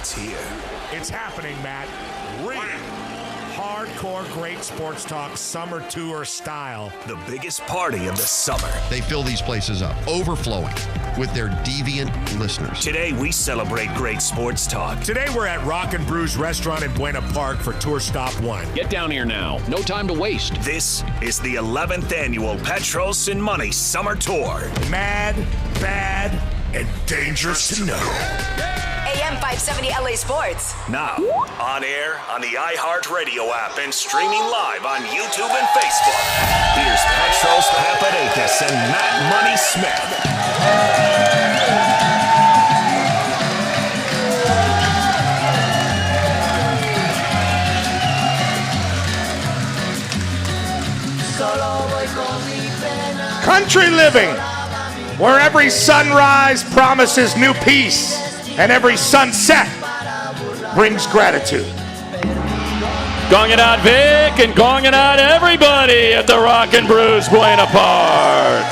It's here. It's happening, Matt. Real hardcore great sports talk summer tour style. The biggest party of the summer. They fill these places up, overflowing with their deviant listeners. Today we celebrate great sports talk. Today we're at Rock and Brews restaurant in Buena Park for tour stop 1. Get down here now. No time to waste. This is the 11th annual Petros and Money Summer Tour. Mad, bad, and dangerous to know. AM 570 LA Sports. Now, on air on the iHeartRadio app and streaming live on YouTube and Facebook. Here's Petros Papadakis and Matt Money Smith. Country living, where every sunrise promises new peace and every sunset brings gratitude. Gong it out, Vic, and gong it out, everybody at the Rock and Brews Buena Park.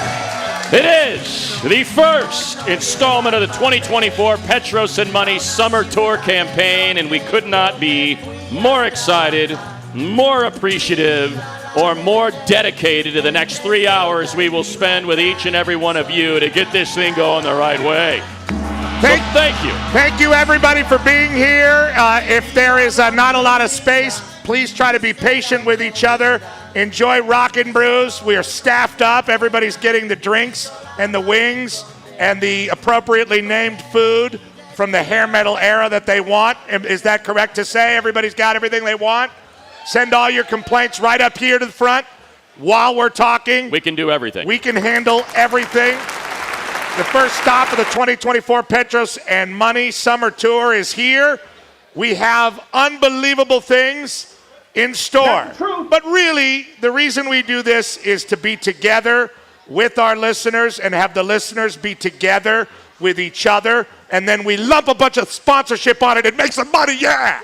It is the first installment of the 2024 Petros and Money Summer Tour campaign, and we could not be more excited, more appreciative, or more dedicated to the next 3 hours we will spend with each and every one of you to get this thing going the right way. Thank you. Thank you, everybody, for being here. If there is not a lot of space, please try to be patient with each other. Enjoy Rock and Brews. We are staffed up. Everybody's getting the drinks and the wings and the appropriately named food from the hair metal era that they want. Is that correct to say? Everybody's got everything they want? Send all your complaints right up here to the front while we're talking. We can do everything. We can handle everything. The first stop of the 2024 Petros and Money Summer Tour is here. We have unbelievable things in store. But really, the reason we do this is to be together with our listeners and have the listeners be together with each other. And then we lump a bunch of sponsorship on it and make some money, yeah!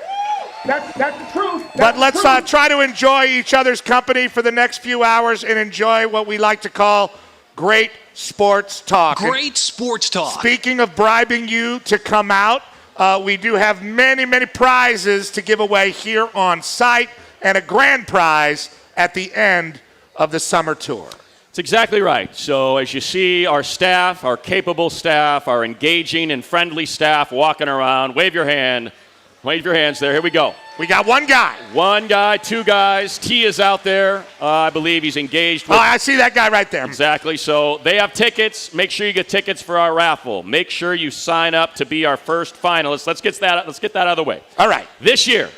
That's the truth. But let's try to enjoy each other's company for the next few hours and enjoy what we like to call great sports talk. Great sports talk. Speaking of bribing you to come out, we do have many, many prizes to give away here on site and a grand prize at the end of the summer tour. That's exactly right. So as you see our staff, our capable staff, our engaging and friendly staff walking around, wave your hand. Wave your hands there. Here we go. We got one guy. One guy, two guys. T is out there. I believe he's engaged with. Oh, I see that guy right there. Exactly. So they have tickets. Make sure you get tickets for our raffle. Make sure you sign up to be our first finalist. Let's get that out of the way. All right. This year,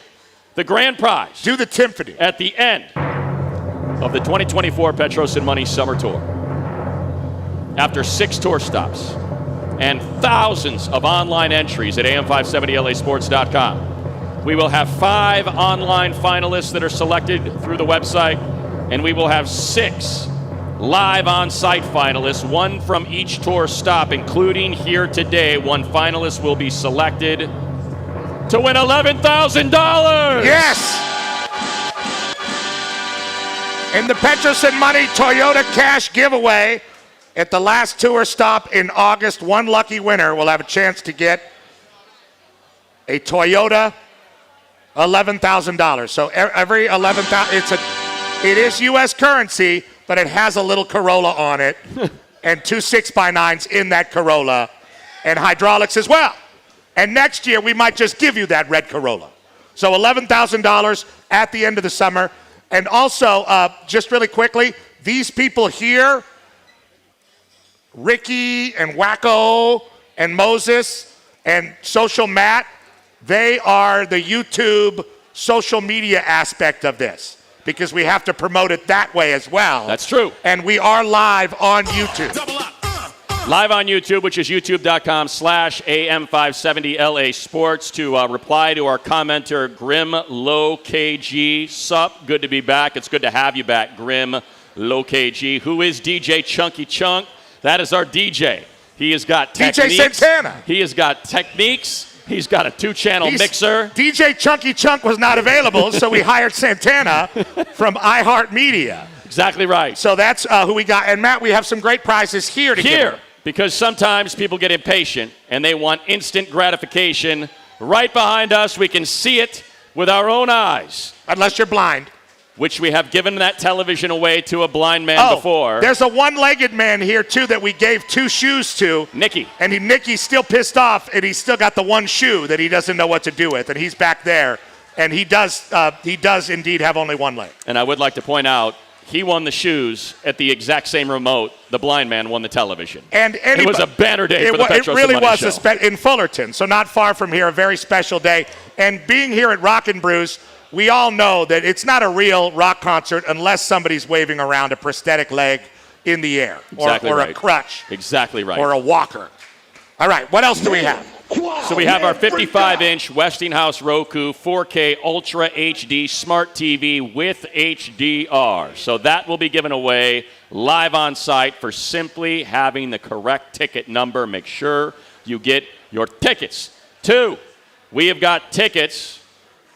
the grand prize. Do the timpani. At the end of the 2024 Petros and Money Summer Tour. After 6 tour stops and thousands of online entries at am570lasports.com. We will have 5 online finalists that are selected through the website, and we will have 6 live on-site finalists, 1 from each tour stop, including here today. 1 finalist will be selected to win $11,000. Yes! In the Petros and Money Toyota Cash giveaway, at the last tour stop in August, 1 lucky winner will have a chance to get a Toyota $11,000. So every $11,000, it is U.S. currency, but it has a little Corolla on it and 2 6x9s in that Corolla and hydraulics as well. And next year, we might just give you that red Corolla. So $11,000 at the end of the summer. And also, just really quickly, these people here, Ricky and Wacko and Moses and Social Matt, they are the YouTube social media aspect of this because we have to promote it that way as well. That's true. And we are live on YouTube. Live on YouTube, which is youtube.com/AM570LA Sports. To reply to our commenter, Grim Low KG. Sup, good to be back. It's good to have you back, Grim Low KG. Who is DJ Chunky Chunk? That is our DJ. He has got techniques. DJ Santana. He has got techniques. He's got a 2-channel mixer. DJ Chunky Chunk was not available, so we hired Santana from iHeartMedia. Exactly right. So that's who we got. And, Matt, we have some great prizes here to give. Because sometimes people get impatient and they want instant gratification right behind us. We can see it with our own eyes. Unless you're blind. Which we have given that television away to a blind man before. There's a one-legged man here, too, that we gave 2 shoes to. Nicky. And Nicky's still pissed off, and he's still got the 1 shoe that he doesn't know what to do with, and he's back there. And he does indeed have only 1 leg. And I would like to point out, he won the shoes at the exact same remote. The blind man won the television. And it was a banner day for the Petros It really and Money was show. in Fullerton, so not far from here, a very special day. And being here at Rockin' Brews, we all know that it's not a real rock concert unless somebody's waving around a prosthetic leg in the air. Exactly or right. a crutch. Exactly right. Or a walker. All right, what else do we have? So we have our 55-inch Westinghouse Roku 4K Ultra HD Smart TV with HDR. So that will be given away live on site for simply having the correct ticket number. Make sure you get your tickets. 2, we have got tickets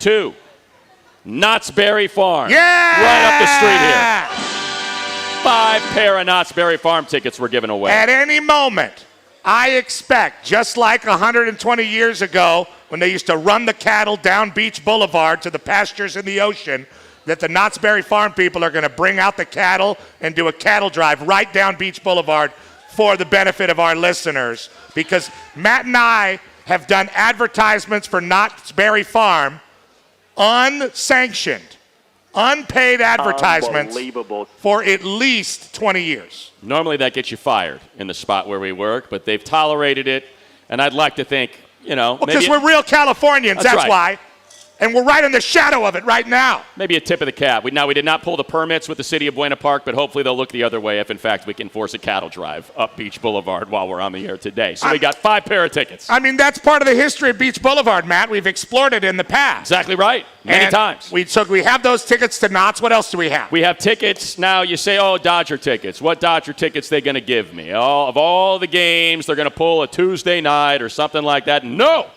to Knott's Berry Farm. Yeah! Right up the street here. 5 pair of Knott's Berry Farm tickets we're giving away. At any moment, I expect, just like 120 years ago when they used to run the cattle down Beach Boulevard to the pastures in the ocean, that the Knott's Berry Farm people are going to bring out the cattle and do a cattle drive right down Beach Boulevard for the benefit of our listeners. Because Matt and I have done advertisements for Knott's Berry Farm, unsanctioned, unpaid advertisements for at least 20 years. Normally that gets you fired in the spot where we work, but they've tolerated it, and I'd like to think, because we're real Californians, that's right. why. And we're right in the shadow of it right now. Maybe a tip of the cap. We did not pull the permits with the city of Buena Park, but hopefully they'll look the other way if, in fact, we can force a cattle drive up Beach Boulevard while we're on the air today. So we got 5 pair of tickets. I mean, that's part of the history of Beach Boulevard, Matt. We've explored it in the past. Exactly right. Many times. So we have those tickets to Knott's. What else do we have? We have tickets. Now, you say, Dodger tickets. What Dodger tickets they going to give me? Of all the games, they're going to pull a Tuesday night or something like that. No!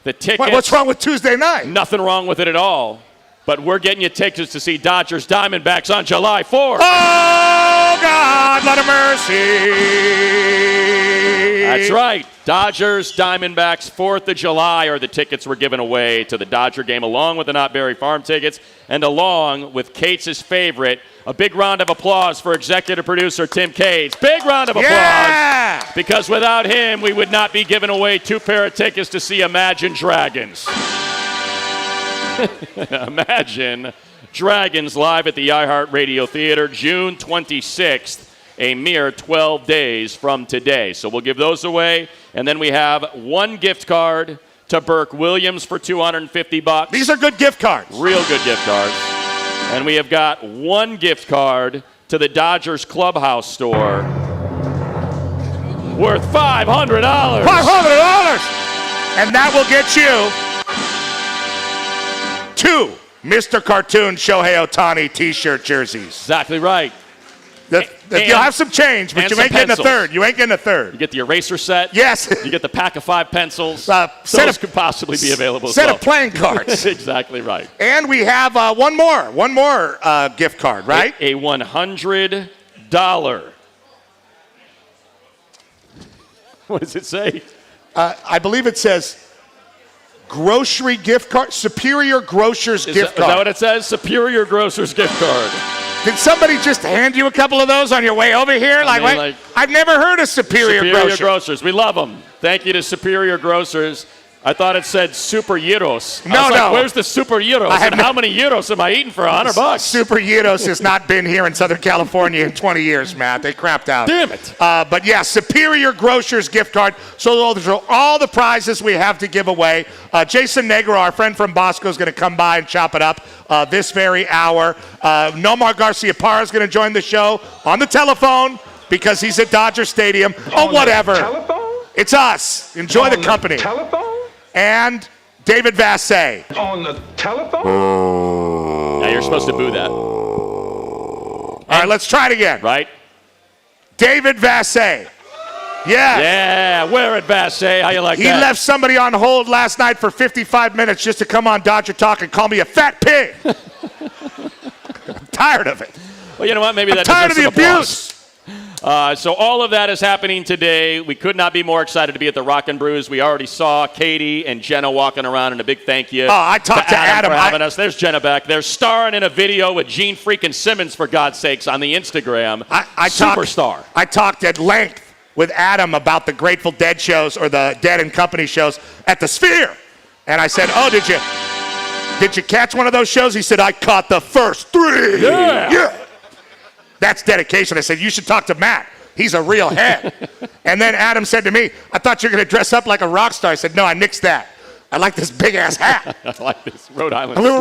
The tickets. What's wrong with Tuesday night? Nothing wrong with it at all. But we're getting you tickets to see Dodgers Diamondbacks on July 4th. Oh, God, let 'em mercy. That's right. Dodgers Diamondbacks 4th of July are the tickets we're giving away to the Dodger game, along with the Knott Berry Farm tickets, and along with Cates' favorite. A big round of applause for executive producer Tim Cates. Big round of applause. Yeah! Because without him, we would not be giving away 2 pair of tickets to see Imagine Dragons. Imagine Dragons live at the iHeartRadio Theater, June 26th, a mere 12 days from today. So we'll give those away, and then we have 1 gift card to Burke Williams for $250. These are good gift cards. Real good gift cards. And we have got 1 gift card to the Dodgers Clubhouse store worth $500. $500! And that will get you 2 Mr. Cartoon Shohei Ohtani t-shirt jerseys. Exactly right. You'll have some change, but you ain't getting a third. You ain't getting a third. You get the eraser set. Yes. You get the pack of 5 pencils. Those could possibly be available as well. Set of playing cards. Exactly right. And we have one more gift card, right? A $100. What does it say? I believe it says grocery gift card, Superior Grocers gift card. Is that what it says? Superior Grocers gift card. Did somebody just hand you a couple of those on your way over here? I've never heard of Superior Grocers. We love them. Thank you to Superior Grocers. I thought it said Super Gyros. No. Where's the Super Gyros? And how many gyros am I eating for $100? Super Gyros has not been here in Southern California in 20 years, Matt. They crapped out. Damn it. But yeah, Superior Grocers gift card. So those are all the prizes we have to give away. Jason Negro, our friend from Bosco, is going to come by and chop it up this very hour. Noar Garcia is going to join the show on the telephone because he's at Dodger Stadium. Whatever. Telephone? It's us. Enjoy the company. Telephone? And David Vass. On the telephone? Now you're supposed to boo that. All right, let's try it again. Right? David Vass. Yeah. Yeah, wear it, Vass. How you like that? He left somebody on hold last night for 55 minutes just to come on Dodger Talk and call me a fat pig. I'm tired of it. Well, you know what? Maybe I'm that tired of the deserves some applause. abuse. So all of that is happening today. We could not be more excited to be at the Rock and Brews. We already saw Katie and Jenna walking around, and a big thank you. Oh, I talked to Adam for having us. There's Jenna back there, starring in a video with Gene freaking Simmons, for God's sakes, on the Instagram. Superstar. I talked at length with Adam about the Grateful Dead shows, or the Dead and Company shows at the Sphere. And I said, oh, did you catch one of those shows? He said, I caught the first 3. Yeah. That's dedication. I said, you should talk to Matt. He's a real head. And then Adam said to me, I thought you were going to dress up like a rock star. I said, no, I nixed that. I like this big-ass hat. I like this Rhode Island We're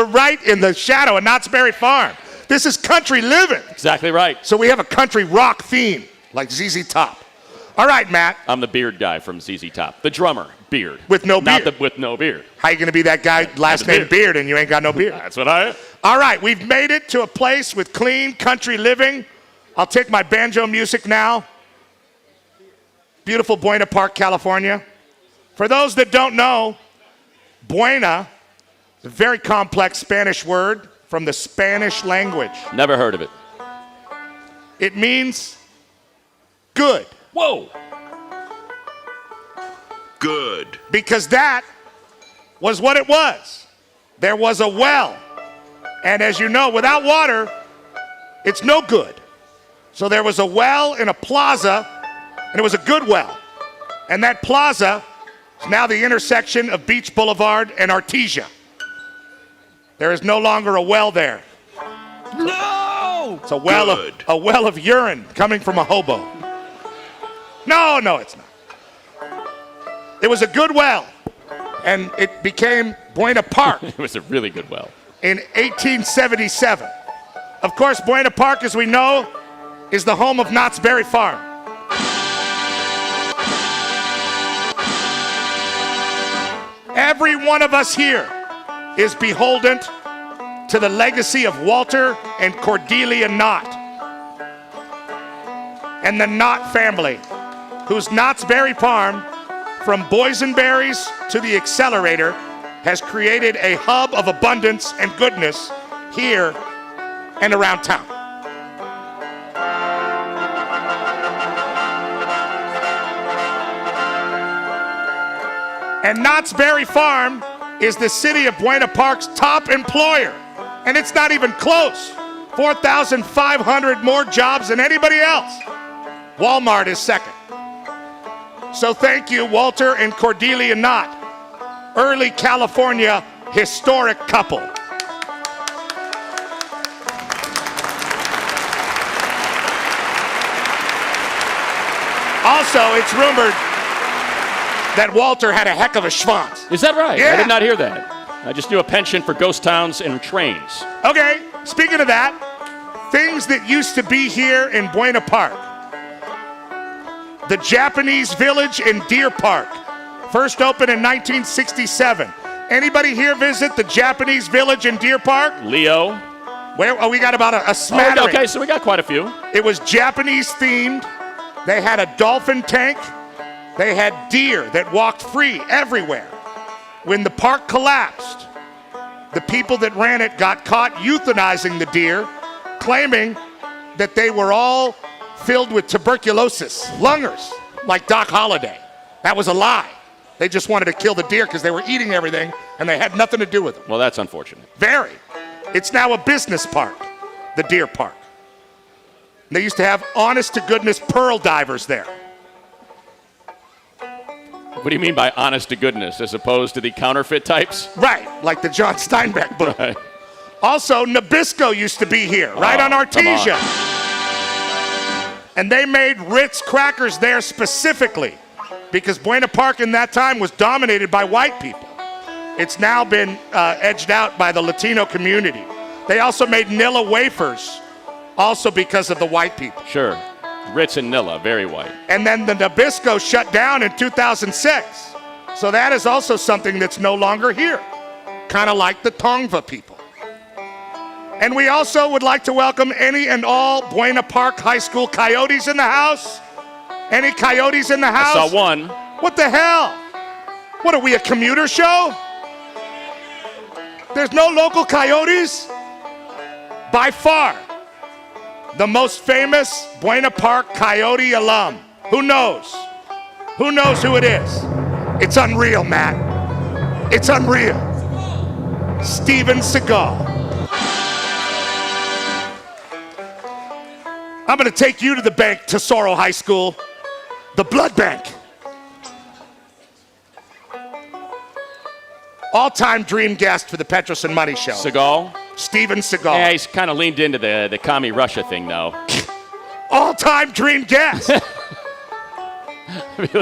right in the shadow of Knott's Berry Farm. This is country living. Exactly right. So we have a country rock theme, like ZZ Top. All right, Matt. I'm the beard guy from ZZ Top. The drummer, beard. With no beard. With no beard. How you going to be that guy, last name beard, and you ain't got no beard? That's what I am. All right, we've made it to a place with clean country living. I'll take my banjo music now. Beautiful Buena Park, California. For those that don't know, Buena is a very complex Spanish word from the Spanish language. Never heard of it. It means good. Whoa. Good. Because that was what it was. There was a well. And as you know, without water, it's no good. So there was a well in a plaza, and it was a good well. And that plaza is now the intersection of Beach Boulevard and Artesia. There is no longer a well there. No! It's a well of urine coming from a hobo. No, it's not. It was a good well, and it became Buena Park. It was a really good well. In 1877. Of course, Buena Park, as we know, is the home of Knott's Berry Farm. Every one of us here is beholden to the legacy of Walter and Cordelia Knott and the Knott family, whose Knott's Berry Farm, from boysenberries to the accelerator, has created a hub of abundance and goodness here and around town. And Knott's Berry Farm is the city of Buena Park's top employer. And it's not even close. 4,500 more jobs than anybody else. Walmart is second. So thank you, Walter and Cordelia Knott, early California historic couple. Also, it's rumored that Walter had a heck of a schwanz. Is that right? Yeah. I did not hear that. I just knew a penchant for ghost towns and trains. Okay, speaking of that, things that used to be here in Buena Park. The Japanese Village in Deer Park, first opened in 1967. Anybody here visit the Japanese Village in Deer Park? Leo. Where? Oh, we got about a smattering. Okay, so we got quite a few. It was Japanese themed. They had a dolphin tank. They had deer that walked free everywhere. When the park collapsed, the people that ran it got caught euthanizing the deer, claiming that they were all filled with tuberculosis, lungers, like Doc Holliday. That was a lie. They just wanted to kill the deer because they were eating everything and they had nothing to do with them. Well, that's unfortunate. Very. It's now a business park, the Deer Park. They used to have honest-to-goodness pearl divers there. What do you mean by honest to goodness, as opposed to the counterfeit types? Right, like the John Steinbeck book. Right. Also, Nabisco used to be here, right on Artesia. And they made Ritz crackers there specifically because Buena Park in that time was dominated by white people. It's now been edged out by the Latino community. They also made Nilla wafers, also because of the white people. Sure. Ritz and Nilla, very white. And then the Nabisco shut down in 2006. So that is also something that's no longer here, kind of like the Tongva people. And we also would like to welcome any and all Buena Park High School Coyotes in the house. Any Coyotes in the house? I saw one. What the hell? What are we, a commuter show? There's no local Coyotes? By far, the most famous Buena Park Coyote alum. Who knows? Who knows who it is? It's unreal, Matt. It's unreal. Steven Seagal. I'm going to take you to the bank, Tesoro High School, the blood bank. All-time dream guest for the Petros and Money Show. Seagal? Steven Seagal. Yeah, he's kind of leaned into the commie Russia thing, though. All-time dream guest.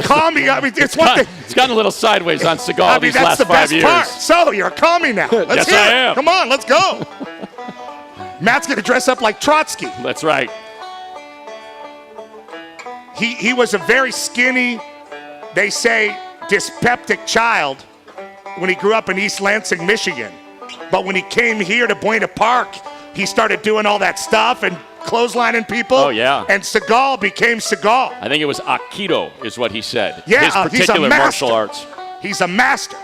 Commie, I mean, it's one thing. It's gotten a little sideways on Seagal these last 5 years. Part. So, you're a commie now. Let's Yes, hear I it. am. Come on, let's go. Matt's going to dress up like Trotsky. That's right. He was a very skinny, they say, dyspeptic child when he grew up in East Lansing, Michigan. But when he came here to Buena Park, he started doing all that stuff and clotheslining people. Oh, yeah. And Seagal became Seagal. I think it was Aikido is what he said. Yeah, his particular he's a martial master. arts. He's a master.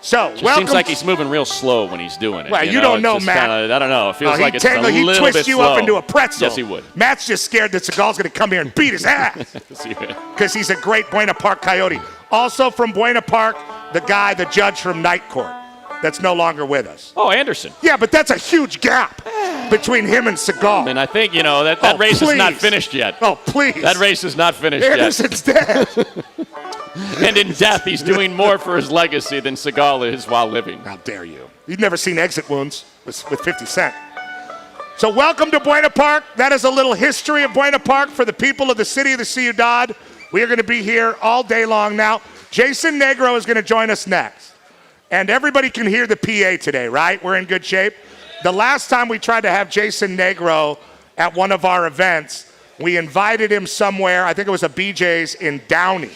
So, Just welcome. seems like he's moving real slow when he's doing it. Well, you don't know, It's just Matt. Kinda, I don't know. It feels like it's a He little bit twists you slow. up into a pretzel. Yes, he would. Matt's just scared that Seagal's going to come here and beat his ass. Yes, he would. Because he's a great Buena Park Coyote. Also from Buena Park, the judge from Night Court that's no longer with us. Oh, Anderson. Yeah, but that's a huge gap between him and Seagal. And I think, that race is not finished yet. Oh, please. That race is not finished Anderson's dead. yet. And in death, he's doing more for his legacy than Seagal is while living. How dare you? You've never seen Exit Wounds with 50 Cent. So welcome to Buena Park. That is a little history of Buena Park for the people of the city of the Ciudad. We are going to be here all day long now. Jason Negro is going to join us next. And everybody can hear the PA today, right? We're in good shape. The last time we tried to have Jason Negro at one of our events, we invited him somewhere. I think it was a BJ's in Downey.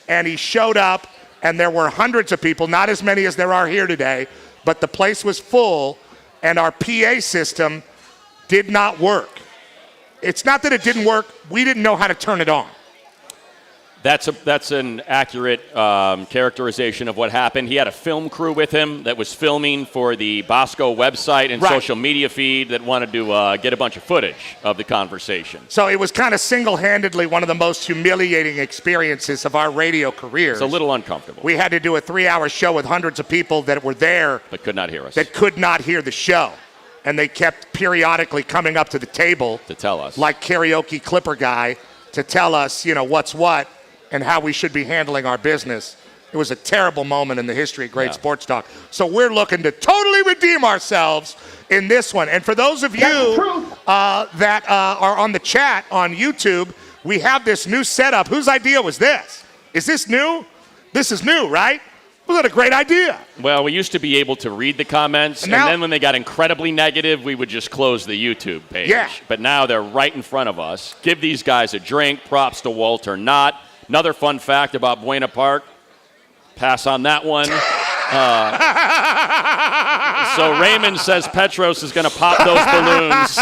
And he showed up, and there were hundreds of people, not as many as there are here today, but the place was full, and our PA system did not work. It's not that it didn't work. We didn't know how to turn it on. That's an accurate characterization of what happened. He had a film crew with him that was filming for the Bosco website and social media feed that wanted to get a bunch of footage of the conversation. So it was kind of single-handedly one of the most humiliating experiences of our radio careers. It's a little uncomfortable. We had to do a 3-hour show with hundreds of people that were there but could not hear us. that could not hear the show. And they kept periodically coming up to the table to tell us, like karaoke clipper guy, to tell us, what's what and how we should be handling our business. It was a terrible moment in the history of great sports talk. So we're looking to totally redeem ourselves in this one. And for those of you that are on the chat on YouTube, we have this new setup. Whose idea was this? Is this new? This is new, right? Wasn't that a great idea? Well, we used to be able to read the comments, and then when they got incredibly negative, we would just close the YouTube page. Yeah. But now they're right in front of us. Give these guys a drink. Props to Walter Knott. Another fun fact about Buena Park. Pass on that one. So Raymond says Petros is going to pop those balloons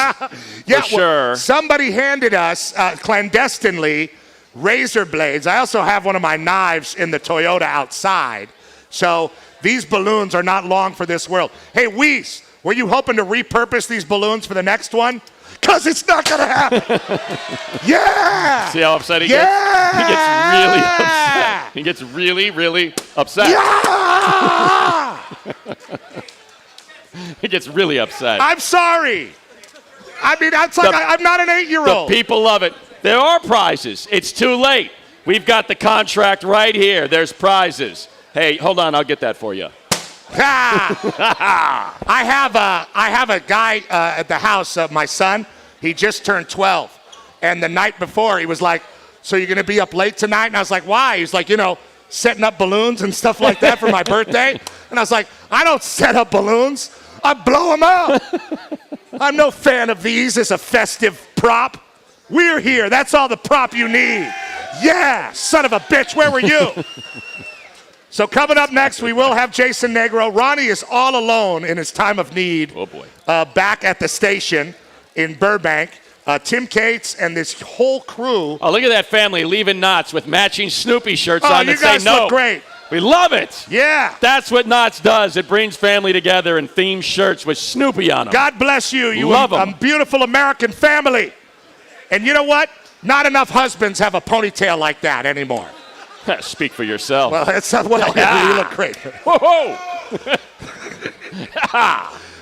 for sure. Somebody handed us clandestinely razor blades. I also have one of my knives in the Toyota outside. So these balloons are not long for this world. Hey, Weiss, were you hoping to repurpose these balloons for the next one? Because it's not going to happen. Yeah. See how upset he gets? He gets really upset. He gets really, really upset. Yeah. He gets really upset. I'm sorry. I mean, that's like I'm not an 8-year-old. The people love it. There are prizes. It's too late. We've got the contract right here. There's prizes. Hey, hold on. I'll get that for you. I have a guy at the house, my son. He just turned 12. And the night before, he was like, so you're going to be up late tonight? And I was like, why? He's like, setting up balloons and stuff like that for my birthday. And I was like, I don't set up balloons. I blow them out. I'm no fan of these as a festive prop. We're here. That's all the prop you need. Yeah, son of a bitch, where were you? So coming up next, we will have Jason Negro. Ronnie is all alone in his time of need. Oh, boy. Back at the station in Burbank. Tim Cates and this whole crew. Oh, look at that family leaving Knott's with matching Snoopy shirts on you that say guys no. look great. We love it. Yeah. That's what Knott's does. It brings family together in themed shirts with Snoopy on them. God bless you. You love a them. beautiful American family. And you know what? Not enough husbands have a ponytail like that anymore. Speak for yourself. Well, it's you look great. Whoa!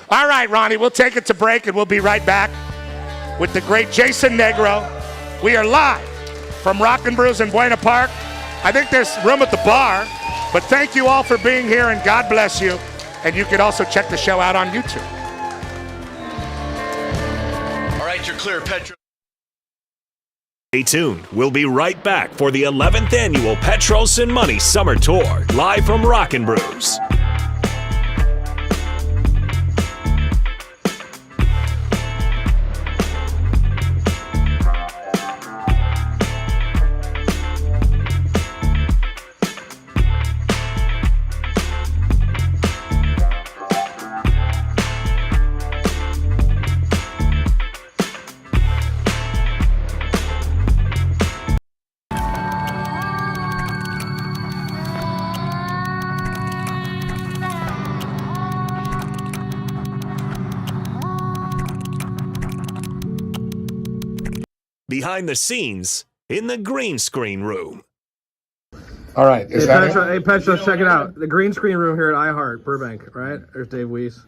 All right, Ronnie, we'll take it to break, and we'll be right back with the great Jason Negro. We are live from Rockin' Brews in Buena Park. I think there's room at the bar, but thank you all for being here, and God bless you. And you can also check the show out on YouTube. All right, you're clear, Petros. Stay tuned. We'll be right back for the 11th annual Petros and Money Summer Tour, live from Rockin' Brews. Behind the scenes in the green screen room. All right. Hey, Petros, check it out. The green screen room here at iHeart, Burbank, right? There's Dave Weiss.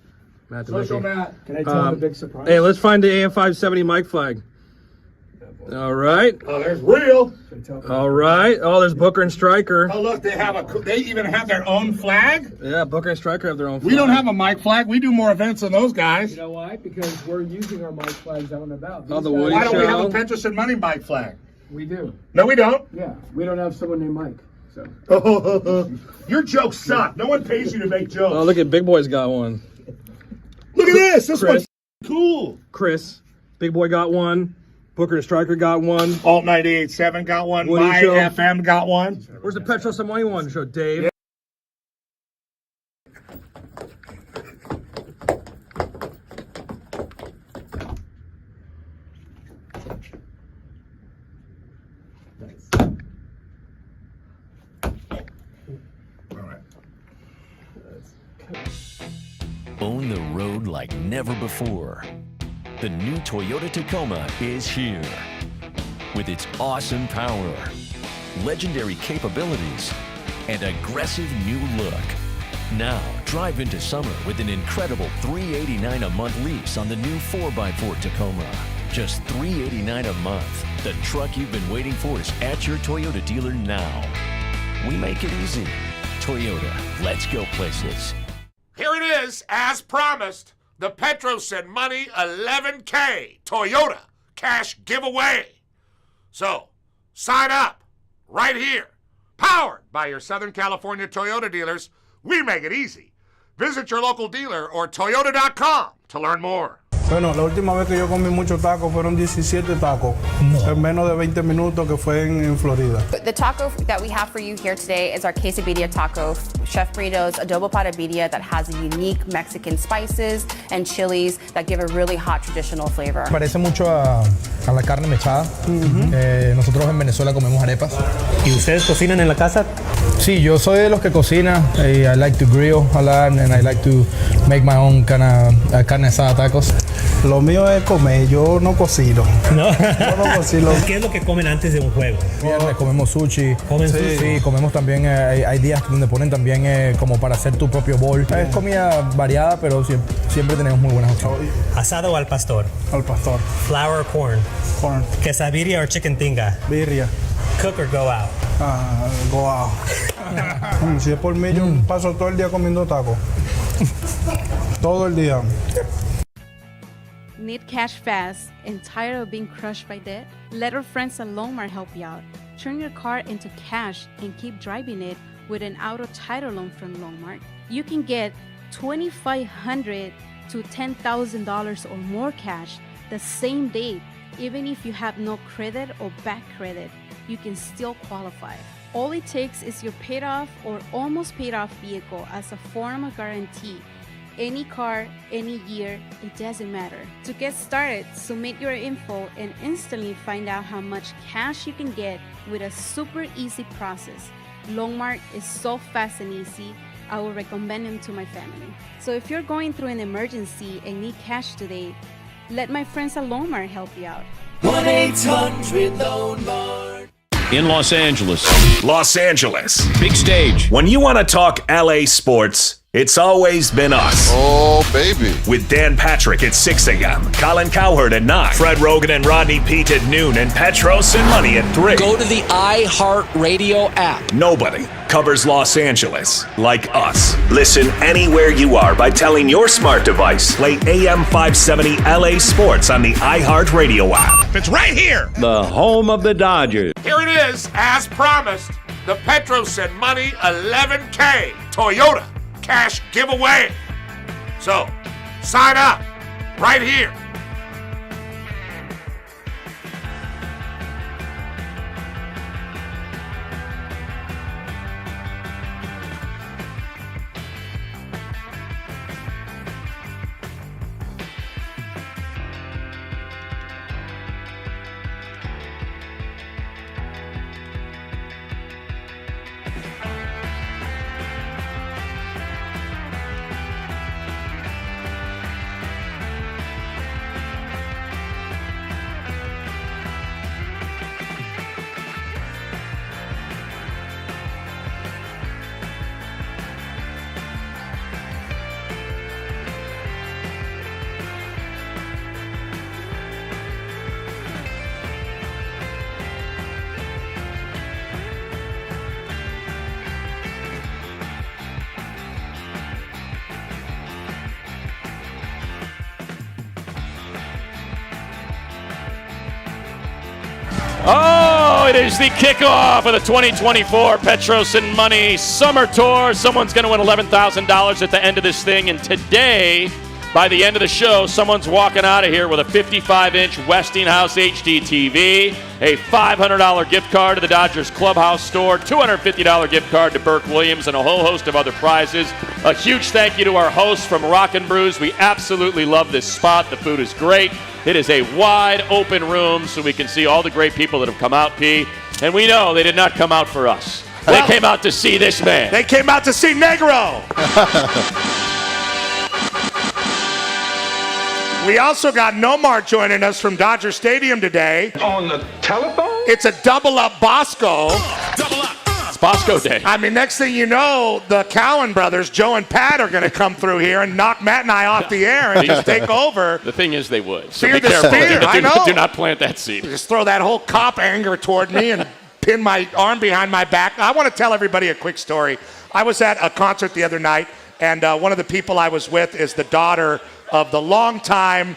Matt Social Matt. Can I tell him the big surprise? Hey, let's find the AM 570 mic flag. All right. Oh, there's Real. All right. Oh, there's Booker and Stryker. Oh, look, they even have their own flag? Yeah, Booker and Stryker have their own flag. We don't have a mic flag. We do more events than those guys. You know why? Because we're using our mic flags out and about. Oh, the Woody Why don't we have a Show. Petros and Money mic flag? We do. No, we don't. Yeah, we don't have someone named Mike. So. Your jokes suck. No one pays you to make jokes. Oh, look at Big Boy's got one. Look at this. This Chris. one's cool. Chris. Big Boy got one. Booker and Stryker got one. Alt 98.7 got one. Woody My Show. FM got one. Where's the Petros and Money one show, Dave? Yeah. Own the road like never before. The new Toyota Tacoma is here. With its awesome power, legendary capabilities, and aggressive new look. Now, drive into summer with an incredible $389 a month lease on the new 4x4 Tacoma. Just $389 a month. The truck you've been waiting for is at your Toyota dealer now. We make it easy. Toyota, let's go places. Here it is, as promised, the Petros and Money 11K Toyota cash giveaway. So, sign up right here. Powered by your Southern California Toyota dealers, we make it easy. Visit your local dealer or toyota.com to learn more. Bueno, la última vez que yo comí muchos tacos fueron 17 tacos en menos de 20 minutos que fue en Florida. The taco that we have for you here today is our quesadilla taco, Chef Burrito's adobo patabilla that has a unique Mexican spices and chilies that give a really hot traditional flavor. Parece mucho a la carne mechada. Nosotros en Venezuela comemos arepas. ¿Y ustedes cocinan en la casa? Sí, yo soy de los que cocina. I like to grill a lot and I like to make my own carne asada tacos. Lo mío es comer, yo no cocino. No. Yo no cocino. ¿Qué es lo que comen antes de un juego? Viernes comemos sushi. ¿Comen sushi? Sí, comemos también, hay días donde ponen también como para hacer tu propio bowl. Es comida variada, pero siempre tenemos muy buenas opciones. ¿Asado o al pastor? Al pastor. Flour or corn? Corn. ¿Quesadilla or chicken tinga? Birria. Cook or go out? Go out. Si es por mí, yo paso todo el día comiendo tacos. Todo el día. Need cash fast and tired of being crushed by debt? Let our friends at Longmar help you out. Turn your car into cash and keep driving it with an auto title loan from Longmar. You can get $2,500 to $10,000 or more cash the same day. Even if you have no credit or bad credit, you can still qualify. All it takes is your paid off or almost paid off vehicle as a form of guarantee. Any car, any year, it doesn't matter. To get started, submit your info and instantly find out how much cash you can get with a super easy process. Longmark is so fast and easy. I would recommend him to my family. So if you're going through an emergency and need cash today, let my friends at Longmark help you out. 1-800-LONEMARK. In Los Angeles. Los Angeles. Big stage. When you want to talk LA sports, it's always been us. Oh, baby. With Dan Patrick at 6 a.m., Colin Cowherd at 9, Fred Rogan and Rodney Peete at noon, and Petros and Money at 3. Go to the iHeartRadio app. Nobody covers Los Angeles like us. Listen anywhere you are by telling your smart device, play AM 570 LA Sports on the iHeartRadio app. It's right here. The home of the Dodgers. Here it is, as promised. The Petros and Money 11K Toyota cash giveaway. So, sign up right here. Oh, it is the kickoff of the 2024 Petros and Money Summer Tour. Someone's going to win $11,000 at the end of this thing. And today, by the end of the show, someone's walking out of here with a 55-inch Westinghouse HD TV, a $500 gift card to the Dodgers Clubhouse store, $250 gift card to Burke Williams, and a whole host of other prizes. A huge thank you to our hosts from Rockin' Brews. We absolutely love this spot. The food is great. It is a wide open room so we can see all the great people that have come out, P. And we know they did not come out for us. They came out to see this man. They came out to see Negro. We also got Nomar joining us from Dodger Stadium today. On the telephone? It's a double-up Bosco. Double up. It's Bosco Day. I mean, next thing you know, the Cowan brothers, Joe and Pat, are going to come through here and knock Matt and I off the air and just take over. The thing is, they would. So Fear be the careful. spear. I know. Do not plant that seed. Just throw that whole cop anger toward me and pin my arm behind my back. I want to tell everybody a quick story. I was at a concert the other night, and one of the people I was with is the daughter of the longtime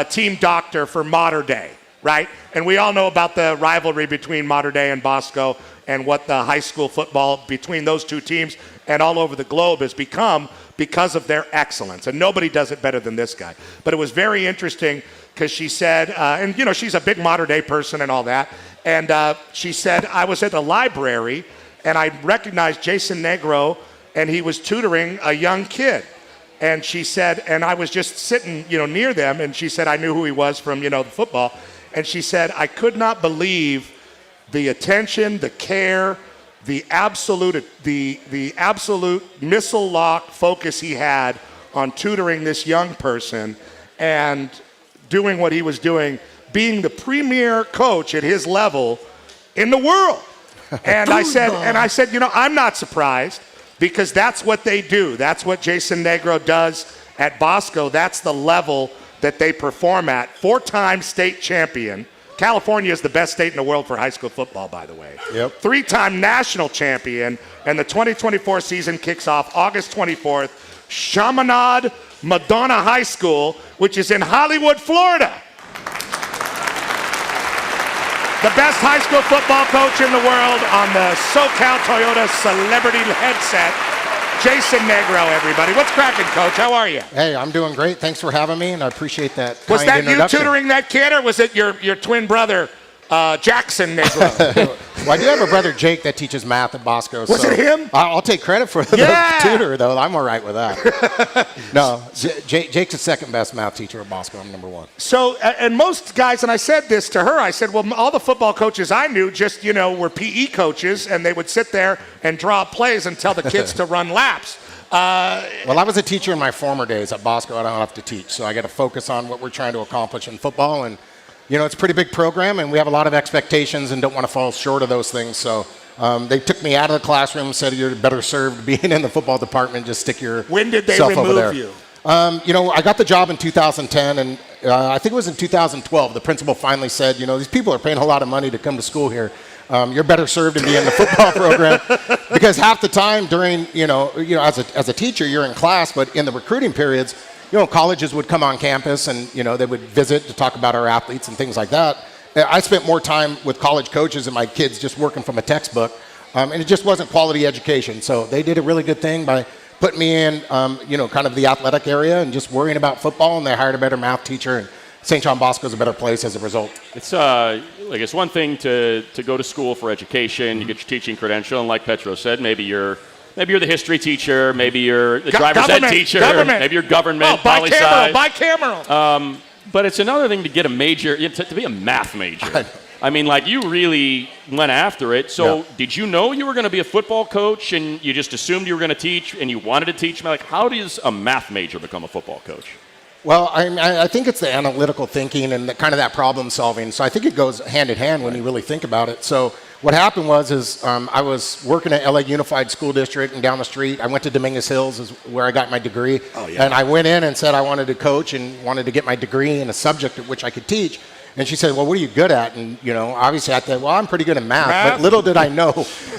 team doctor for Mater Dei, right? And we all know about the rivalry between Mater Dei and Bosco and what the high school football between those two teams and all over the globe has become because of their excellence. And nobody does it better than this guy. But it was very interesting because she said, and you know, she's a big Mater Dei person and all that. And she said, I was at the library and I recognized Jason Negro and he was tutoring a young kid. And she said, and I was just sitting, you know, near them, and she said I knew who he was from, you know, the football. And she said, I could not believe the attention, the care, the absolute missile lock focus he had on tutoring this young person and doing what he was doing, being the premier coach at his level in the world. And I said, you know, I'm not surprised. Because that's what they do. That's what Jason Negro does at Bosco. That's the level that they perform at. 4-time state champion. California is the best state in the world for high school football, by the way. Yep. 3-time national champion. And the 2024 season kicks off August 24th. Chaminade Madonna High School, which is in Hollywood, Florida. The best high school football coach in the world on the SoCal Toyota celebrity headset, Jason Negro, everybody. What's cracking, Coach? How are you? Hey, I'm doing great. Thanks for having me, and I appreciate that Was kind that you introduction. tutoring that kid, or was it your twin brother Jackson Negro. Well, I do have a brother, Jake, that teaches math at Bosco. Was it him? I'll take credit for the tutor, though. I'm all right with that. No, Jake's the second best math teacher at Bosco. I'm number one. So, and most guys, and I said this to her, I said, well, all the football coaches I knew just, were PE coaches, and they would sit there and draw plays and tell the kids to run laps. Well, I was a teacher in my former days at Bosco. I don't have to teach, so I got to focus on what we're trying to accomplish in football. And it's a pretty big program, and we have a lot of expectations and don't want to fall short of those things. So they took me out of the classroom and said, you're better served being in the football department. Just stick your When did they self over there. remove you? I got the job in 2010, and I think it was in 2012. The principal finally said, these people are paying a lot of money to come to school here. You're better served to be in the football program, because half the time during, as a teacher, you're in class, but in the recruiting periods, colleges would come on campus and, they would visit to talk about our athletes and things like that. I spent more time with college coaches and my kids just working from a textbook, and it just wasn't quality education. So they did a really good thing by putting me in, kind of the athletic area and just worrying about football, and they hired a better math teacher, and St. John Bosco is a better place as a result. It's one thing to go to school for education, you get your teaching credential, and like Petros said, maybe you're the history teacher, maybe you're the driver's ed teacher, maybe you're government, poli-sci. Bicameral. But it's another thing to get a major, to be a math major. I mean, you really went after it. So did you know you were going to be a football coach and you just assumed you were going to teach and you wanted to teach? How does a math major become a football coach? Well, I think it's the analytical thinking and kind of that problem solving. So I think it goes hand in hand when you really think about it. So what happened was I was working at LA Unified School District, and down the street, I went to Dominguez Hills, is where I got my degree. Oh, yeah. And I went in and said I wanted to coach and wanted to get my degree in a subject at which I could teach. And she said, well, what are you good at? And, obviously I said, well, I'm pretty good at math. But little did I know,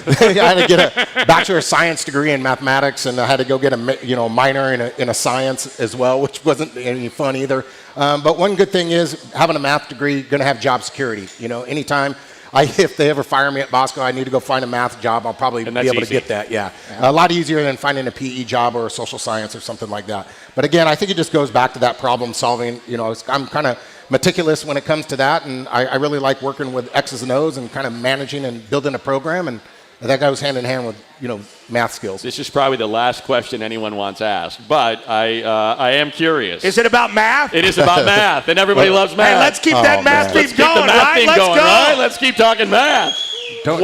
I had to get a Bachelor of Science degree in mathematics, and I had to go get a minor in a science as well, which wasn't any fun either. But one good thing is having a math degree, going to have job security. Anytime if they ever fire me at Bosco, I need to go find a math job, I'll probably be able to get that. Yeah. A lot easier than finding a PE job or a social science or something like that. But again, I think it just goes back to that problem solving. I'm kind of meticulous when it comes to that, and I really like working with X's and O's and kind of managing and building a program, and that goes hand in hand with math skills. This is probably the last question anyone wants asked, but I am curious. Is it about math? It is about math, and everybody loves math. Hey, let's keep that math theme going, right? Let's go. Right? Let's keep talking math. Don't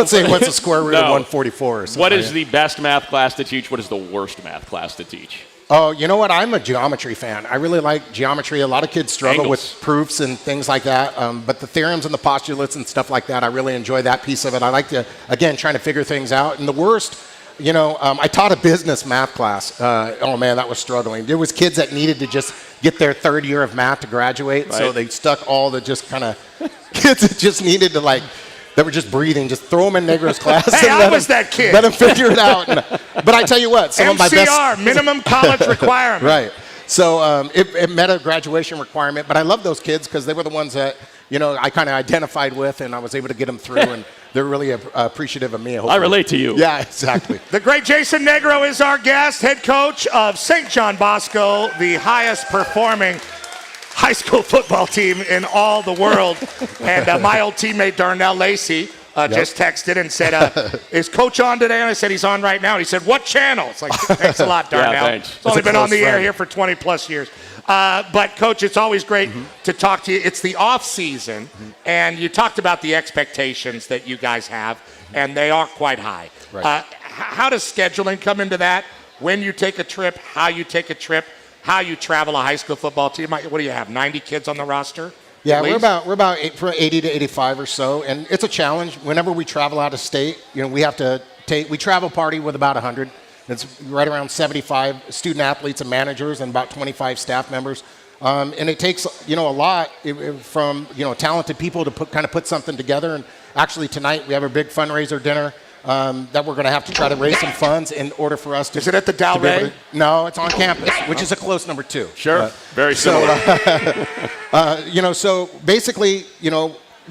say what's the square root of 144 or something. What is the best math class to teach? What is the worst math class to teach? Oh, you know what? I'm a geometry fan. I really like geometry. A lot of kids struggle with proofs and things like that. But the theorems and the postulates and stuff like that, I really enjoy that piece of it. I like to, again, trying to figure things out. And the worst, I taught a business math class. Oh, man, that was struggling. There was kids that needed to just get their third year of math to graduate. Right. So they stuck all the just kind of kids that just needed to that were just breathing, just throw them in Negro's class. Hey, I was that kid. Let them figure it out. But I tell you what, some of my best... MCR, minimum college requirement. Right. So it met a graduation requirement, but I love those kids because they were the ones that, I kind of identified with, and I was able to get them through, and they're really appreciative of me. I relate to you. Yeah, exactly. The great Jason Negro is our guest, head coach of St. John Bosco, the highest performing high school football team in all the world. And my old teammate Darnell Lacey just texted and said, is Coach on today? And I said, he's on right now. And he said, what channel? It's like, thanks a lot, Darnell. Yeah, thanks. It's only been on the air here for 20 plus years. But Coach, it's always great to talk to you. It's the off season, and you talked about the expectations that you guys have, and they are quite high. Right. How does scheduling come into that? When you take a trip, how you take a trip, how you travel a high school football team? What do you have, 90 kids on the roster? Yeah, we're about 80 to 85 or so, and it's a challenge. Whenever we travel out of state, we have to we travel party with about 100. It's right around 75 student athletes and managers and about 25 staff members. And it takes, a lot from, talented people to put something together. And actually tonight we have a big fundraiser dinner that we're going to have to try to raise some funds in order for us to... Is it at the Dalray? No, it's on campus, which is a close number 2. Sure, very similar. So basically,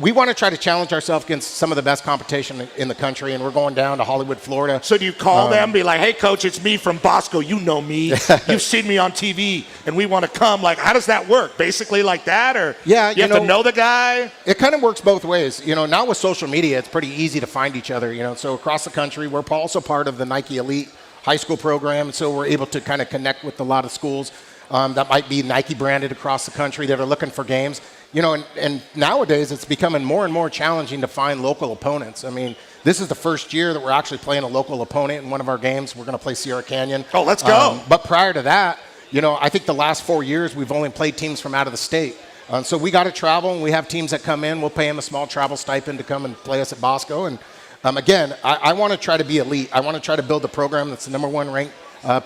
we want to try to challenge ourselves against some of the best competition in the country, and we're going down to Hollywood, Florida. So do you call them, be like, hey, coach, it's me from Bosco. You know me. You've seen me on TV, and we want to come. Like, how does that work? Basically like that? Or yeah, you have to know the guy? It kind of works both ways. Now with social media, it's pretty easy to find each other. So across the country, we're also part of the Nike Elite high school program, so we're able to kind of connect with a lot of schools that might be Nike branded across the country that are looking for games. And nowadays it's becoming more and more challenging to find local opponents. I mean, this is the first year that we're actually playing a local opponent in one of our games. We're going to play Sierra Canyon. Oh, let's go. But prior to that, I think the last 4 years we've only played teams from out of the state. So we got to travel, and we have teams that come in. We'll pay them a small travel stipend to come and play us at Bosco. And again, I want to try to be elite. I want to try to build a program that's the number one ranked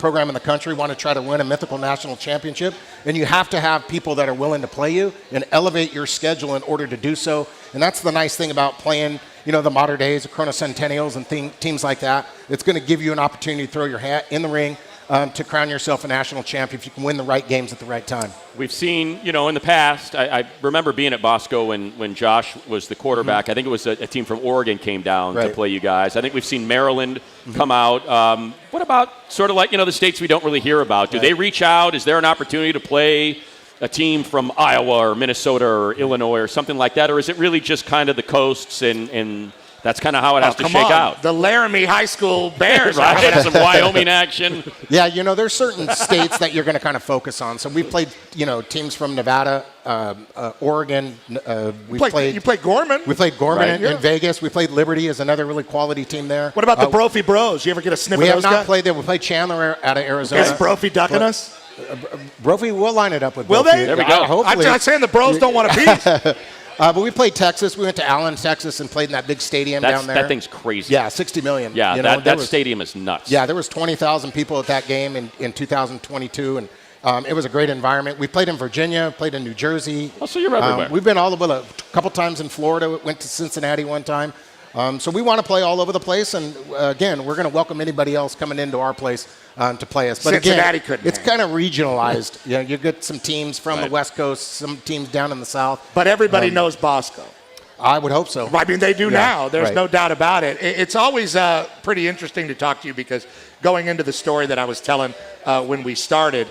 program in the country, want to try to win a mythical national championship, and you have to have people that are willing to play you and elevate your schedule in order to do so. And that's the nice thing about playing, the modern days, the Corona Centennials and teams like that. It's going to give you an opportunity to throw your hat in the ring to crown yourself a national champion if you can win the right games at the right time. We've seen, in the past, I remember being at Bosco when Josh was the quarterback. Mm-hmm. I think it was a team from Oregon came down to play you guys. I think we've seen Maryland come out. What about sort of like, the states we don't really hear about? Do they reach out? Is there an opportunity to play a team from Iowa or Minnesota or Illinois or something like that? Or is it really just kind of the coasts and that's kind of how it has to shake out? The Laramie High School Bears. Right? Some Wyoming action. Yeah, there's certain states that you're going to kind of focus on. So we've played, teams from Nevada, Oregon. You played Gorman. We played Gorman in Vegas. We played Liberty as another really quality team there. What about the Brophy Bros? You ever get a sniff of those guys? We have not played there. We played Chandler out of Arizona. Is Brophy ducking us? Brophy, we'll line it up with Will Brophy. they? There we go. Hopefully. I'm saying the Bros don't want a piece. But we played Texas. We went to Allen, Texas, and played in that big stadium down there. That thing's crazy. Yeah, 60 million. Yeah, that stadium is nuts. Yeah, there was 20,000 people at that game in 2022, and it was a great environment. We played in Virginia, played in New Jersey. Oh, so you're everywhere. We've been all over, a couple times in Florida. Went to Cincinnati one time. So we want to play all over the place, and again, we're going to welcome anybody else coming into our place to play us. But Cincinnati again, it's kind of regionalized. You get some teams from the West Coast, some teams down in the South. But everybody knows Bosco. I would hope so. I mean, they do now. There's no doubt about it. It's always pretty interesting to talk to you because going into the story that I was telling when we started,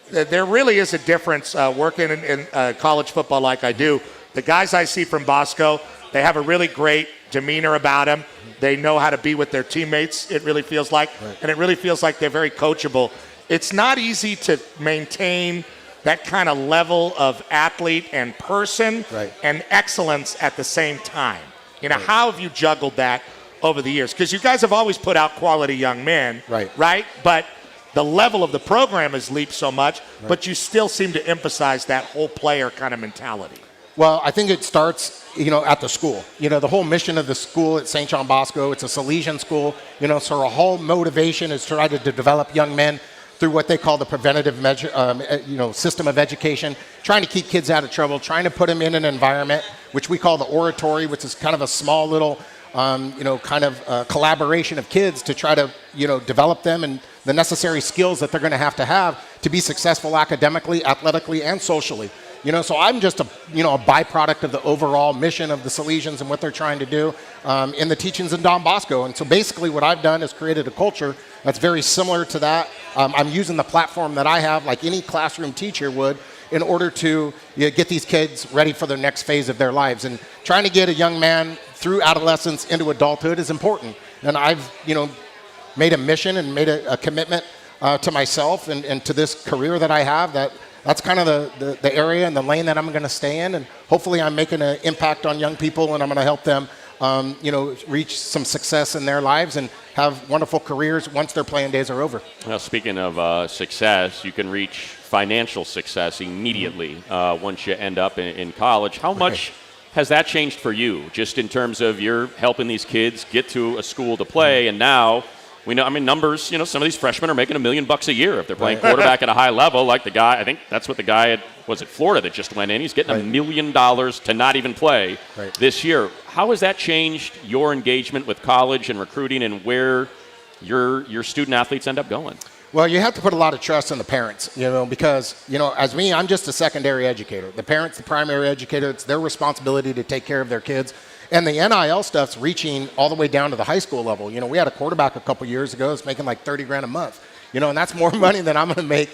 there really is a difference working in college football like I do. The guys I see from Bosco, they have a really great demeanor about them. They know how to be with their teammates, it really feels like. And it really feels like they're very coachable. It's not easy to maintain that kind of level of athlete and person and excellence at the same time. How have you juggled that over the years? Because you guys have always put out quality young men, right? But the level of the program has leaped so much, but you still seem to emphasize that whole player kind of mentality. Well, I think it starts, at the school. The whole mission of the school at St. John Bosco, it's a Salesian school, so our whole motivation is to try to develop young men through what they call the preventative measure, system of education, trying to keep kids out of trouble, trying to put them in an environment, which we call the oratory, which is kind of a small little, collaboration of kids to try to, develop them and the necessary skills that they're going to have to be successful academically, athletically, and socially. So I'm just a byproduct of the overall mission of the Salesians and what they're trying to do in the teachings in Don Bosco. And so basically what I've done is created a culture that's very similar to that. I'm using the platform that I have, like any classroom teacher would, in order to get these kids ready for their next phase of their lives. And trying to get a young man through adolescence into adulthood is important. And I've, made a mission and made a commitment to myself and to this career that I have that's kind of the area and the lane that I'm going to stay in. And hopefully I'm making an impact on young people, and I'm going to help them, reach some success in their lives and have wonderful careers once their playing days are over. Well, speaking of success, you can reach financial success immediately once you end up in college. How much has that changed for you, just in terms of you're helping these kids get to a school to play, and now we know, numbers, some of these freshmen are making $1 million a year if they're playing quarterback at a high level, like the guy, I think that's what the guy at Florida that just went in. He's getting $1 million to not even play this year. How has that changed your engagement with college and recruiting and where your student athletes end up going? Well, you have to put a lot of trust in the parents, because, as me, I'm just a secondary educator. The parents, the primary educator, it's their responsibility to take care of their kids. And the NIL stuff's reaching all the way down to the high school level. We had a quarterback a couple years ago that's making like $30,000 a month, and that's more money than I'm going to make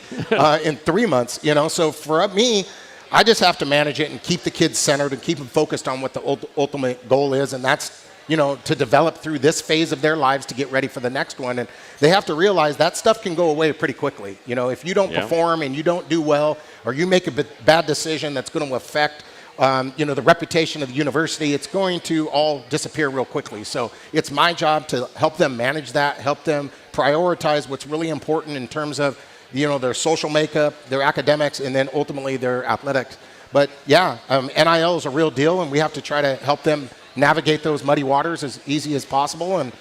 in 3 months, So for me, I just have to manage it and keep the kids centered and keep them focused on what the ultimate goal is, and that's to develop through this phase of their lives to get ready for the next one. And they have to realize that stuff can go away pretty quickly. If you don't perform and you don't do well, or you make a bad decision that's going to affect, the reputation of the university, it's going to all disappear real quickly. So it's my job to help them manage that, help them prioritize what's really important in terms of, their social makeup, their academics, and then ultimately their athletics. But NIL is a real deal, and we have to try to help them navigate those muddy waters as easy as possible. And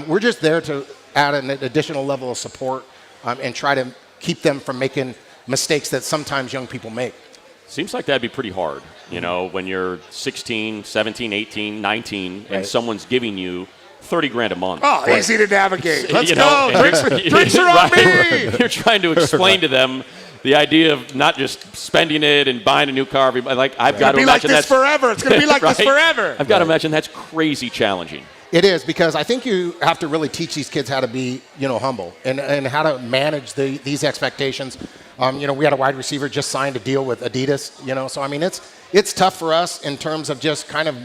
we're just there to add an additional level of support and try to keep them from making mistakes that sometimes young people make. Seems like that'd be pretty hard, when you're 16, 17, 18, 19, and someone's giving you $30,000 a month. Oh, easy to navigate. Let's go. Drinks are on me. You're trying to explain to them the idea of not just spending it and buying a new car. I've got to imagine that's forever. It's going to be like this forever. I've got to imagine that's crazy challenging. It is, because I think you have to really teach these kids how to be, humble and how to manage these expectations. We had a wide receiver just signed a deal with Adidas, so I mean, it's tough for us in terms of just kind of,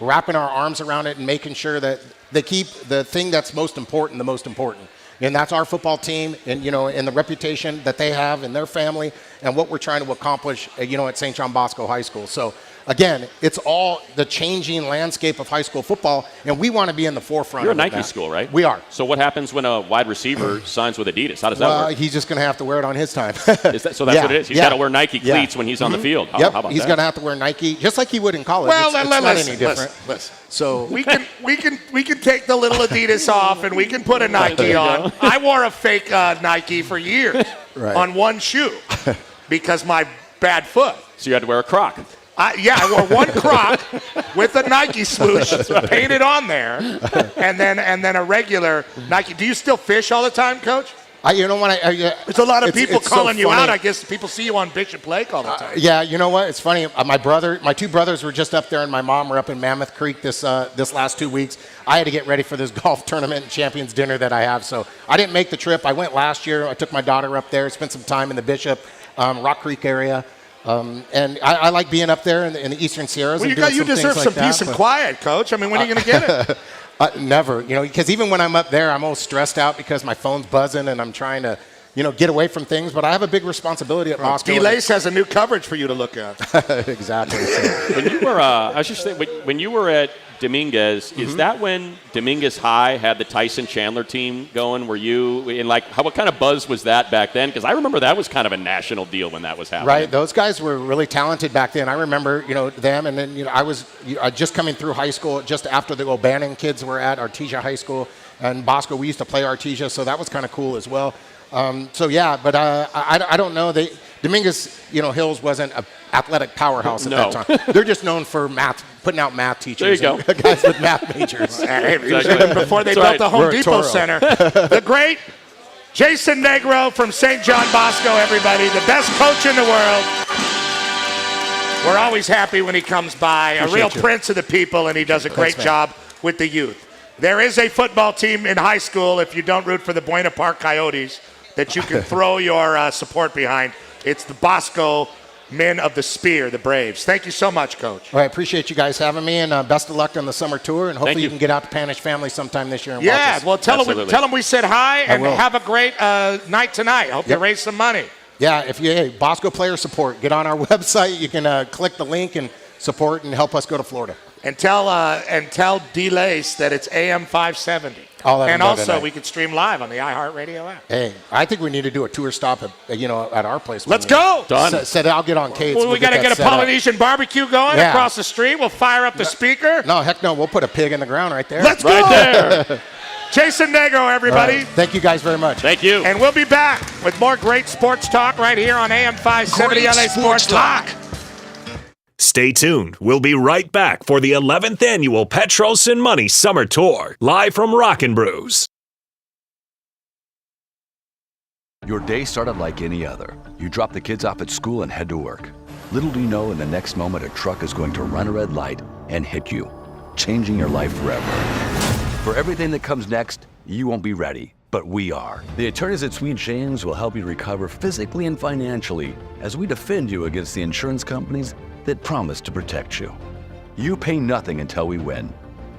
wrapping our arms around it and making sure that they keep the thing that's most important, the most important. And that's our football team and, and the reputation that they have in their family and what we're trying to accomplish, at St. John Bosco High School. So, again, it's all the changing landscape of high school football, and we want to be in the forefront. You're a of Nike that. school, right? We are. So what happens when a wide receiver signs with Adidas? How does that work? He's just going to have to wear it on his time. So that's what it is? He's got to wear Nike cleats when he's on the field. Yep. How about he's that? going to have to wear Nike, just like he would in college. Well, it's not any different. Listen. So we can take the little Adidas off and we can put a Nike on. I wore a fake Nike for years on one shoe because my bad foot. So you had to wear a Croc. I wore one Croc with a Nike swoosh painted on there, and then a regular Nike. Do you still fish all the time, Coach? You know what? There's a lot of people calling so you out. I guess people see you on Bishop Lake all the time. Yeah, you know what? It's funny. My two brothers were just up there, and my mom were up in Mammoth Creek this last 2 weeks. I had to get ready for this golf tournament and champions dinner that I have, so I didn't make the trip. I went last year. I took my daughter up there, spent some time in the Bishop, Rock Creek area. And I like being up there in the Eastern Sierras. Well, and you deserve some peace and quiet, Coach. I mean, when are you going to get it? Never. Because even when I'm up there, I'm all stressed out because my phone's buzzing and I'm trying to, get away from things. But I have a big responsibility at Bosco. D-Lace has a new coverage for you to look at. Exactly. When you were, I was just thinking, when you were at Dominguez, is that when Dominguez High had the Tyson Chandler team going? Were you in what kind of buzz was that back then? Because I remember that was kind of a national deal when that was happening. Right, those guys were really talented back then. I remember, them, and then I was just coming through high school just after the O'Bannon kids were at Artesia High School, and Bosco. We used to play Artesia, so that was kind of cool as well. But I don't know. Dominguez, Hills wasn't an athletic powerhouse at that time. They're just known for math, putting out math teachers. There you go. Guys with math majors. Even before they built the Home Depot Center. The great Jason Negro from St. John Bosco, everybody. The best coach in the world. We're always happy when he comes by. A real prince of the people, and he does a great job with the youth. There is a football team in high school, if you don't root for the Buena Park Coyotes, that you can throw your support behind. It's the Bosco Men of the Spear, the Braves. Thank you so much, Coach. Well, I appreciate you guys having me, and best of luck on the summer tour, and hopefully you can get out to Panish family sometime this year. And yeah, watch us. well, tell them we said hi, and have a great night tonight. I hope you raise some money. Yeah, if Bosco player support, get on our website. You can click the link and support and help us go to Florida. And tell D-Lace that it's AM 570. And also, we can stream live on the iHeartRadio app. Hey, I think we need to do a tour stop at our place. Let's go. Done. Said I'll get on Kate's. Well, we got to get a Polynesian barbecue going across the street. We'll fire up the speaker. No, heck no. We'll put a pig in the ground right there. Let's go. Right there. Jason Negro, everybody. Right. Thank you guys very much. Thank you. And we'll be back with more great sports talk right here on AM 570 LA Sports Talk. Stay tuned. We'll be right back for the 11th annual Petros and Money Summer Tour, live from Rockin' Brews. Your day started like any other. You drop the kids off at school and head to work. Little do you know, in the next moment, a truck is going to run a red light and hit you, changing your life forever. For everything that comes next, you won't be ready, but we are. The attorneys at Sweet James will help you recover physically and financially as we defend you against the insurance companies that promise to protect you. You pay nothing until we win.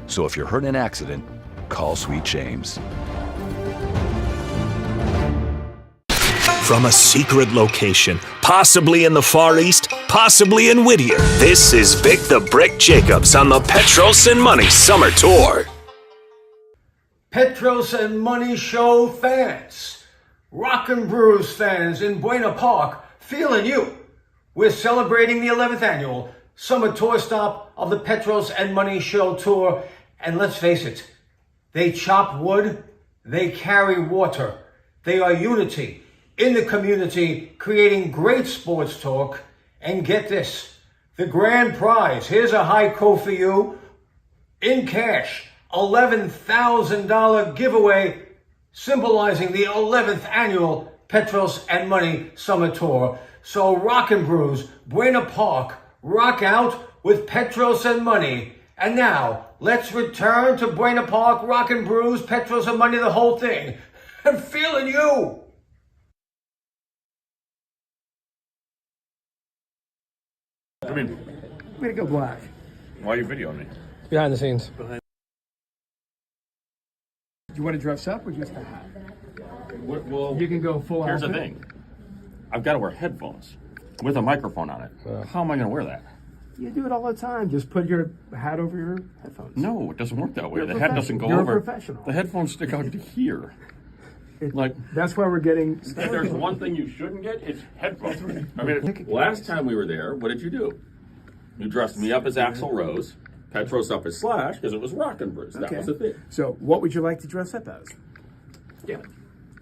So if you're hurt in an accident, call Sweet James. From a secret location, possibly in the Far East, possibly in Whittier, this is Vic the Brick Jacobs on the Petros and Money Summer Tour. Petros and Money Show fans, Rockin' Brews fans in Buena Park, feeling you. We're celebrating the 11th annual summer tour stop of the Petros and Money Show Tour. And let's face it, they chop wood, they carry water. They are unity in the community, creating great sports talk. And get this, the grand prize, here's a high quote for you, in cash, $11,000 giveaway, symbolizing the 11th annual Petros and Money Summer Tour. So Rockin' Brews, Buena Park, rock out with Petros and Money. And now, let's return to Buena Park, Rockin' Brews, Petros and Money, the whole thing. I'm feeling you. I mean, Way to go, Black. why are you videoing me? Behind the scenes. Do you want to dress up or just a hat? Well, You can go full here's the outfit. thing. I've got to wear headphones with a microphone on it. How am I going to wear that? You do it all the time. Just put your hat over your headphones. No, it doesn't work that way. You're a The head doesn't go You're over. a professional. The headphones stick out to here. That's why we're getting. If there's one thing you shouldn't get, it's headphones. I mean, last time we were there, what did you do? You dressed me up as Axl Rose, Petros up as Slash, because it was Rockin' Brews. That was the thing. So, what would you like to dress up as? Yeah.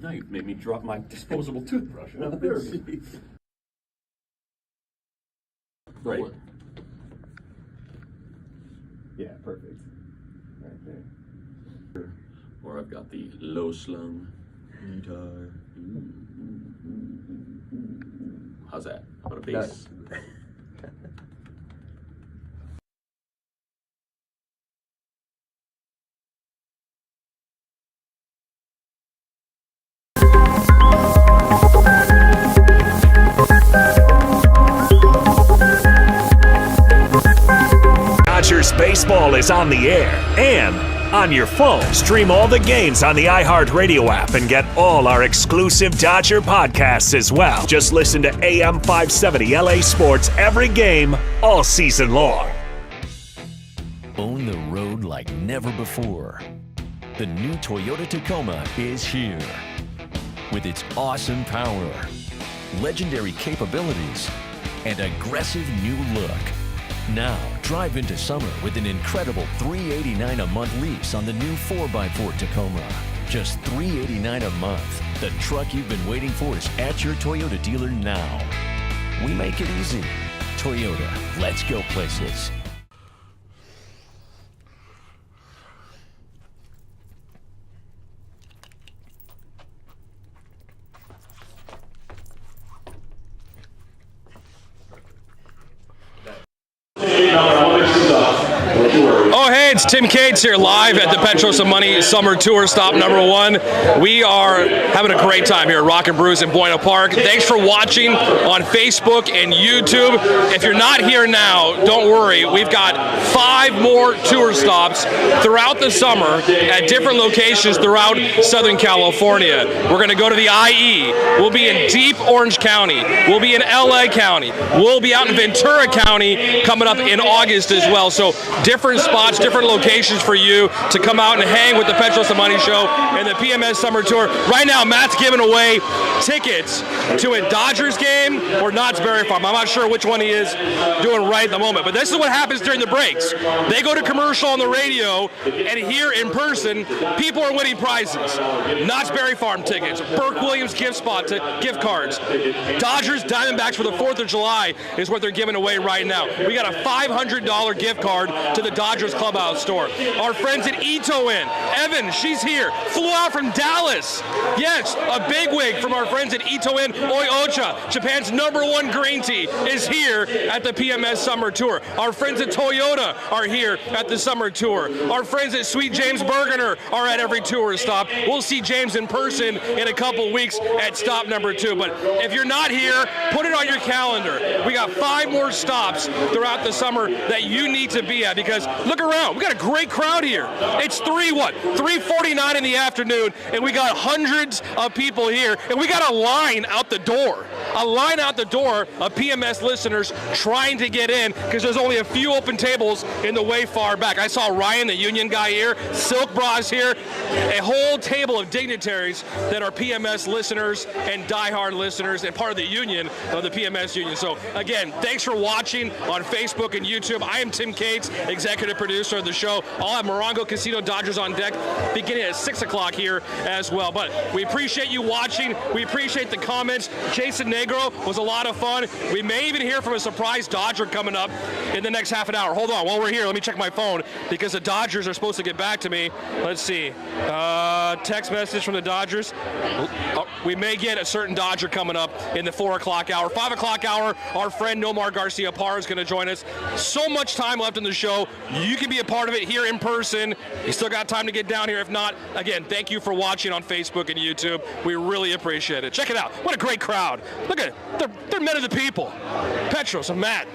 Now you've made me drop my disposable toothbrush. There. Right. Yeah, perfect. Right there. Or I've got the low slung guitar. How's that? How about a bass? Dodgers baseball is on the air and on your phone. Stream all the games on the iHeartRadio app and get all our exclusive Dodger podcasts as well. Just listen to AM 570 LA Sports every game, all season long. Own the road like never before. The new Toyota Tacoma is here. With its awesome power, legendary capabilities, and aggressive new look. Now, drive into summer with an incredible $389 a month lease on the new 4x4 Tacoma. Just $389 a month. The truck you've been waiting for is at your Toyota dealer now. We make it easy. Toyota, let's go places. Oh, hey, it's Tim Cates here live at the Petros and Money Summer Tour Stop #1. We are having a great time here at Rockin' Brews in Buena Park. Thanks for watching on Facebook and YouTube. If you're not here now, don't worry. We've got 5 more tour stops throughout the summer at different locations throughout Southern California. We're going to go to the IE. We'll be in deep Orange County. We'll be in LA County. We'll be out in Ventura County coming up in August as well. So different spots, different locations for you to come out and hang with the Petros and Money Show and the PMS Summer Tour. Right now, Matt's giving away tickets to a Dodgers game or Knott's Berry Farm. I'm not sure which one he is doing right at the moment, but this is what happens during the breaks. They go to commercial on the radio, and here in person, people are winning prizes. Knott's Berry Farm tickets, Burke Williams gift spot gift cards. Dodgers Diamondbacks for the 4th of July is what they're giving away right now. We got a $500 gift card to the Dodgers clubhouse. Style store. Our friends at Ito Inn. Evan, she's here. Flew out from Dallas. Yes, a bigwig from our friends at Ito Inn. Oi Ocha, Japan's #1 green tea, is here at the PMS Summer Tour. Our friends at Toyota are here at the Summer Tour. Our friends at Sweet James Burgener are at every tour stop. We'll see James in person in a couple weeks at stop number 2. But if you're not here, put it on your calendar. We got 5 more stops throughout the summer that you need to be at, because look around. We got a great crowd here. It's 3:49 in the afternoon, and we got hundreds of people here, and we got a line out the door. A line out the door of PMS listeners trying to get in, because there's only a few open tables in the way far back. I saw Ryan, the union guy, here. Silk Bra's here. A whole table of dignitaries that are PMS listeners and diehard listeners and part of the union of the PMS union. So again, thanks for watching on Facebook and YouTube. I am Tim Cates, executive producer of the show. I'll have Morongo Casino Dodgers on deck beginning at 6 o'clock here as well. But we appreciate you watching. We appreciate the comments. Jason Negro was a lot of fun. We may even hear from a surprise Dodger coming up in the next half an hour. Hold on, while we're here, let me check my phone, because the Dodgers are supposed to get back to me. Let's see. Text message from the Dodgers. We may get a certain Dodger coming up in the 4 o'clock hour. 5 o'clock hour, our friend Noar Garcia is going to join us. So much time left in the show. You can be a part of it here in person. You still got time to get down here. If not, again, thank you for watching on Facebook and YouTube. We really appreciate it. Check it out. What a great crowd. Look at it. They're men of the people. Petros and Matt.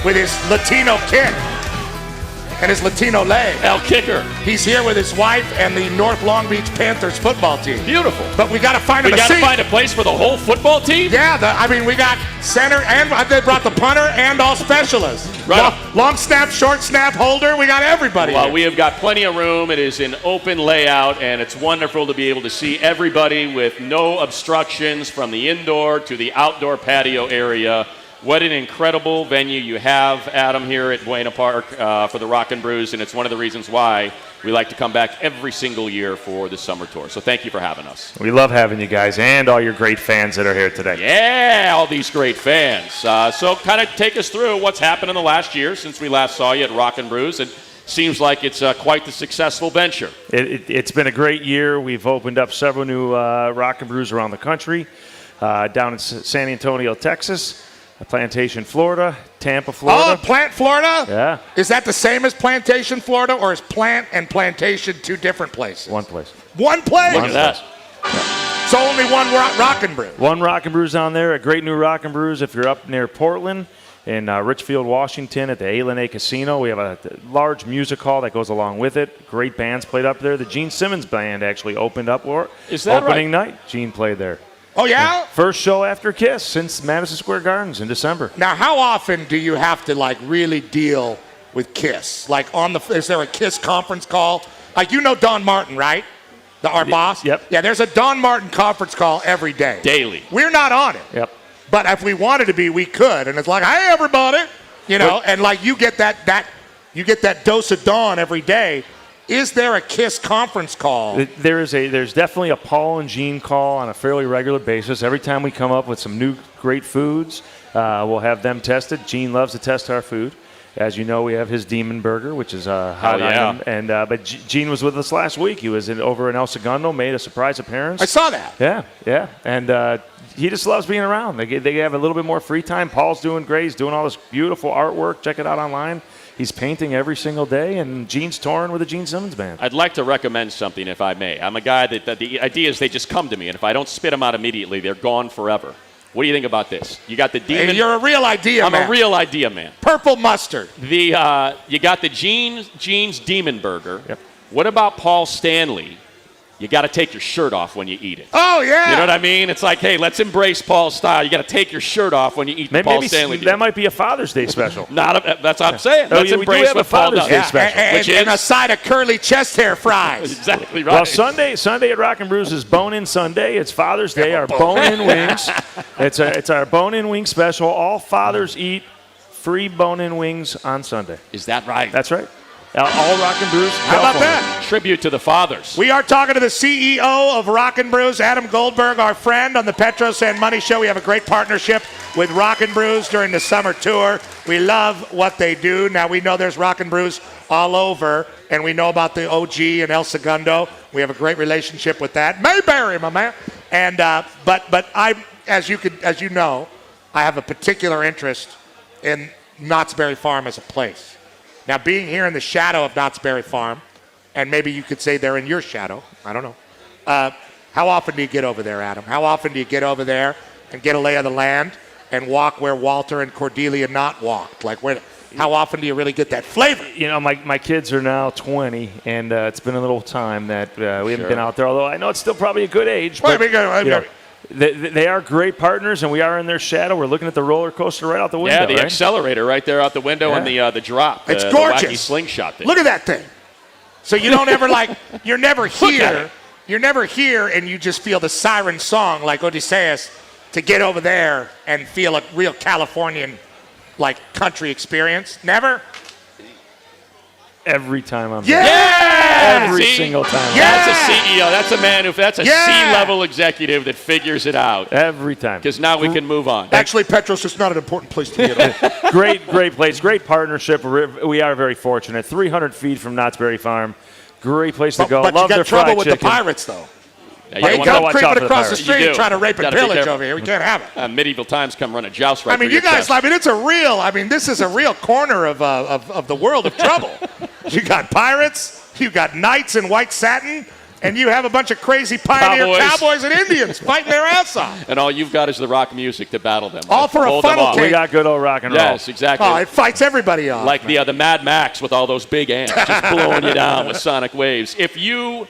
With his Latino kick and his Latino leg. El Kicker. He's here with his wife and the North Long Beach Panthers football team. Beautiful. But we got to find him a seat. We got to find a place for the whole football team? Yeah, we got center, and they brought the punter and all specialists. Right. Long snap, short snap, holder. We got everybody. Well, here. we have got plenty of room. It is an open layout, and it's wonderful to be able to see everybody with no obstructions from the indoor to the outdoor patio area. What an incredible venue you have, Adam, here at Buena Park for the Rockin' Brews, and it's one of the reasons why we like to come back every single year for the summer tour. So thank you for having us. We love having you guys and all your great fans that are here today. Yeah, all these great fans. So kind of take us through what's happened in the last year since we last saw you at Rockin' Brews. And seems like it's quite the successful venture. It's been a great year. We've opened up several new Rockin' Brews around the country, down in San Antonio, Texas, Plantation, Florida, Tampa, Florida. Oh, Plant, Florida? Yeah. Is that the same as Plantation, Florida, or is Plant and Plantation 2 different places? One place. One place? Look at that. So only one Rockin' Brew. One Rockin' Brews down there, a great new Rockin' Brews if you're up near Portland. In Richfield, Washington at the A Casino. We have a large music hall that goes along with it. Great bands played up there. The Gene Simmons Band actually opened up Is that opening right? night. Gene played there. Oh, yeah? First show after Kiss since Madison Square Gardens in December. Now, how often do you have to, really deal with Kiss? Is there a Kiss conference call? You know Don Martin, right? Our boss? Yep. Yeah, there's a Don Martin conference call every day. Daily. We're not on it. Yep. But if we wanted to be, we could. And it's like, hey, everybody. You get that dose of Don every day. Is there a Kiss conference call? There's definitely a Paul and Gene call on a fairly regular basis. Every time we come up with some new great foods, we'll have them tested. Gene loves to test our food. As you know, we have his Demon Burger, which is a hot item. And but Gene was with us last week. He was over in El Segundo, made a surprise appearance. I saw that. Yeah. And he just loves being around. They have a little bit more free time. Paul's doing great. He's doing all this beautiful artwork. Check it out online. He's painting every single day, and Gene's touring with the Gene Simmons Band. I'd like to recommend something, if I may. I'm a guy that the idea is they just come to me, and if I don't spit them out immediately, they're gone forever. What do you think about this? You got the Demon. Hey, you're a real idea man. I'm a real idea man. Purple mustard. You got the Gene's Demon Burger. Yep. What about Paul Stanley? you got to take your shirt off when you eat it. Oh, yeah. You know what I mean? It's like, hey, let's embrace Paul's style. You got to take your shirt off when you eat the Paul Stanley deal. That might be a Father's Day special. That's what I'm saying. Oh, Let's yeah, we do embrace have what a Paul Father's does. Day special. And a side of curly chest hair fries. Exactly right. Well, Sunday at Rockin' Brews is Bone-In Sunday. It's Father's Day. Our Bone-In wings. It's our Bone-In wing special. All fathers eat free bone-in wings on Sunday. Is that right? That's right. All Rockin' Brews. How about that? Tribute to the fathers. We are talking to the CEO of Rockin' Brews, Adam Goldberg, our friend on the Petros and Money Show. We have a great partnership with Rockin' Brews during the summer tour. We love what they do. Now, we know there's Rockin' Brews all over, and we know about the OG and El Segundo. We have a great relationship with that. Mayberry, my man. And but I, as you know, I have a particular interest in Knott's Berry Farm as a place. Now, being here in the shadow of Knott's Berry Farm, and maybe you could say they're in your shadow, I don't know. How often do you get over there, Adam? How often do you get over there and get a lay of the land and walk where Walter and Cordelia Knott walked? Like, how often do you really get that flavor? You know, my kids are now 20, and it's been a little time that we haven't been out there, although I know it's still probably a good age. But, they are great partners, and we are in their shadow. We're looking at the roller coaster right out the window. Yeah, the accelerator right there out the window, and the drop. It's gorgeous. The wacky slingshot thing. Look at that thing. So you don't ever you're never here. You're never here, and you just feel the siren song like Odysseus to get over there and feel a real Californian country experience. Never. Every time I'm there. Every single time. That's a CEO. That's a man that's a C-level executive that figures it out. Every time. Because now we can move on. Actually, Petros is not an important place to get Great place. Great partnership. We are very fortunate. 300 feet from Knott's Berry Farm. Great place to go. But Love you their got trouble fried with chicken. the pirates, though. You come creeping across the street trying to rape and pillage over here. We can't have it. Medieval times come run a joust right through you your guys, chest. this is a real corner of the world of trouble. You got pirates, you got knights in white satin, and you have a bunch of crazy pioneer cowboys and Indians fighting their ass off. And all you've got is the rock music to battle them. All for a funnel cake. We got good old rock and roll. Yes, exactly. Oh, it fights everybody off. Like the Mad Max with all those big ants just blowing you down with sonic waves. If you...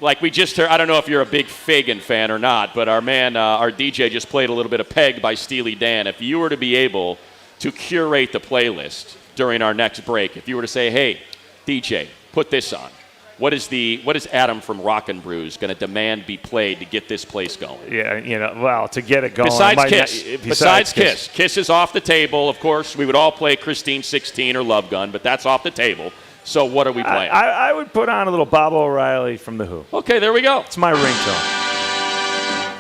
Like we just heard, I don't know if you're a big Fagin fan or not, but our DJ just played a little bit of Peg by Steely Dan. If you were to be able to curate the playlist during our next break, if you were to say, hey, DJ, put this on, what is Adam from Rockin' Brews going to demand be played to get this place going? Yeah, to get it going. Besides Kiss. Kiss is off the table. Of course, we would all play Christine 16 or Love Gun, but that's off the table. So what are we playing? I would put on a little Bob O'Reilly from The Who. Okay, there we go. It's my ringtone.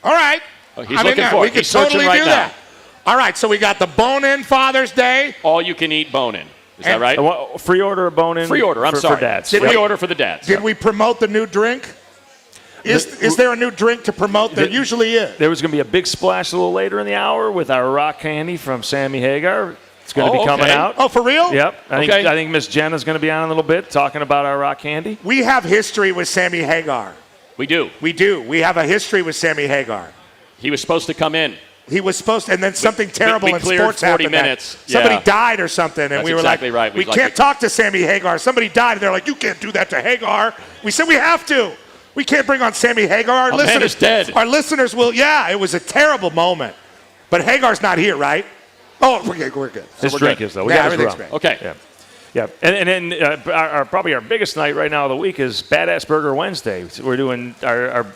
All right. He's looking for it. We can He's searching totally right do now. that. All right, so we got the bone-in Father's Day. All you can eat bone-in. Is that right? Free order of bone-in. Free order, for dads. Free order for the dads. Did we promote the new drink? Is there a new drink to promote? There usually is. There was going to be a big splash a little later in the hour with our rock candy from Sammy Hagar. It's going to be coming out. Oh, for real? Yep. I think Miss Jenna's going to be on a little bit talking about our rock candy. We have history with Sammy Hagar. We do. We have a history with Sammy Hagar. He was supposed to come in. He was supposed to, and then something terrible in sports 40 happened. minutes. Somebody died or something, and That's we were exactly like, right. we can't talk to Sammy Hagar. Somebody died, and they're like, you can't do that to Hagar. We said we have to. We can't bring on Sammy Hagar. Our man is dead. Our listeners will. Yeah, it was a terrible moment. But Hagar's not here, right? Oh, we're good. His drink is, though. We got everything's great. Okay. Yeah. And then probably our biggest night right now of the week is Badass Burger Wednesday. We're doing our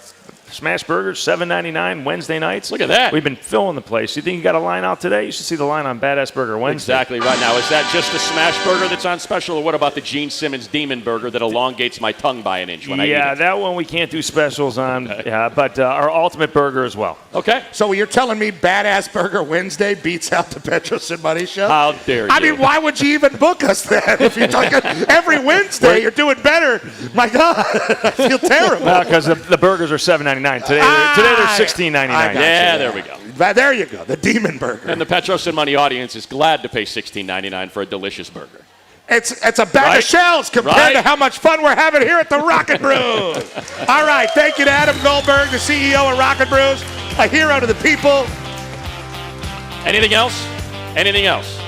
smash burgers, $7.99 Wednesday nights. Look at that. We've been filling the place. You think you got a line out today? You should see the line on Badass Burger Wednesday. Exactly right. Now, is that just the smash burger that's on special, or what about the Gene Simmons Demon Burger that elongates my tongue by an inch when I eat it? Yeah, that one we can't do specials on, but our ultimate burger as well. Okay. So you're telling me Badass Burger Wednesday beats out the Petros and Money Show? How dare you? I mean, why would you even book us then? If you're talking every Wednesday, you're doing better. My God, I feel terrible. Well, because the burgers are $7.99 today. Today they're $16.99. Yeah, there we go. There you go, the Demon Burger. And the Petros and Money audience is glad to pay $16.99 for a delicious burger. It's a bag of shells compared to how much fun we're having here at the Rockin' Brews. All right, thank you to Adam Goldberg, the CEO of Rockin' Brews, a hero to the people. Anything else? Anything else?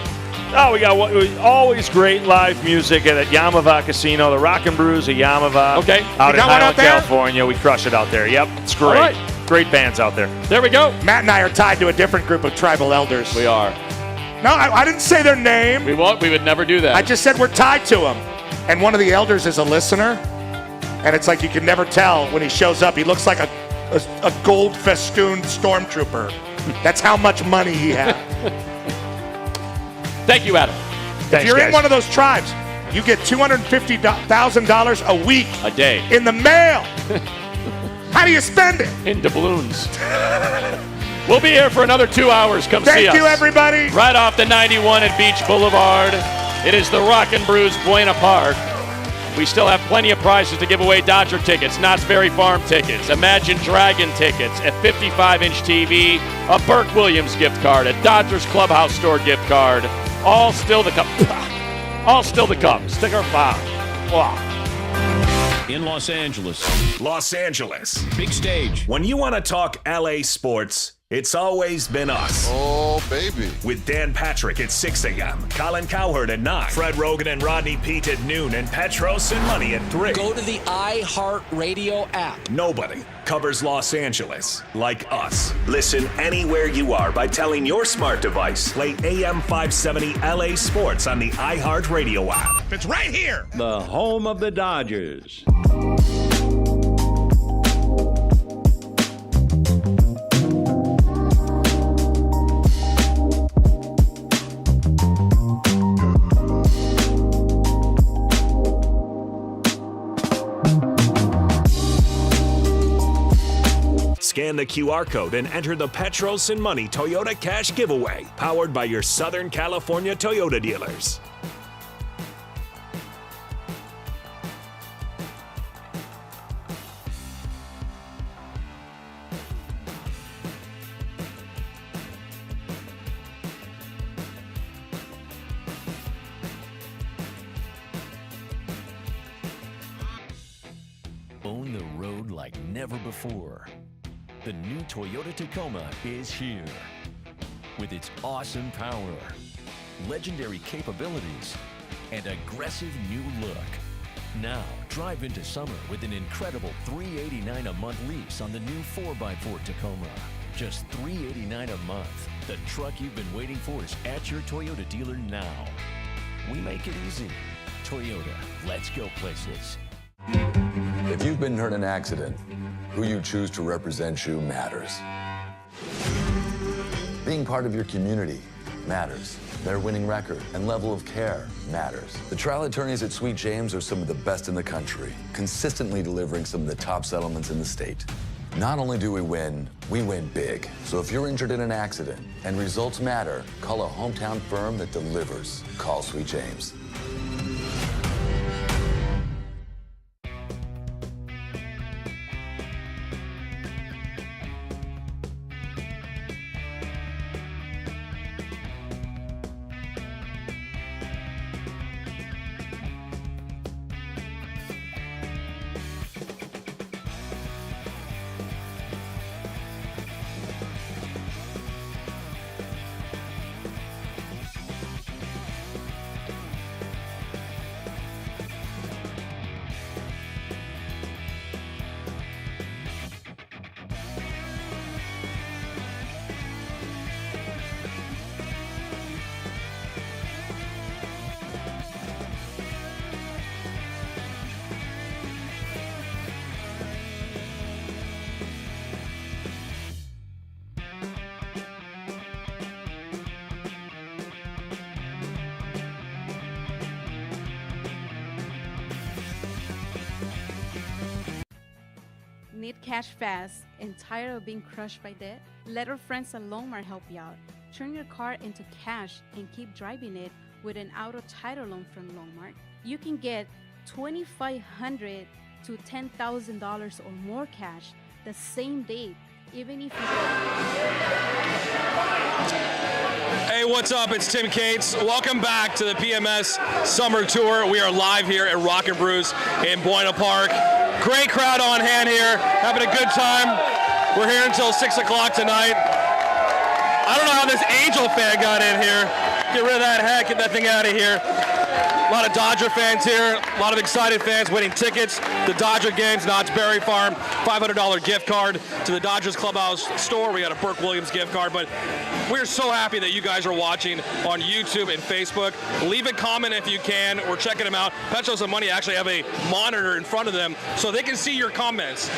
Oh, we got always great live music at Yamava Casino, the Rockin' Brews at Yamava. Okay. Out in Highland, out there? California. We crush it out there. Yep, it's great. All right. Great bands out there. There we go. Matt and I are tied to a different group of tribal elders. We are. No, I didn't say their name. We won't. We would never do that. I just said we're tied to them. And one of the elders is a listener. And it's like you can never tell when he shows up. He looks like a gold festooned stormtrooper. That's how much money he has. Thank you, Adam. If you're in one of those tribes, you get $250,000 a week. A day. In the mail. How do you spend it? In doubloons. We'll be here for another 2 hours. Come see us. Thank you, everybody. Right off the 91 at Beach Boulevard. It is the Rockin' Brews Buena Park. We still have plenty of prizes to give away. Dodger tickets, Knott's Berry Farm tickets, Imagine Dragon tickets, a 55-inch TV, a Burke Williams gift card, a Dodgers Clubhouse Store gift card. All still to come. All still to come. Sticker 5. Wow. In Los Angeles. Los Angeles. Big stage. When you want to talk LA sports, it's always been us. Oh, baby. With Dan Patrick at 6 a.m., Colin Cowherd at 9, Fred Rogan and Rodney Peete at noon, and Petros and Money at 3. Go to the iHeartRadio app. Nobody covers Los Angeles like us. Listen anywhere you are by telling your smart device, play AM 570 LA Sports on the iHeartRadio app. It's right here. The home of the Dodgers. Scan the QR code and enter the Petros and Money Toyota Cash Giveaway, powered by your Southern California Toyota dealers. Own the road like never before. The new Toyota Tacoma is here. With its awesome power, legendary capabilities, and aggressive new look. Now, drive into summer with an incredible $389 a month lease on the new 4x4 Tacoma. Just $389 a month. The truck you've been waiting for is at your Toyota dealer now. We make it easy. Toyota, let's go places. If you've been hurt in an accident, who you choose to represent you matters. Being part of your community matters. Their winning record and level of care matters. The trial attorneys at Sweet James are some of the best in the country, consistently delivering some of the top settlements in the state. Not only do we win big. So if you're injured in an accident and results matter, call a hometown firm that delivers. Call Sweet James. Need cash fast and tired of being crushed by debt? Let our friends at Longmar help you out. Turn your car into cash and keep driving it with an auto title loan from Longmar. You can get $2,500 to $10,000 or more cash the same day, even if you... Hey, what's up? It's Tim Cates. Welcome back to the PMS Summer Tour. We are live here at Rockin' Brews in Buena Park. Great crowd on hand here, having a good time. We're here until 6 o'clock tonight. I don't know how this Angel fan got in here. Get rid of that hat. Get that thing out of here. A lot of Dodger fans here. A lot of excited fans winning tickets. The Dodger games, Knott's Berry Farm. $500 gift card to the Dodgers Clubhouse store. We got a Burke Williams gift card. But we're so happy that you guys are watching on YouTube and Facebook. Leave a comment if you can. We're checking them out. Petros and Money actually have a monitor in front of them so they can see your comments.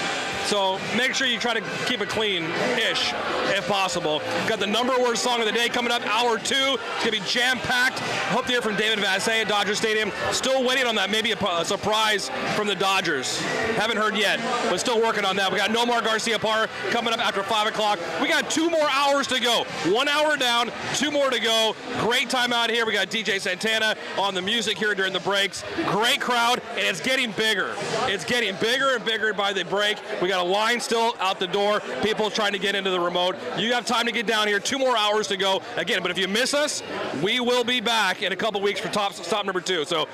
So make sure you try to keep it clean-ish if possible. Got the #1 song of the day coming up, hour 2. It's going to be jam-packed. Hope to hear from David Vass at Dodger Stadium. Still waiting on that, maybe a surprise from the Dodgers. Haven't heard yet, but still working on that. We got Noar Garcia coming up after 5 o'clock. We got 2 more hours to go. 1 hour down, 2 more to go. Great time out here. We got DJ Santana on the music here during the breaks. Great crowd, and it's getting bigger. It's getting bigger and bigger by the break. We got a line still out the door. People trying to get into the remote. You have time to get down here. 2 more hours to go. Again, but if you miss us, we will be back in a couple weeks for stop number 2. So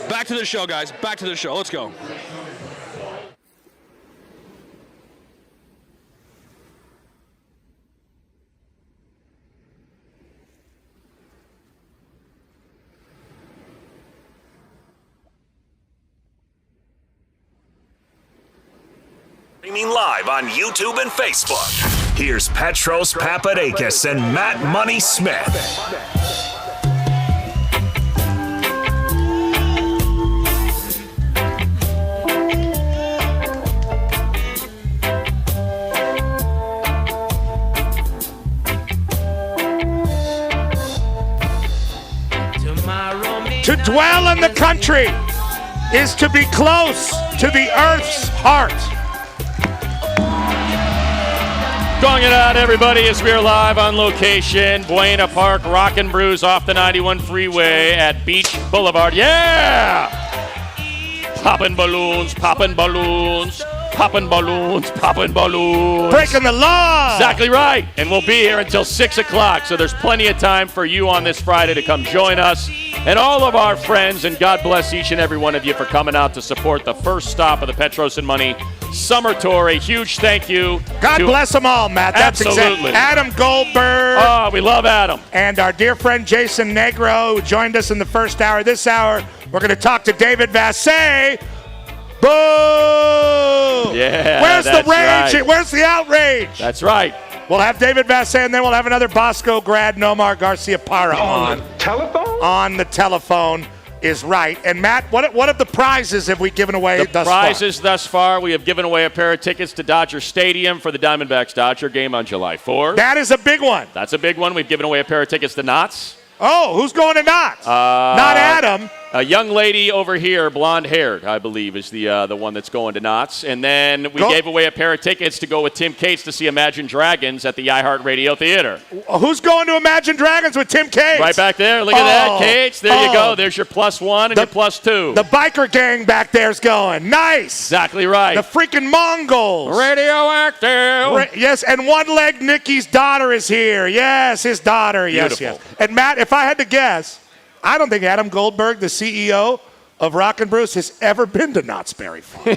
back to the show, guys. Back to the show. Let's go. Streaming live on YouTube and Facebook. Here's Petros Papadakis and Matt Money Smith. To dwell in the country is to be close to the earth's heart. Going it out, everybody, as we are live on location. Buena Park, Rockin' Brews off the 91 freeway at Beach Boulevard. Yeah! Popping balloons, popping balloons, popping balloons, popping balloons. Breaking the law! Exactly right. And we'll be here until 6 o'clock, so there's plenty of time for you on this Friday to come join us. And all of our friends, and God bless each and every one of you for coming out to support the first stop of the Petros and Money Summer Tour. A huge thank you. God bless them all, Matt. That's absolutely. Adam Goldberg. Oh, we love Adam. And our dear friend Jason Negro, who joined us in the first hour. This hour, we're going to talk to David Vass. Boo! Yeah, where's the rage? Right. Where's the outrage? That's right. We'll have David Vass, and then we'll have another Bosco grad, Noar Garcia on the telephone. On the telephone is right. And Matt, what of the prizes have we given away thus far? The prizes thus far, we have given away a pair of tickets to Dodger Stadium for the Diamondbacks-Dodger game on July 4th. That is a big one. That's a big one. We've given away a pair of tickets to Knott's. Oh, who's going to Knott? Not Adam. A young lady over here, blonde-haired, I believe, is the one that's going to Knott's. And then we gave away a pair of tickets to go with Tim Cates to see Imagine Dragons at the iHeartRadio Theater. Who's going to Imagine Dragons with Tim Cates? Right back there. Look at that, Cates. There you go. There's your +1 and your +2. The biker gang back there's going. Nice. Exactly right. The freaking Mongols. Radioactive. Yes, and one-leg Nicky's daughter is here. Yes, his daughter. Beautiful. Yes. And Matt, if I had to guess, I don't think Adam Goldberg, the CEO of Rockin' Brews, has ever been to Knott's Berry Farm.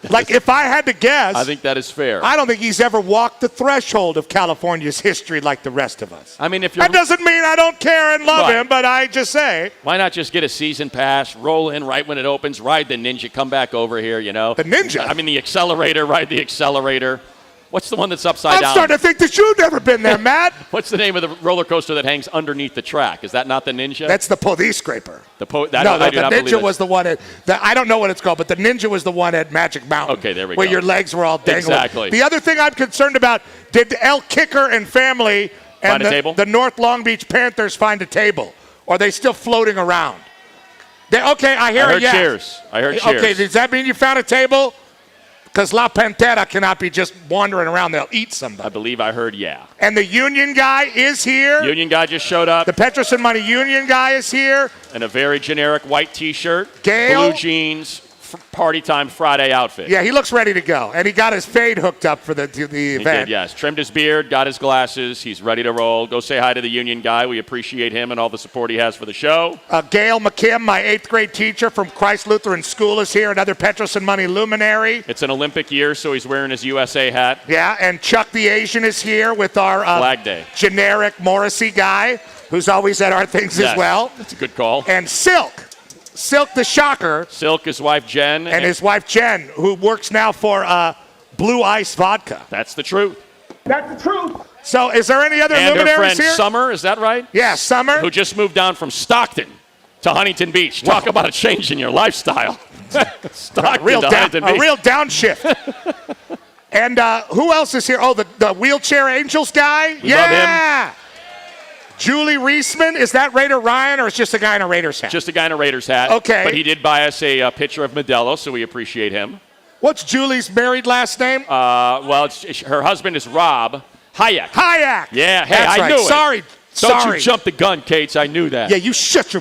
If I had to guess, I think that is fair. I don't think he's ever walked the threshold of California's history like the rest of us. I mean, if you're that doesn't mean I don't care and love him, but I just say, why not just get a season pass, roll in right when it opens, ride the Ninja, come back over here, you know? The Ninja? I mean, the accelerator, ride the accelerator. What's the one that's upside down? I'm starting to think that you've never been there, Matt. What's the name of the roller coaster that hangs underneath the track? Is that not the Ninja? That's the Police Scraper. The Ninja was the one I don't know what it's called, but the Ninja was the one at Magic Mountain. Okay, there we go. Where your legs were all dangling. Exactly. The other thing I'm concerned about, did El Kicker and family and the North Long Beach Panthers find a table? Or are they still floating around? I heard yes. Cheers. I heard cheers. Okay, does that mean you found a table? Because La Pantera cannot be just wandering around. They'll eat somebody. I believe I heard yeah. And the Union guy is here. Union guy just showed up. The Petros and Money Union guy is here. And a very generic white T-shirt. Gail. Blue jeans. Party time Friday outfit. Yeah, he looks ready to go. And he got his fade hooked up for the event. He did, yes. Trimmed his beard, got his glasses. He's ready to roll. Go say hi to the Union guy. We appreciate him and all the support he has for the show. Gail McKim, my 8th grade teacher from Christ Lutheran School, is here. Another Petros and Money luminary. It's an Olympic year, so he's wearing his USA hat. Yeah, and Chuck the Asian is here with our Flag Day generic Morrissey guy. who's always at our things as well. That's a good call. And Silk the Shocker. Silk, his wife Jen. And his wife Jen, who works now for Blue Ice Vodka. That's the truth. That's the truth. So is there any other and luminaries her friend here? Summer, is that right? Yeah, Summer. Who just moved down from Stockton to Huntington Beach. Talk about a change in your lifestyle. Stockton to Huntington Beach. A real downshift. And who else is here? Oh, the Wheelchair Angels guy? We love him. Julie Reisman, is that Raider Ryan, or is just a guy in a Raiders hat? Just a guy in a Raiders hat. Okay. But he did buy us a picture of Modelo, so we appreciate him. What's Julie's married last name? Well, her husband is Rob Hayek. Hayek. Yeah, hey, That's I right. knew it. Don't you jump the gun, Cates. I knew that. Yeah, you shut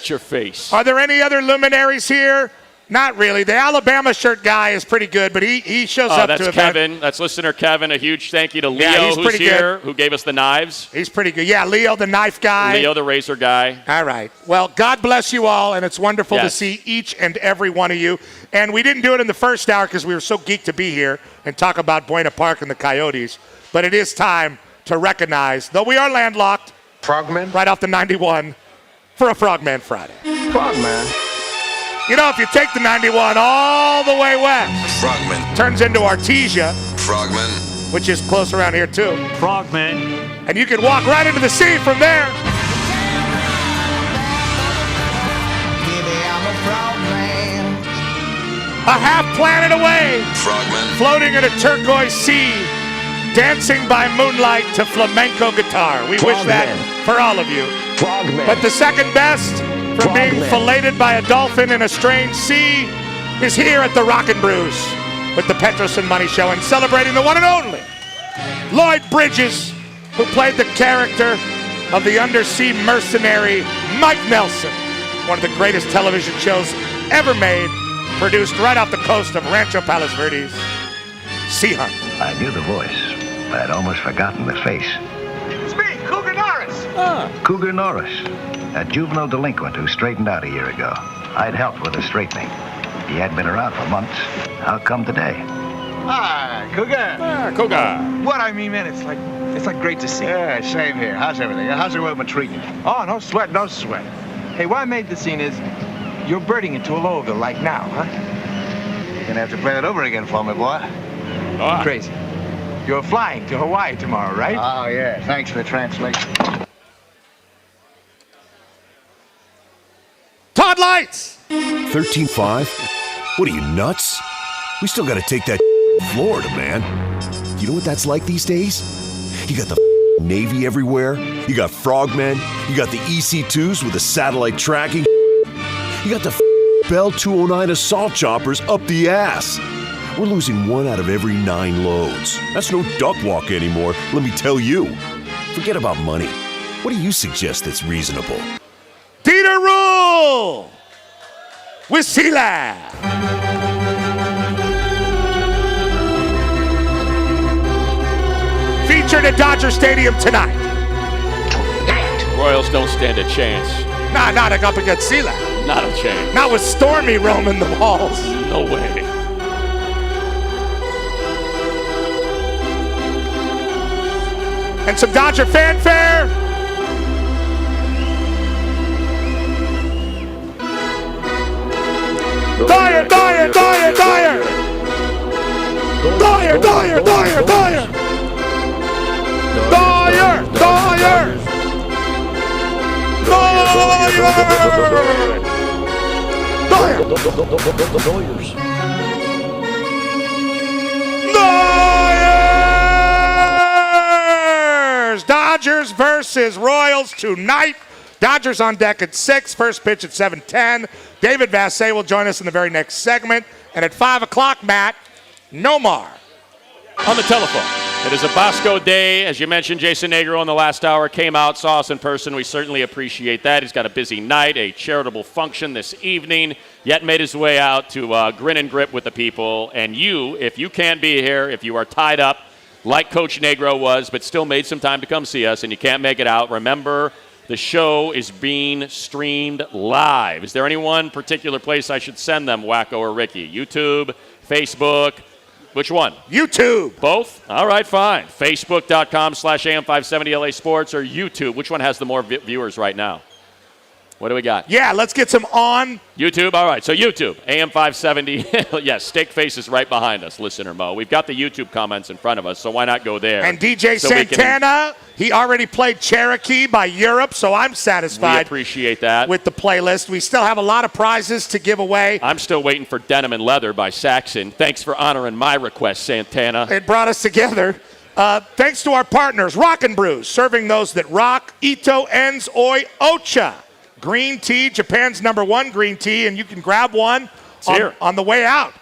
your face. Are there any other luminaries here? Not really. The Alabama shirt guy is pretty good, but he shows up that's to Kevin. That's listener Kevin. A huge thank you to Leo, he's who's pretty here, good. who gave us the knives. He's pretty good. Yeah, Leo, the knife guy. Leo, the razor guy. All right. Well, God bless you all, and it's wonderful to Yes. see each and every one of you. And we didn't do it in the first hour because we were so geeked to be here and talk about Buena Park and the Coyotes. But it is time to recognize, though we are landlocked, Frogman? right off the 91 for a Frogman Friday. Frogman. You know, if you take the 91 all the way west, Frogman. turns into Artesia, Frogman. which is close around here too. Frogman. And you can walk right into the sea from there. A half planet away, Frogman. floating in a turquoise sea, dancing by moonlight to flamenco guitar. We wish that for all of you. Frogman. But the second best for being filleted by a dolphin in a strange sea is here at the Rockin' Brews with the Petros and Money Show and celebrating the one and only Lloyd Bridges, who played the character of the undersea mercenary Mike Nelson, one of the greatest television shows ever made, produced right off the coast of Rancho Palos Verdes, Sea Hunt. I knew the voice, but I'd almost forgotten the face. It's me, Cougar Norris. Cougar Norris, a juvenile delinquent who straightened out a year ago. I'd helped with his straightening. He hadn't been around for months. How come today? Hi, Cougar. Cougar. What I mean, man, it's like great to see you. Yeah, same here. How's everything? How's the workman treating you? Oh, no sweat, no sweat. Hey, why I made the scene is you're birding into a Louisville like now, huh? You're gonna have to play that over again for me, boy. Crazy. You're flying to Hawaii tomorrow, right? Oh, yeah. Thanks for the translation. Todd Lights! 13-5? What are you, nuts? We still gotta take that Florida, man. You know what that's like these days? You got the Navy everywhere. You got Frogmen. You got the EC-2s with the satellite tracking. You got the Bell 209 assault choppers up the ass. We're losing 1 out of every 9 loads. That's no duck walk anymore, let me tell you. Forget about money. What do you suggest that's reasonable? Dieter Rule with Seagal. Featured at Dodger Stadium tonight. Royals don't stand a chance. Nah, not up against Seagal. Not a chance. Not with Stormy roaming the walls. No way. And some Dodger fanfare. Dyer, Dyer, Dyer, Dyer. Dyer, Dyer, Dyer, Dyer. Dyer, Dyer. Dodgers versus Royals tonight. Dodgers on deck at 6, first pitch at 7:10. David Vass will join us in the very next segment. And at 5 o'clock, Matt, Nomar. On the telephone. It is a Bosco day. As you mentioned, Jason Negro in the last hour came out, saw us in person. We certainly appreciate that. He's got a busy night, a charitable function this evening, yet made his way out to grin and grip with the people. And you, if you can't be here, if you are tied up like Coach Negro was, but still made some time to come see us and you can't make it out, remember the show is being streamed live. Is there any one particular place I should send them, Wacko or Ricky? YouTube, Facebook, Which one? YouTube. Both? All right, fine. Facebook.com/AM570 LA Sports or YouTube. Which one has the more viewers right now? What do we got? Yeah, let's get some on. YouTube. All right, so YouTube, AM570. Yes, Steak Face is right behind us, listener Mo. We've got the YouTube comments in front of us, so why not go there? And DJ Santana, he already played Cherokee by Europe, so I'm satisfied. We appreciate that. With the playlist. We still have a lot of prizes to give away. I'm still waiting for Denim and Leather by Saxon. Thanks for honoring my request, Santana. It brought us together. Thanks to our partners, Rockin' Brews, serving those that rock. Ito En's Oi Ocha. Green tea, Japan's #1 green tea, and you can grab one on the way out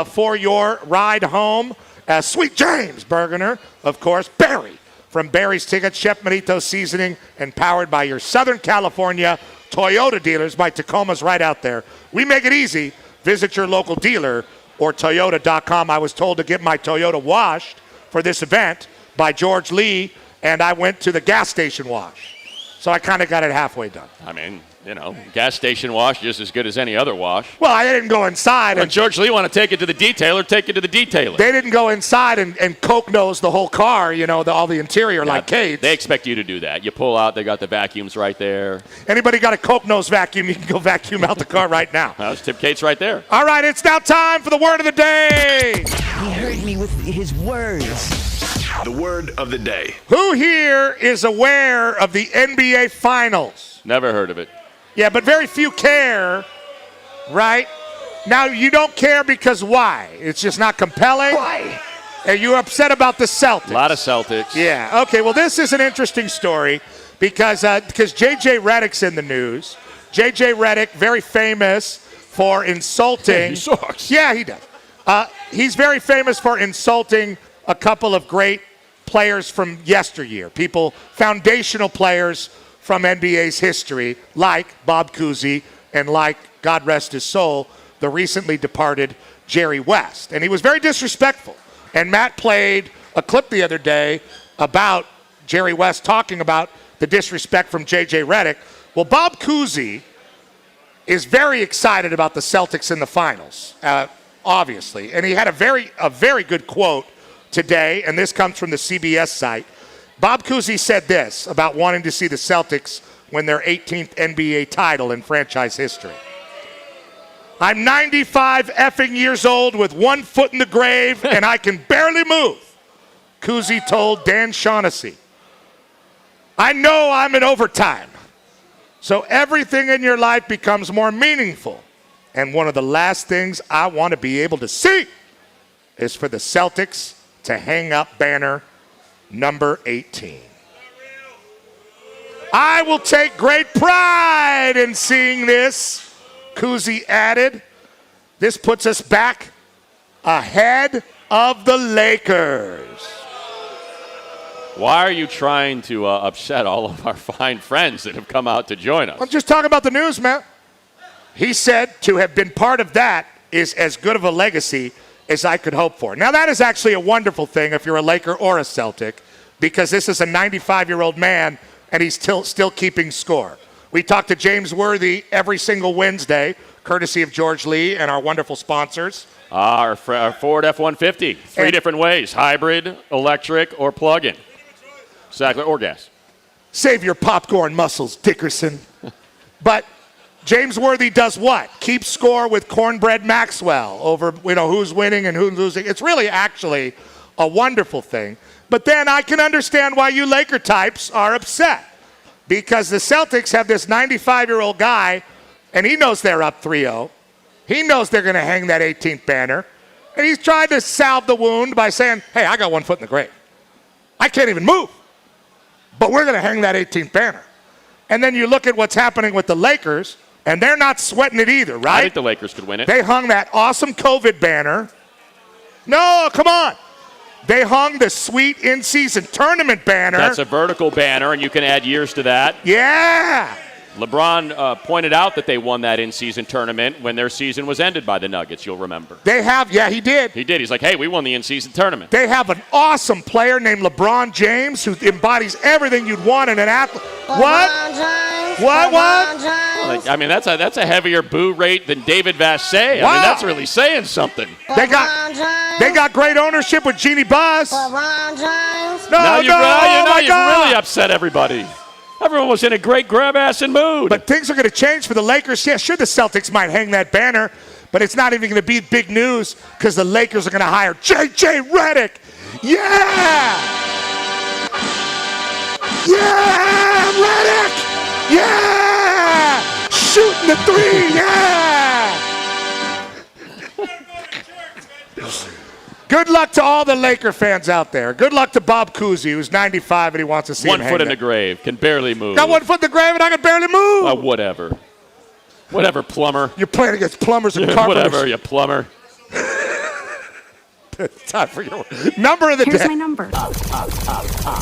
for your ride home. Sweet James Bergener, of course, Barry from Barry's Tickets, Chef Manito Seasoning, and powered by your Southern California Toyota dealers by Tacoma's right out there. We make it easy. Visit your local dealer or Toyota.com. I was told to get my Toyota washed for this event by George Lee, and I went to the gas station wash. So I kind of got it halfway done. I mean, gas station wash just as good as any other wash. Well, I didn't go inside. When George Lee want to take it to the detailer, take it to the detailer. They didn't go inside and Coke nose the whole car, all the interior like Kate's. They expect you to do that. You pull out, they got the vacuums right there. Anybody got a Coke nose vacuum, you can go vacuum out the car right now. That's Tip Kate's right there. All right, it's now time for the word of the day. He heard me with his words. The word of the day. Who here is aware of the NBA Finals? Never heard of it. Yeah, but very few care, right? Now, you don't care because why? It's just not compelling? Why? Are you upset about the Celtics? A lot of Celtics. Yeah, okay, well, this is an interesting story because J.J. Redick's in the news. J.J. Redick, very famous for insulting. He sucks. Yeah, he does. He's very famous for insulting a couple of great players from yesteryear, foundational players from NBA's history, like Bob Cousy and like, God rest his soul, the recently departed Jerry West. And he was very disrespectful. And Matt played a clip the other day about Jerry West talking about the disrespect from J.J. Redick. Well, Bob Cousy is very excited about the Celtics in the finals, obviously. And he had a very good quote today, and this comes from the CBS site. Bob Cousy said this about wanting to see the Celtics win their 18th NBA title in franchise history. I'm 95 effing years old with one foot in the grave, and I can barely move, Cousy told Dan Shaughnessy. I know I'm in overtime, so everything in your life becomes more meaningful. And one of the last things I want to be able to see is for the Celtics to hang up banner number 18. I will take great pride in seeing this, Cousy added. This puts us back ahead of the Lakers. Why are you trying to upset all of our fine friends that have come out to join us? I'm just talking about the news, man. He said to have been part of that is as good of a legacy as I could hope for. Now, that is actually a wonderful thing if you're a Laker or a Celtic, because this is a 95-year-old man, and he's still keeping score. We talk to James Worthy every single Wednesday, courtesy of George Lee and our wonderful sponsors. Our Ford F-150, three different ways, hybrid, electric, or plug-in. Exactly, or gas. Save your popcorn muscles, Dickerson. But James Worthy does what? Keeps score with Cornbread Maxwell over who's winning and who's losing. It's really actually a wonderful thing. But then I can understand why you Laker types are upset, because the Celtics have this 95-year-old guy, and he knows they're up 3-0. He knows they're going to hang that 18th banner, and he's trying to salve the wound by saying, hey, I got one foot in the grave. I can't even move, but we're going to hang that 18th banner. And then you look at what's happening with the Lakers, and they're not sweating it either, right? I think the Lakers could win it. They hung that awesome COVID banner. No, come on. They hung the sweet in-season tournament banner. That's a vertical banner, and you can add years to that. Yeah. LeBron pointed out that they won that in-season tournament when their season was ended by the Nuggets, you'll remember. They have, yeah, he did. He did. He's like, hey, we won the in-season tournament. They have an awesome player named LeBron James who embodies everything you'd want in an athlete. What? What? I mean, that's a heavier boo rate than David Vass. I mean, that's really saying something. They got great ownership with Jeannie Buss. Now you've really upset everybody. Everyone was in a great grab-assing mood. But things are going to change for the Lakers. Yeah, sure, the Celtics might hang that banner, but it's not even going to be big news because the Lakers are going to hire J.J. Redick. Yeah! Yeah, Redick! Yeah! Shooting the three, yeah! Good luck to all the Laker fans out there. Good luck to Bob Cousy, who's 95 and he wants to see him 1 foot in the grave, can barely move. Got 1 foot in the grave and I can barely move. Whatever. Whatever, plumber. You're playing against plumbers and carpenters. Whatever, you plumber. Time for your number of the day. Here's my number.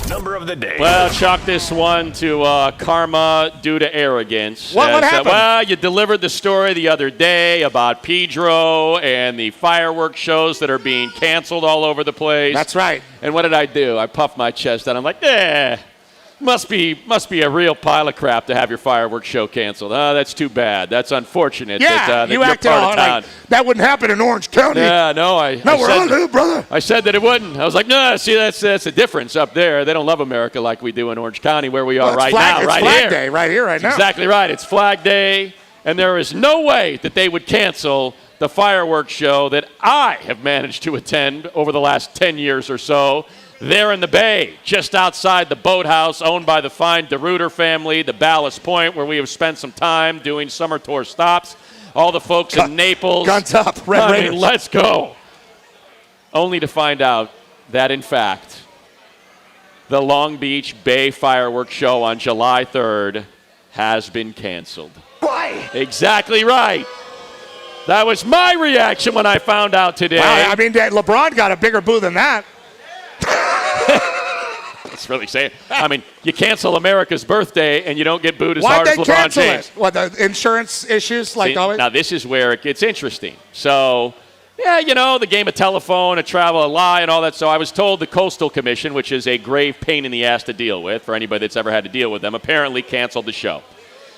Number of the day. Well, chalk this one to karma due to arrogance. What happened? Well, you delivered the story the other day about Pedro and the fireworks shows that are being canceled all over the place. That's right. And what did I do? I puffed my chest out. I'm like, must be a real pile of crap to have your fireworks show canceled. Oh, that's too bad. That's unfortunate. Yeah, that you acted all like that wouldn't happen in Orange County. Yeah, no, where I live, brother. I said that it wouldn't. I was like, no, see, that's the difference up there. They don't love America like we do in Orange County, where we are right now, it's right Flag here. Day, right here, right now. Exactly right. It's Flag Day, and there is no way that they would cancel the fireworks show that I have managed to attend over the last 10 years or so. There in the bay, just outside the boathouse owned by the fine DeRuiter family, the Ballast Point, where we have spent some time doing summer tour stops. All the folks in Naples. Guns up, Red Raiders. Let's go. Only to find out that, in fact, the Long Beach Bay Fireworks Show on July 3rd has been canceled. Why? Exactly right. That was my reaction when I found out today. Wow, I mean, LeBron got a bigger boo than that. That's really saying. I mean, you cancel America's birthday and you don't get booed as Why'd hard as they LeBron cancel James. it? What, the insurance issues like always? Now, this is where it gets interesting. So, yeah, you know, the game of telephone, a travel, a lie, and all that. So I was told the Coastal Commission, which is a grave pain in the ass to deal with for anybody that's ever had to deal with them, apparently canceled the show.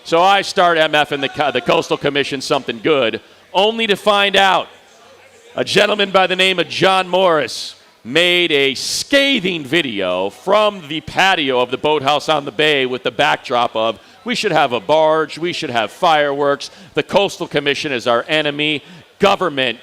So I start MFing the Coastal Commission something good, only to find out a gentleman by the name of John Morris made a scathing video from the patio of the boathouse on the bay with the backdrop of, we should have a barge, we should have fireworks, the Coastal Commission is our enemy, government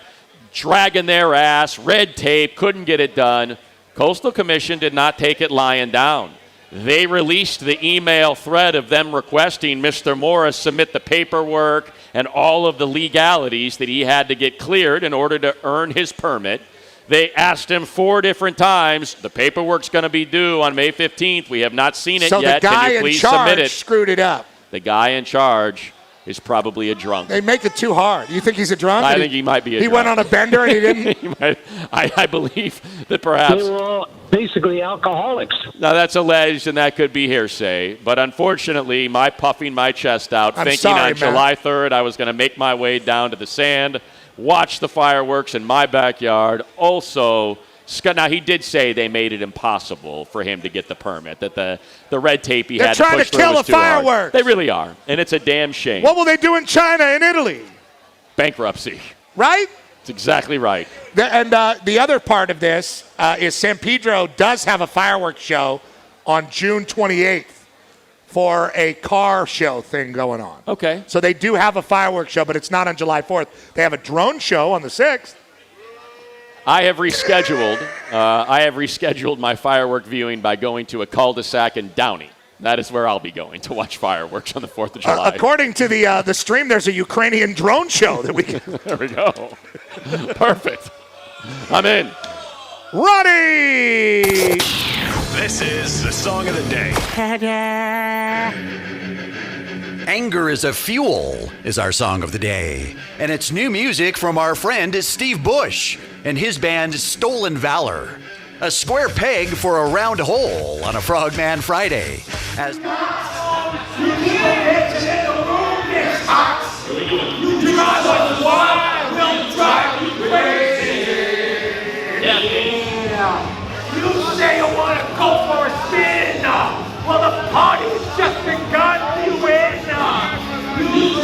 dragging their ass, red tape, couldn't get it done. Coastal Commission did not take it lying down. They released the email thread of them requesting Mr. Morris submit the paperwork and all of the legalities that he had to get cleared in order to earn his permit. They asked him 4 different times, the paperwork's going to be due on May 15th. We have not seen it yet. Can you please submit it? Screwed it up. The guy in charge is probably a drunk. They make it too hard. You think he's a drunk? I think he might be a drunk. He went on a bender and he didn't? I believe that perhaps. They were all basically alcoholics. Now, that's alleged, and that could be hearsay. But unfortunately, my puffing my chest out, thinking on July 3rd I was going to make my way down to the sand, watch the fireworks in my backyard. Also, now he did say they made it impossible for him to get the permit, that the red tape he had to push through was too hard. They're trying to kill the fireworks. They really are, and it's a damn shame. What will they do in China and Italy? Bankruptcy. Right? That's exactly right. And the other part of this is San Pedro does have a fireworks show on June 28th. For a car show thing going on. Okay. So they do have a fireworks show, but it's not on July 4th. They have a drone show on the 6th. I have rescheduled my firework viewing by going to a cul-de-sac in Downey. That is where I'll be going to watch fireworks on the 4th of July. According to the stream, there's a Ukrainian drone show that we can. There we go. Perfect. I'm in. Ronnie! This is the song of the day. Anger is a Fuel is our song of the day. And it's new music from our friend Steve Bush and his band Stolen Valor. A square peg for a round hole on a Frogman Friday. As You say you want to go for a spin? Well, the party's just begun. You win. You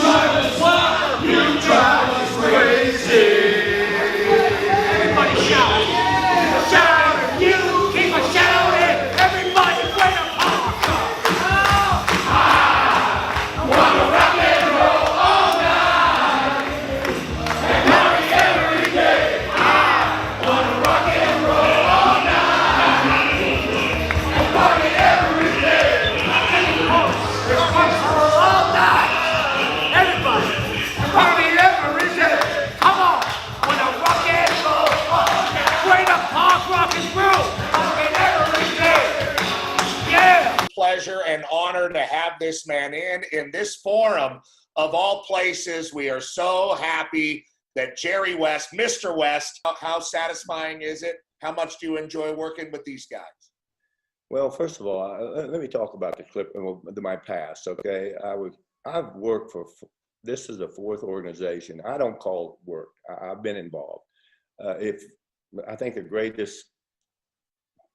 Rockin' Brews and every day. Yeah. Pleasure and honor to have this man in this forum of all places. We are so happy that Jerry West, Mr. West, how satisfying is it? How much do you enjoy working with these guys? Well, first of all, let me talk about the clip of my past, okay? I've worked for, this is the fourth organization. I don't call it work. I've been involved. I think the greatest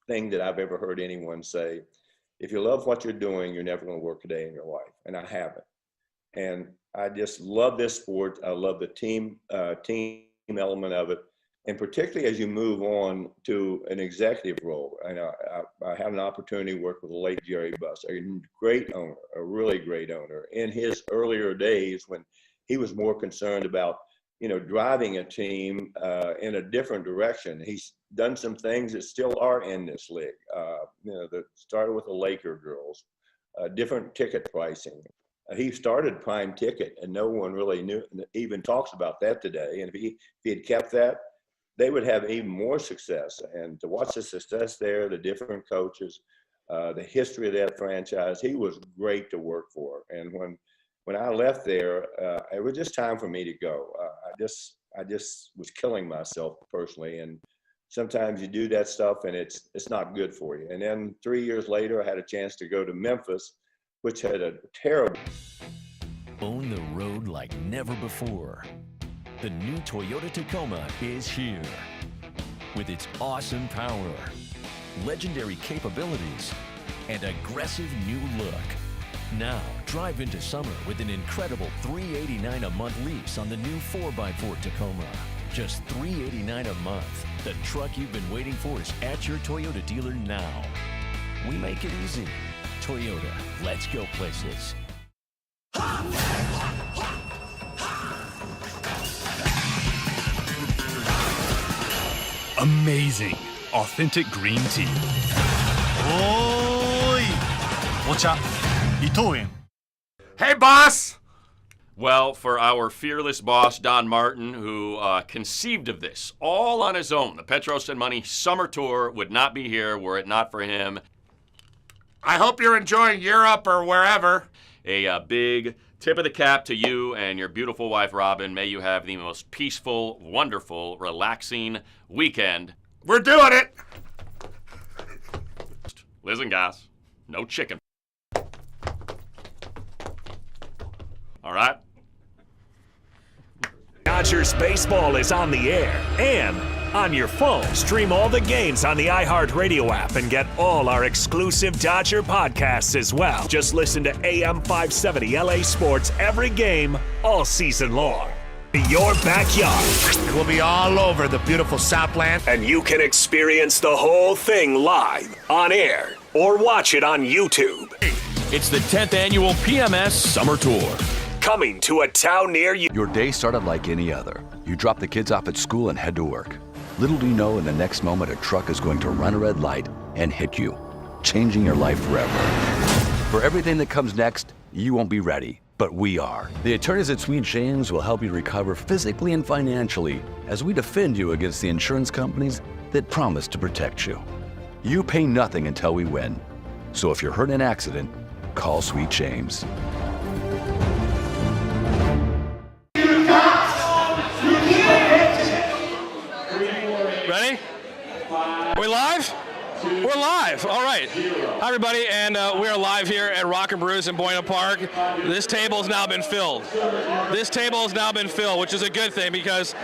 thing that I've ever heard anyone say, if you love what you're doing, you're never going to work a day in your life. And I haven't. And I just love this sport. I love the team element of it. And particularly as you move on to an executive role. And I had an opportunity to work with the late Jerry Buss, a great owner, a really great owner. In his earlier days when he was more concerned about, driving a team in a different direction. He's done some things that still are in this league. That started with the Laker girls, different ticket pricing. He started Prime Ticket, and no one really even talks about that today. And if he had kept that, they would have even more success. And to watch the success there, the different coaches, the history of that franchise, he was great to work for. And when I left there, it was just time for me to go. I just was killing myself personally. And sometimes you do that stuff and it's not good for you. And then 3 years later, I had a chance to go to Memphis, which had a terrible. Own the road like never before. The new Toyota Tacoma is here. With its awesome power, legendary capabilities, and aggressive new look. Now, drive into summer with an incredible $389 a month lease on the new 4x4 Tacoma. Just $389 a month. The truck you've been waiting for is at your Toyota dealer now. We make it easy. Toyota, let's go places. Amazing, authentic green tea. Oi! Ocha, Itoen. Hey, boss! Well, for our fearless boss, Don Martin, who conceived of this all on his own, the Petros and Money Summer Tour would not be here were it not for him. I hope you're enjoying Europe or wherever. A big tip of the cap to you and your beautiful wife, Robin. May you have the most peaceful, wonderful, relaxing weekend. We're doing it! Listen, guys, no chicken. All right? Dodgers baseball is on the air and on your phone. Stream all the games on the iHeart Radio app and get all our exclusive Dodger podcasts as well. Just listen to AM 570 LA Sports every game, all season long. Your backyard. It will be all over the beautiful Southland. And you can experience the whole thing live, on air, or watch it on YouTube. It's the 10th annual PMS Summer Tour. Coming to a town near you. Your day started like any other. You drop the kids off at school and head to work. Little do you know, in the next moment, a truck is going to run a red light and hit you, changing your life forever. For everything that comes next, you won't be ready, but we are. The attorneys at Sweet James will help you recover physically and financially as we defend you against the insurance companies that promise to protect you. You pay nothing until we win. So if you're hurt in an accident, call Sweet James. Ready? Are we live? We're live. All right. Hi, everybody, and we are live here at Rockin' Brews in Buena Park. This table has now been filled. This table has now been filled, which is a good thing because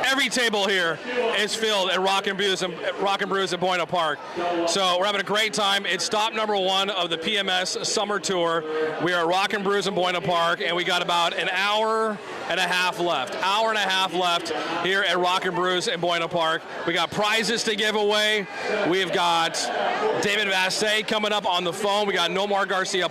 every table here is filled at Rockin' Brews in Buena Park. So we're having a great time. It's stop number 1 of the PMS Summer Tour. We are at Rockin' Brews in Buena Park, and we got about an hour and a half left. Hour and a half left here at Rockin' Brews in Buena Park. We got prizes to give away. We've got David Vass coming up on the phone. We got Noar Garcia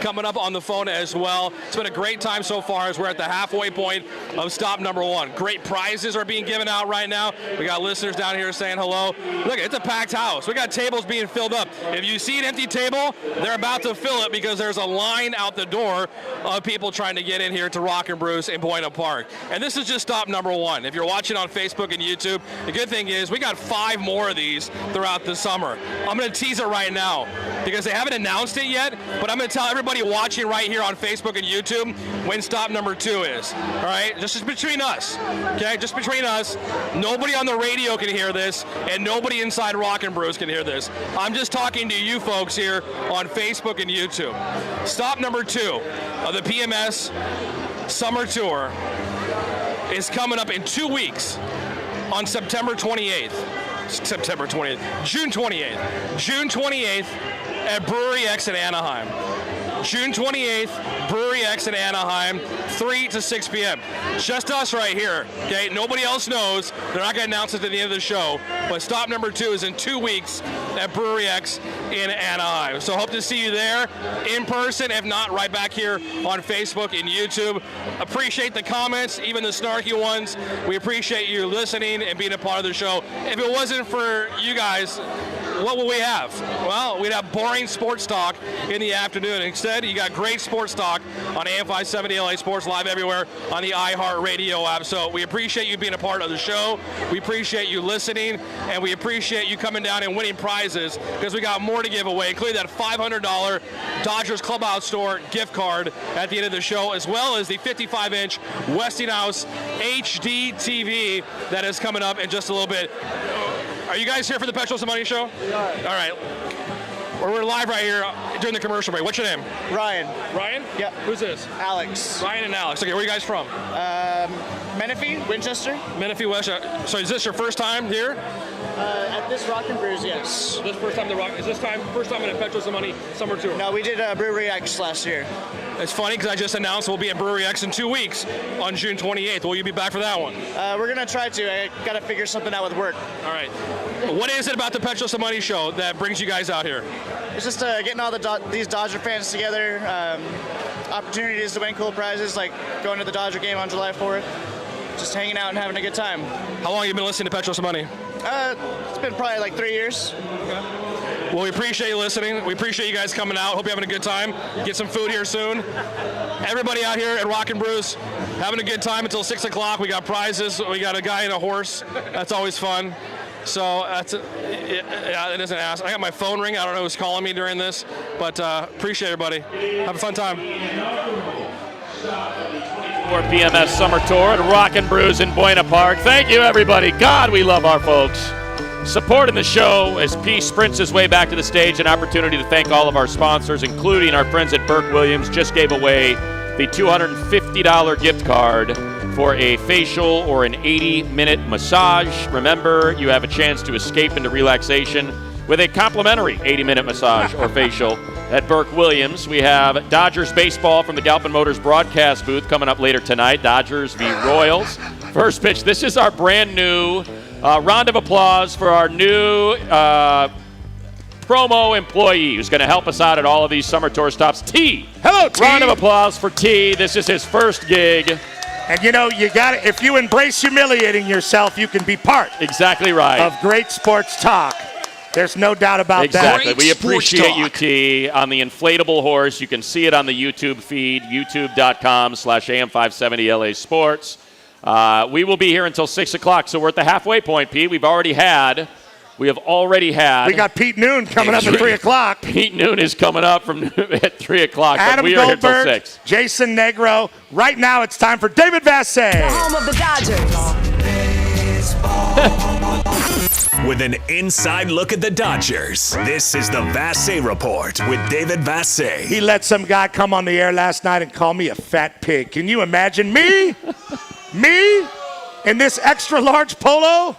coming up on the phone as well. It's been a great time so far as we're at the halfway point of stop number 1. Great prizes are being given out right now. We got listeners down here saying hello. Look, it's a packed house. We got tables being filled up. If you see an empty table, they're about to fill it because there's a line out the door of people trying to get in here to Rockin' Brews in Buena Park. And this is just stop number 1. If you're watching on Facebook and YouTube, the good thing is we got 5 more of these throughout the summer. I'm going to tease it right now because they haven't announced it yet, but I'm going to tell everybody watching right here on Facebook and YouTube when stop number 2 is. All right? Just between us. Okay? Just between us. Nobody on the radio can hear this, and nobody inside Rockin' Brews can hear this. I'm just talking to you folks here on Facebook and YouTube. Stop number 2 of the PMS Summer Tour is coming up in 2 weeks on September 28th. June 28th. June 28th at Brewery X in Anaheim. June 28th, Brewery X in Anaheim, 3 to 6 p.m. Just us right here, okay? Nobody else knows. They're not going to announce it at the end of the show, but stop number 2 is in 2 weeks at Brewery X in Anaheim. So hope to see you there in person, if not, right back here on Facebook and YouTube. Appreciate the comments, even the snarky ones. We appreciate you listening and being a part of the show. If it wasn't for you guys, what will we have? Well, we'd have boring sports talk in the afternoon. Instead, you got great sports talk on AM 570 LA Sports, live everywhere on the iHeartRadio app. So we appreciate you being a part of the show. We appreciate you listening, and we appreciate you coming down and winning prizes because we got more to give away, including that $500 Dodgers Clubhouse Store gift card at the end of the show, as well as the 55-inch Westinghouse HD TV that is coming up in just a little bit. Are you guys here for the Petros and Money Show? We are. All right. We're live right here during the commercial break. What's your name? Ryan. Ryan? Yep. Who's this? Alex. Ryan and Alex. Okay, where are you guys from? Menifee, Winchester. Menifee, Winchester. So is this your first time here? At this Rockin' Brews, yes. This first time is this first time in a Petros and Money Summer Tour? No, we did Brewery X last year. It's funny because I just announced we'll be at Brewery X in 2 weeks on June 28th. Will you be back for that one? We're going to try to. I got to figure something out with work. All right. What is it about the Petros and Money Show that brings you guys out here? It's just getting all these Dodger fans together, opportunities to win cool prizes, like going to the Dodger game on July 4th, just hanging out and having a good time. How long have you been listening to Petros and Money? It's been probably like 3 years. Okay. Well, we appreciate you listening. We appreciate you guys coming out. Hope you're having a good time. Get some food here soon. Everybody out here at Rockin' Brews, having a good time until 6 o'clock. We got prizes. We got a guy and a horse. That's always fun. So it doesn't ask. I got my phone ring. I don't know who's calling me during this, but appreciate everybody. Have a fun time. More PMS Summer Tour at Rockin' Brews in Buena Park. Thank you, everybody. God, we love our folks. Supporting the show as P sprints his way back to the stage. An opportunity to thank all of our sponsors, including our friends at Burke Williams. Just gave away the $250 gift card for a facial or an 80-minute massage. Remember, you have a chance to escape into relaxation with a complimentary 80-minute massage or facial at Burke Williams. We have Dodgers baseball from the Galpin Motors broadcast booth coming up later tonight. Dodgers v. Royals. First pitch. This is our brand new round of applause for our new promo employee who's going to help us out at all of these summer tour stops. T. Hello, T. Round of applause for T. This is his first gig. And you know, you got it. If you embrace humiliating yourself, you can be part. Exactly right. Of great sports talk. There's no doubt about exactly. that. We appreciate you, T. On the inflatable horse, you can see it on the YouTube feed, youtube.com/AM570 LA Sports. We will be here until 6 o'clock, so we're at the halfway point, Pete. We have already had. We got Pete Noon coming up at 3 o'clock. Pete Noon is coming up at 3 o'clock. Adam we are Goldberg, here till 6. Jason Negro. Right now it's time for David Vass. The home of the Dodgers. With an inside look at the Dodgers, this is the Vass Report with David Vass. He let some guy come on the air last night and call me a fat pig. Can you imagine me? Me? In this extra large polo?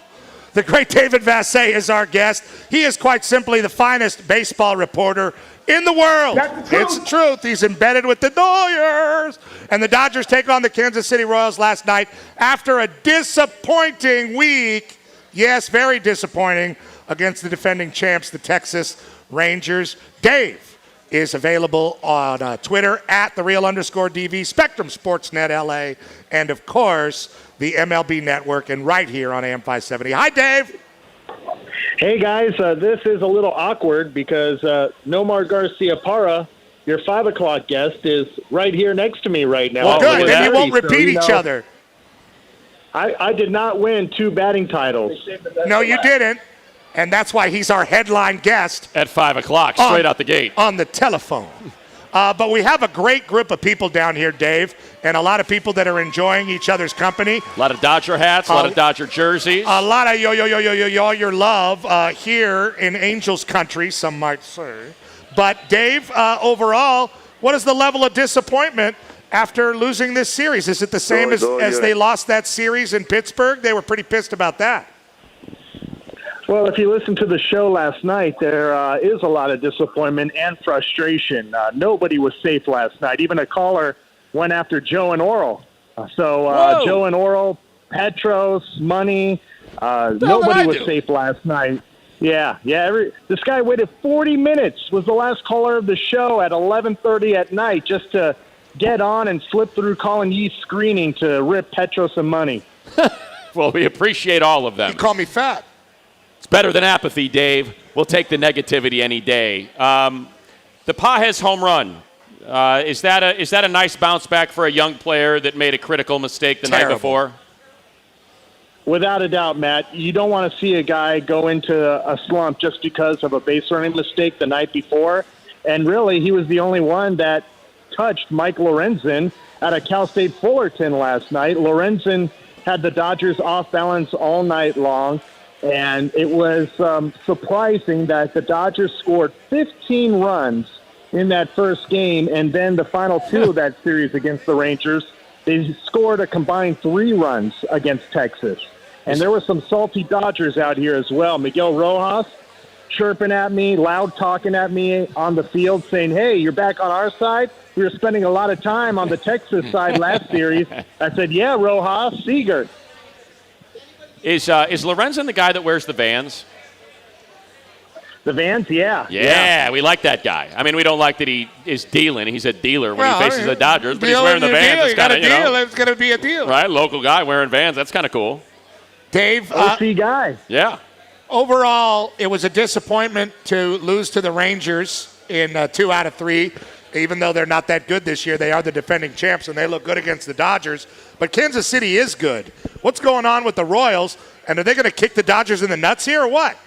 The great David Vass is our guest. He is quite simply the finest baseball reporter in the world. It's the truth. He's embedded with the Dodgers. And the Dodgers take on the Kansas City Royals last night after a disappointing week. Yes, very disappointing against the defending champs, the Texas Rangers. Dave is available on Twitter at @thereal_DV, Spectrum Sportsnet LA, and of course, the MLB Network, and right here on AM 570. Hi, Dave. Hey, guys. This is a little awkward because Noar Garcia your 5 o'clock guest is right here next to me right now. Well, good. Then you won't repeat each other. I did not win 2 batting titles. No, you didn't. And that's why he's our headline guest. At 5 o'clock, straight out the gate. On the telephone. But we have a great group of people down here, Dave, and a lot of people that are enjoying each other's company. A lot of Dodger hats, a lot of Dodger jerseys. A lot of your love here in Angels country, some might say. But, Dave, overall, what is the level of disappointment after losing this series? Is it the same as they lost that series in Pittsburgh? They were pretty pissed about that. Well, if you listened to the show last night, there is a lot of disappointment and frustration. Nobody was safe last night. Even a caller went after Joe and Oral. Joe and Oral, Petros, Money, nobody was safe last night. Yeah. This guy waited 40 minutes, was the last caller of the show at 11:30 at night just to get on and slip through Colin Yee's screening to rip Petros and Money. Well, we appreciate all of them. You call me fat. It's better than apathy, Dave. We'll take the negativity any day. The Pages home run. Is that a nice bounce back for a young player that made a critical mistake the night before? Without a doubt, Matt. You don't want to see a guy go into a slump just because of a base running mistake the night before. And really, he was the only one that touched Mike Lorenzen out of Cal State Fullerton last night. Lorenzen had the Dodgers off balance all night long. And it was surprising that the Dodgers scored 15 runs in that first game, and then the final 2 of that series against the Rangers, they scored a combined 3 runs against Texas. And there were some salty Dodgers out here as well. Miguel Rojas chirping at me, loud talking at me on the field, saying, hey, you're back on our side? We were spending a lot of time on the Texas side last series. I said, yeah, Rojas, Seagal. Is Lorenzen the guy that wears the Vans? The Vans, yeah. Yeah, we like that guy. I mean, we don't like that he is dealing. He's a dealer when he faces the Dodgers, but he's wearing the Vans. It's got a deal. It's going to be a deal. Right, local guy wearing Vans. That's kind of cool. Dave. OC guy. Yeah. Overall, it was a disappointment to lose to the Rangers in 2 out of 3. Even though they're not that good this year, they are the defending champs, and they look good against the Dodgers. But Kansas City is good. What's going on with the Royals? And are they going to kick the Dodgers in the nuts here or what?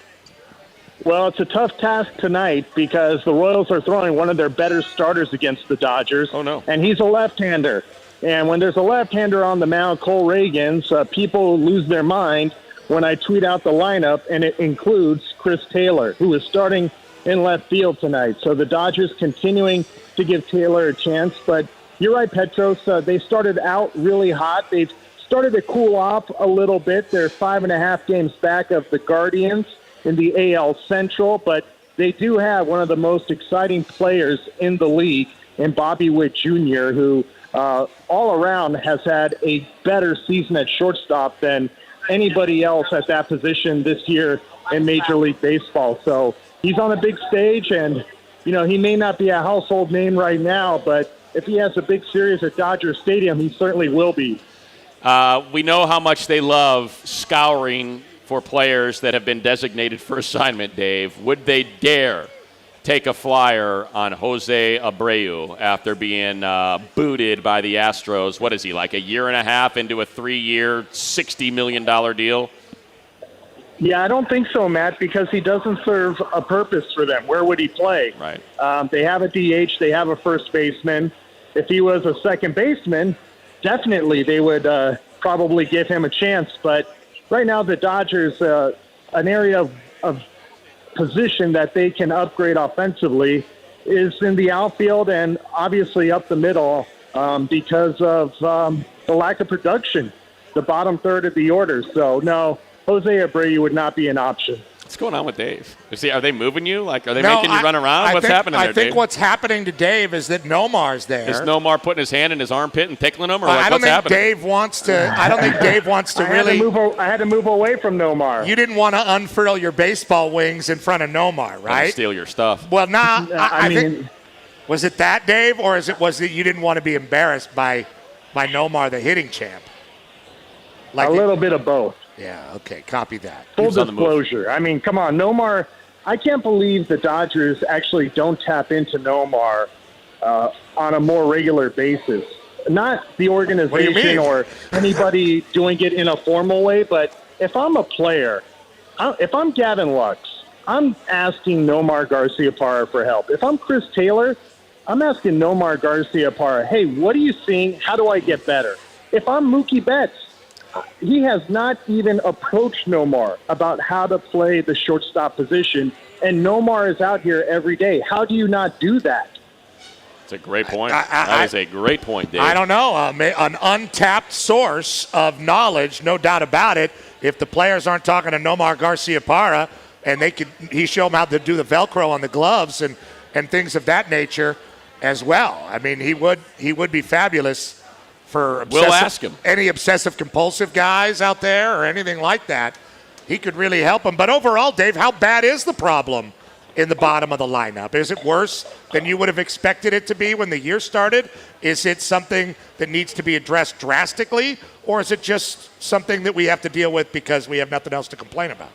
Well, it's a tough task tonight because the Royals are throwing one of their better starters against the Dodgers. Oh, no. And he's a left-hander. And when there's a left-hander on the mound, Cole Reagans, people lose their mind when I tweet out the lineup, and it includes Chris Taylor, who is starting in left field tonight. So the Dodgers continuing to give Taylor a chance. But you're right, Petros. They started out really hot. They've started to cool off a little bit. They're 5.5 games back of the Guardians in the AL Central, but they do have one of the most exciting players in the league in Bobby Witt Jr., who all around has had a better season at shortstop than anybody else at that position this year in Major League Baseball. So he's on a big stage, and he may not be a household name right now, but if he has a big series at Dodger Stadium, he certainly will be. We know how much they love scouring for players that have been designated for assignment, Dave. Would they dare take a flyer on Jose Abreu after being booted by the Astros? What is he, like a year and a half into a 3-year, $60 million deal? Yeah, I don't think so, Matt, because he doesn't serve a purpose for them. Where would he play? Right. They have a DH. They have a first baseman. If he was a second baseman, definitely they would probably give him a chance. But right now the Dodgers, an area of position that they can upgrade offensively is in the outfield and obviously up the middle because of the lack of production, the bottom third of the order. So, no, Jose Abreu would not be an option. What's going on with Dave? Are they moving you? Like, are they making you run around? What's happening there, Dave? I think what's happening to Dave is that Nomar's there. Is Nomar putting his hand in his armpit and tickling him, or I don't what's think happening? Dave wants to. I don't think Dave wants to really. I had to move away from Nomar. You didn't want to unfurl your baseball wings in front of Nomar, right? Steal your stuff. Well, I think. Was it that, Dave, or was it you didn't want to be embarrassed by Nomar, the hitting champ? Like a little bit of both. Yeah, okay, copy that. Full disclosure. I mean, come on, Nomar. I can't believe the Dodgers actually don't tap into Nomar on a more regular basis. Not the organization or anybody doing it in a formal way, but if I'm a player, if I'm Gavin Lux, I'm asking Noar Garcia for help. If I'm Chris Taylor, I'm asking Noar Garcia, hey, what are you seeing? How do I get better? If I'm Mookie Betts, he has not even approached Noar about how to play the shortstop position, and Noar is out here every day. How do you not do that? That's a great point. That is a great point, Dave. I don't know. An untapped source of knowledge, no doubt about it. If the players aren't talking to Noar Garcia and he show them how to do the Velcro on the gloves and things of that nature as well. I mean, he would be fabulous for we'll ask him. Any obsessive compulsive guys out there or anything like that. He could really help them. But overall, Dave, how bad is the problem in the bottom of the lineup? Is it worse than you would have expected it to be when the year started? Is it something that needs to be addressed drastically, or is it just something that we have to deal with because we have nothing else to complain about?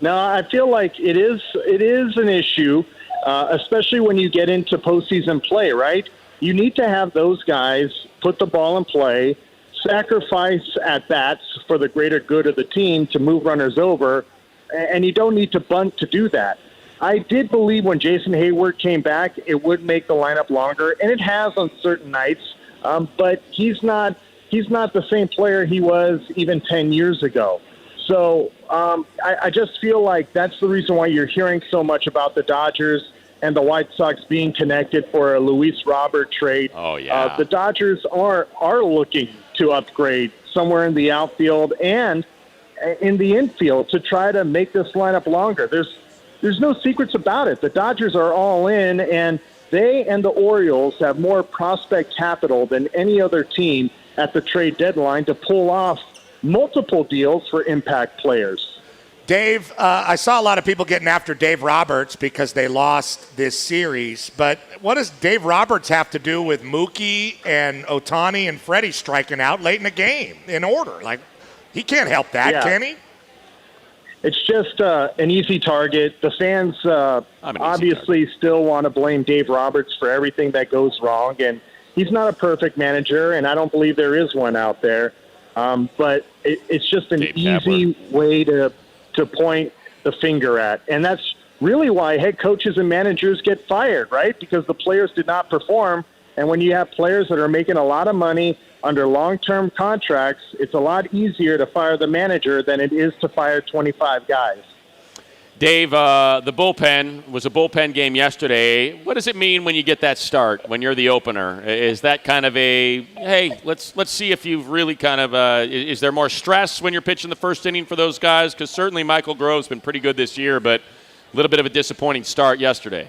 No, I feel like it is an issue, especially when you get into postseason play, right? You need to have those guys put the ball in play, sacrifice at-bats for the greater good of the team to move runners over, and you don't need to bunt to do that. I did believe when Jason Hayward came back, it would make the lineup longer, and it has on certain nights, but he's not the same player he was even 10 years ago. So I just feel like that's the reason why you're hearing so much about the Dodgers and the White Sox being connected for a Luis Robert trade. Oh, yeah. The Dodgers are looking to upgrade somewhere in the outfield and in the infield to try to make this lineup longer. There's no secrets about it. The Dodgers are all in, and they and the Orioles have more prospect capital than any other team at the trade deadline to pull off multiple deals for impact players. Dave, I saw a lot of people getting after Dave Roberts because they lost this series, but what does Dave Roberts have to do with Mookie and Ohtani and Freddie striking out late in the game in order? Like, he can't help that, can he? It's just an easy target. The fans obviously still want to blame Dave Roberts for everything that goes wrong, and he's not a perfect manager, and I don't believe there is one out there. But it's just an easy way to point the finger at. And that's really why head coaches and managers get fired, right? Because the players did not perform. And when you have players that are making a lot of money under long-term contracts, it's a lot easier to fire the manager than it is to fire 25 guys. Dave, the bullpen was a bullpen game yesterday. What does it mean when you get that start, when you're the opener? Is that kind of a, hey, let's see if you've really kind of, is there more stress when you're pitching the first inning for those guys? Because certainly Michael Grove's been pretty good this year, but a little bit of a disappointing start yesterday.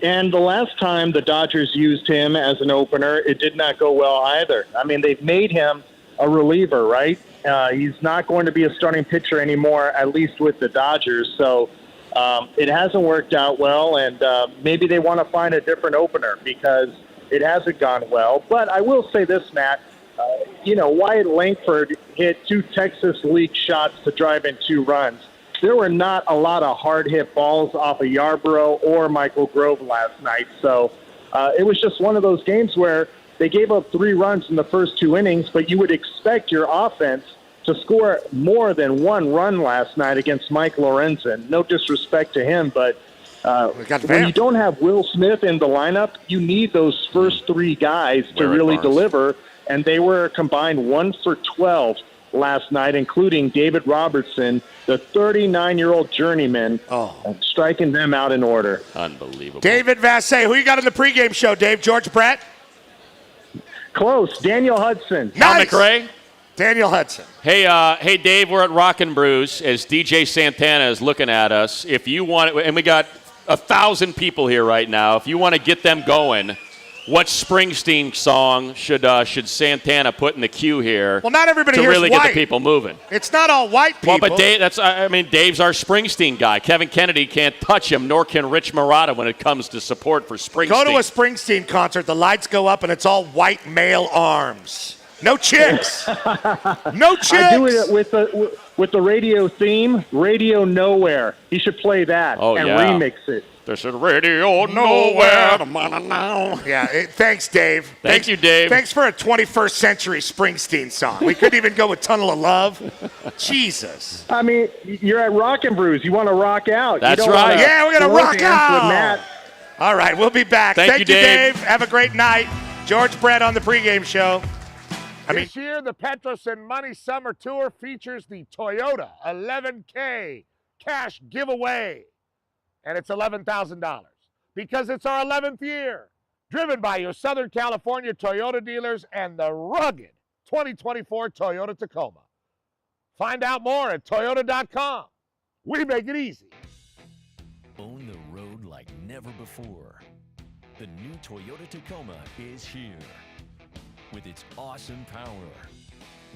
And the last time the Dodgers used him as an opener, it did not go well either. I mean, they've made him a reliever, right? He's not going to be a starting pitcher anymore, at least with the Dodgers. So it hasn't worked out well, and maybe they want to find a different opener because it hasn't gone well. But I will say this, Matt. Wyatt Langford hit 2 Texas League shots to drive in 2 runs. There were not a lot of hard-hit balls off of Yarbrough or Michael Grove last night. So it was just one of those games where they gave up 3 runs in the first 2 innings, but you would expect your offense to score more than 1 run last night against Mike Lorenzen. No disrespect to him, but when you don't have Will Smith in the lineup, you need those first 3 guys to really deliver, and they were combined 1 for 12 last night, including David Robertson, the 39-year-old journeyman, striking them out in order. Unbelievable. David Vass, who you got in the pregame show, Dave? George Brett? Close. Daniel Hudson. Nice. McRae? Daniel Hudson. Hey, Dave, we're at Rockin' Brews as DJ Santana is looking at us. If you want, and we got 1,000 people here right now. If you want to get them going, what Springsteen song should Santana put in the queue here? Well, not everybody to here really is white. get the people moving. It's not all white people. Well, but Dave's our Springsteen guy. Kevin Kennedy can't touch him, nor can Rich Marotta when it comes to support for Springsteen. Go to a Springsteen concert, the lights go up, and it's all white male arms. No chicks. No chicks. I do it with the radio theme, Radio Nowhere. He should play that and remix it. This is Radio Nowhere. Now. Yeah, thanks, Dave. Thank you, Dave. Thanks for a 21st century Springsteen song. We couldn't even go with Tunnel of Love. Jesus. I mean, you're at Rockin' Brews. You want to rock out. That's right. Yeah, we're going to rock out. With Matt. All right, we'll be back. Thank you, Dave. Have a great night. George Brett on the pregame show. This year, the Petros and Money Summer Tour features the Toyota 11K cash giveaway. And it's $11,000 because it's our 11th year. Driven by your Southern California Toyota dealers and the rugged 2024 Toyota Tacoma. Find out more at Toyota.com. We make it easy. Own the road like never before. The new Toyota Tacoma is here. With its awesome power,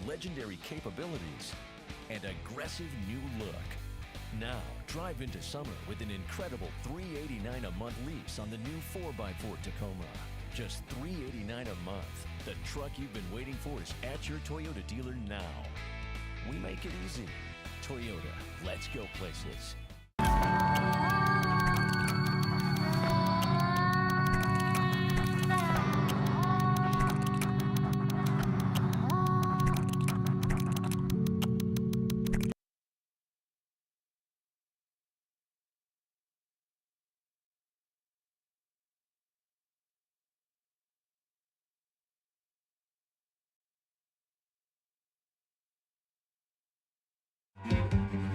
legendary capabilities, and aggressive new look. Now, drive into summer with an incredible $389 a month lease on the new 4x4 Tacoma. Just $389 a month. The truck you've been waiting for is at your Toyota dealer now. We make it easy. Toyota, let's go places.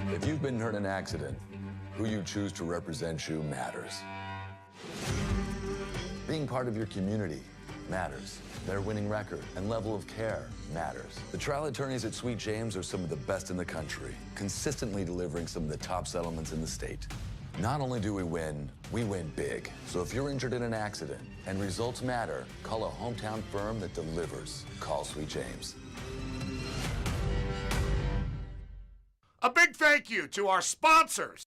If you've been hurt in an accident, who you choose to represent you matters. Being part of your community matters. Their winning record and level of care matters. The trial attorneys at Sweet James are some of the best in the country, consistently delivering some of the top settlements in the state. Not only do we win big. So if you're injured in an accident and results matter, call a hometown firm that delivers. Call Sweet James. A big thank you to our sponsors.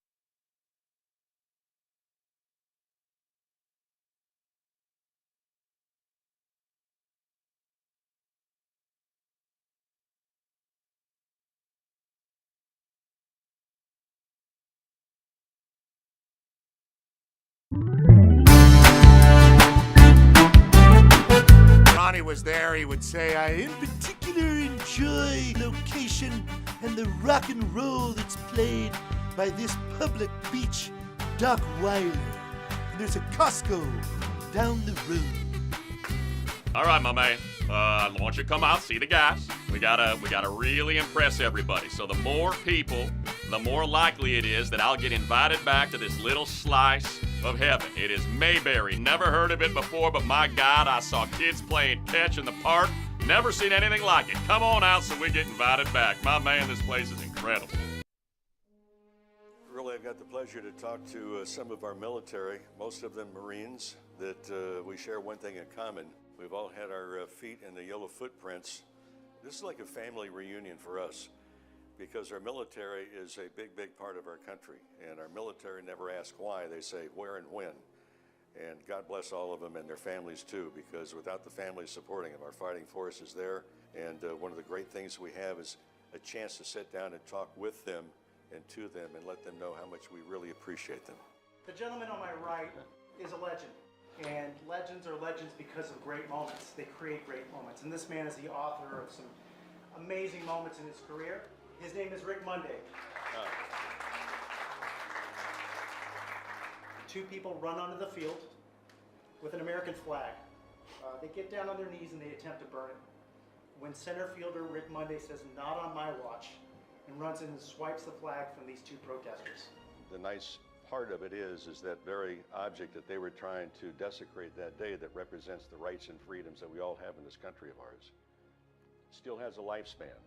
Ronnie was there, he would say, I in particular enjoy location and the rock and roll that's played by this public beach, Doc Weiler. And there's a Costco down the road. All right, my man. I want you to come out, see the guys. We gotta really impress everybody. So the more people, the more likely it is that I'll get invited back to this little slice of heaven. It is Mayberry. Never heard of it before, but my God, I saw kids playing catch in the park. Never seen anything like it. Come on out so we get invited back. My man, this place is incredible. Really, I've got the pleasure to talk to some of our military, most of them Marines, that we share one thing in common. We've all had our feet in the yellow footprints. This is like a family reunion for us because our military is a big, big part of our country. And our military never ask why, they say where and when. And God bless all of them and their families too, because without the families supporting them, our fighting force is there. And one of the great things we have is a chance to sit down and talk with them and to them and let them know how much we really appreciate them. The gentleman on my right is a legend. And legends are legends because of great moments. They create great moments. And this man is the author of some amazing moments in his career. His name is Rick Monday. Two people run onto the field with an American flag. They get down on their knees and they attempt to burn it. When center fielder Rick Monday says, "Not on my watch," and runs in and swipes the flag from these two protesters. The nice part of it is that very object that they were trying to desecrate that day that represents the rights and freedoms that we all have in this country of ours still has a lifespan,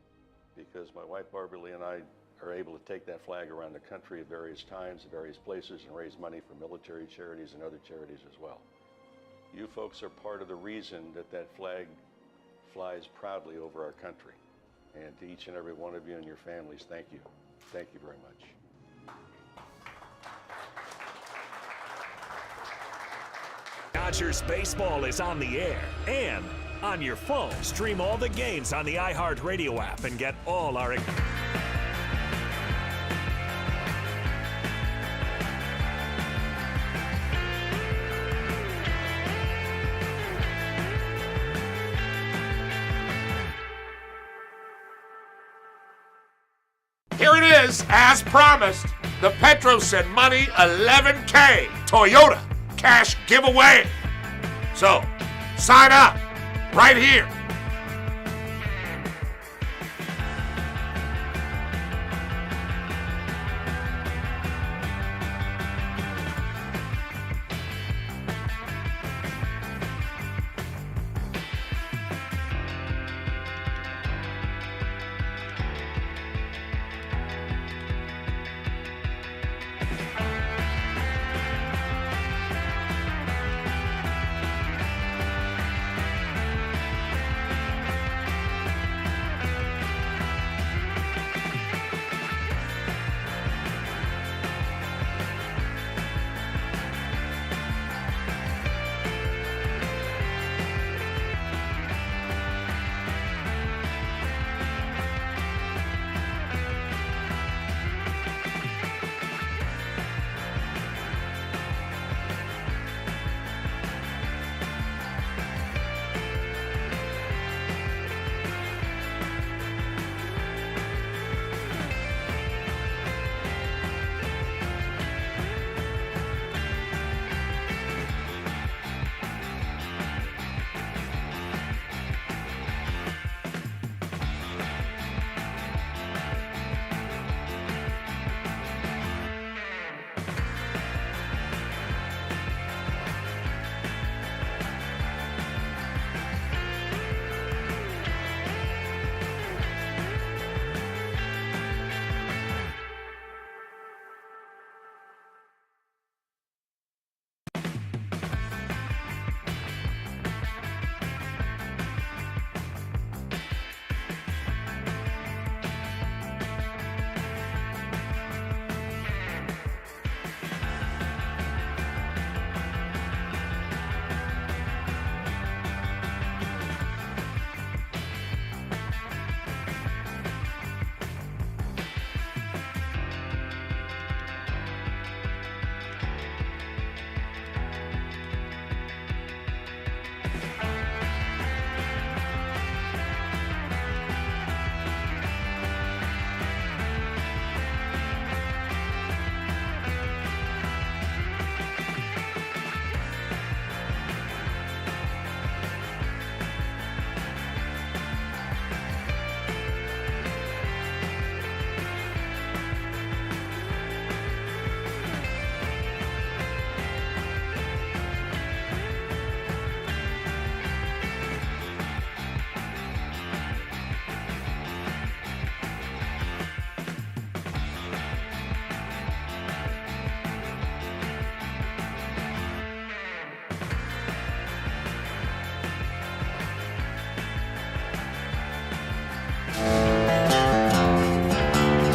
because my wife Barbara Lee and I are able to take that flag around the country at various times, at various places, and raise money for military charities and other charities as well. You folks are part of the reason that that flag flies proudly over our country. And to each and every one of you and your families, thank you. Thank you very much. Dodgers baseball is on the air and on your phone. Stream all the games on the iHeartRadio app and get all our here it is, as promised. The Petros Send Money 11K Toyota cash giveaway. So, sign up right here.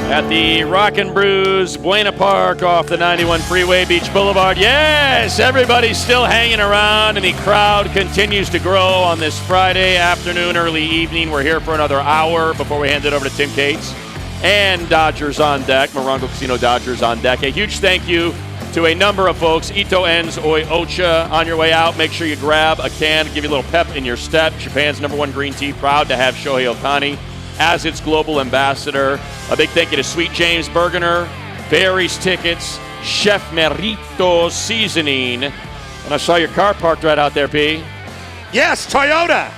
At the Rockin' Brews, Buena Park off the 91 Freeway, Beach Boulevard. Yes, everybody's still hanging around, and the crowd continues to grow on this Friday afternoon, early evening. We're here for another hour before we hand it over to Tim Cates and Dodgers on deck, Morongo Casino Dodgers on deck. A huge thank you to a number of folks. Ito Ends Oi Ocha. On your way out, make sure you grab a can to give you a little pep in your step. Japan's #1 green tea, proud to have Shohei Ohtani as its global ambassador. A big thank you to Sweet James Bergener, Barry's Tickets, Chef Merito Seasoning. And I saw your car parked right out there, P. Yes, Toyota.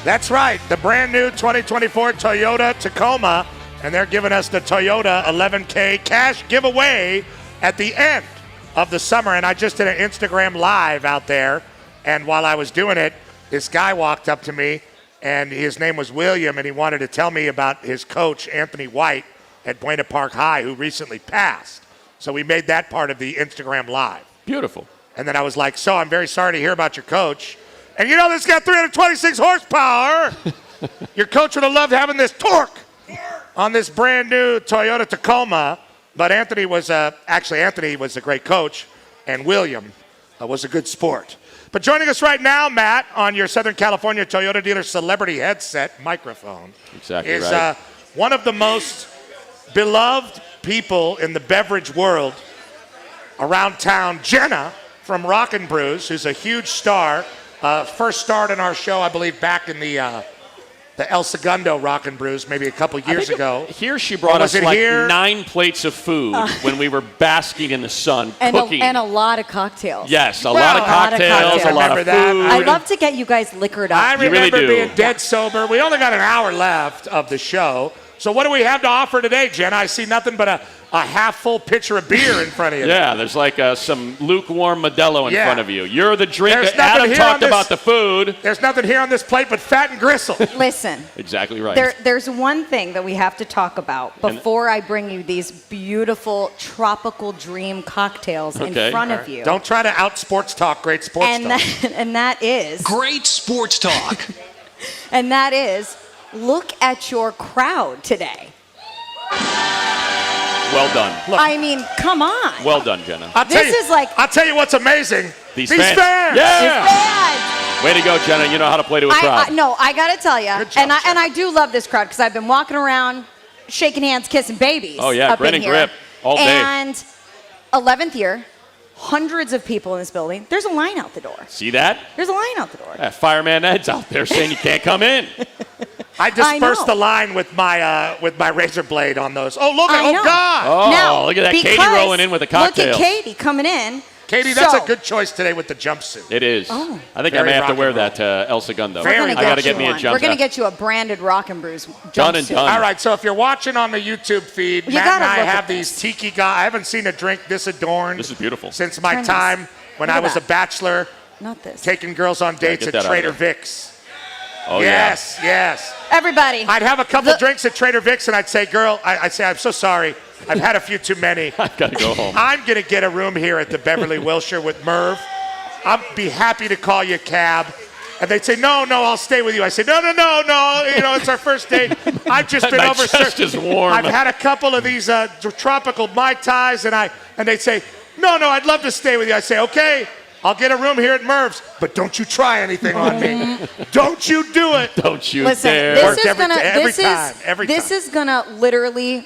That's right. The brand new 2024 Toyota Tacoma. And they're giving us the Toyota 11K cash giveaway at the end of the summer. And I just did an Instagram live out there. And while I was doing it, this guy walked up to me, and his name was William, and he wanted to tell me about his coach, Anthony White, at Buena Park High, who recently passed. So we made that part of the Instagram live. Beautiful. And then I was like, so I'm very sorry to hear about your coach. And you know, this got 326 horsepower. Your coach would have loved having this torque on this brand new Toyota Tacoma. But Anthony was Anthony was a great coach, and William was a good sport. But joining us right now, Matt, on your Southern California Toyota dealer celebrity headset microphone, exactly is right. One of the most beloved people in the beverage world around town, Jenna from Rockin' Brews, who's a huge star. First starred in our show, I believe, back in the the El Segundo Rock and Brews maybe a couple years ago. Here she brought us like 9 plates of food when we were basking in the sun, cooking. And a lot of cocktails. Yes, a lot of cocktails, a lot of food. I love to get you guys liquored up. I remember being dead sober. We only got an hour left of the show. So what do we have to offer today, Jenna? I see nothing but a half-full pitcher of beer in front of you. Yeah, there's like some lukewarm Modelo in front of you. You're the drink. Adam talked about the food. There's nothing here on this plate but fat and gristle. Listen. Exactly right. There's one thing that we have to talk about before I bring you these beautiful tropical dream cocktails in front of you. Don't try to out-sports talk great sports talk. And that is... Great sports talk. And that is, look at your crowd today. Well done. Look, I mean, come on. Well done, Jenna. I'll tell you what's amazing. These fans. Yeah. These fans. Way to go, Jenna. You know how to play to a crowd. No, I got to tell you, and I do love this crowd because I've been walking around, shaking hands, kissing babies. Oh, yeah, up grin in and here. grip all day. And 11th year, hundreds of people in this building. There's a line out the door. See that? There's a line out the door. Yeah, Fireman Ed's out there saying you can't come in. I dispersed the line with my razor blade on those. Oh, look at God. Oh, now, look at that. Katie rolling in with a cocktail. Look at Katie coming in. Katie, that's a good choice today with the jumpsuit. It is. Oh. I think I may have to wear that El Segundo. I got to get me a jumpsuit. We're going to get you a branded Rock and Brews jumpsuit. Done and done. All right, so if you're watching on the YouTube feed, Matt and I have these tiki guys. I haven't seen a drink this adorned. This is beautiful. Since my time when I was a bachelor. Not this. Taking girls on dates at Trader Vic's. Oh, yes, yes. Everybody. I'd have a couple drinks at Trader Vic's and I'd say, girl, I'd say, I'm so sorry. I've had a few too many. I've got to go home. I'm going to get a room here at the Beverly Wilshire with Merv. I'll be happy to call you a cab. And they'd say, no, I'll stay with you. I say, no. You know, it's our first date. I've just been My over. chest is warm. I've had a couple of these tropical Mai Tais, and they'd say, no, I'd love to stay with you. I say, okay, I'll get a room here at Merv's, but don't you try anything on me. Don't you do it. Don't you Listen, dare. This is gonna literally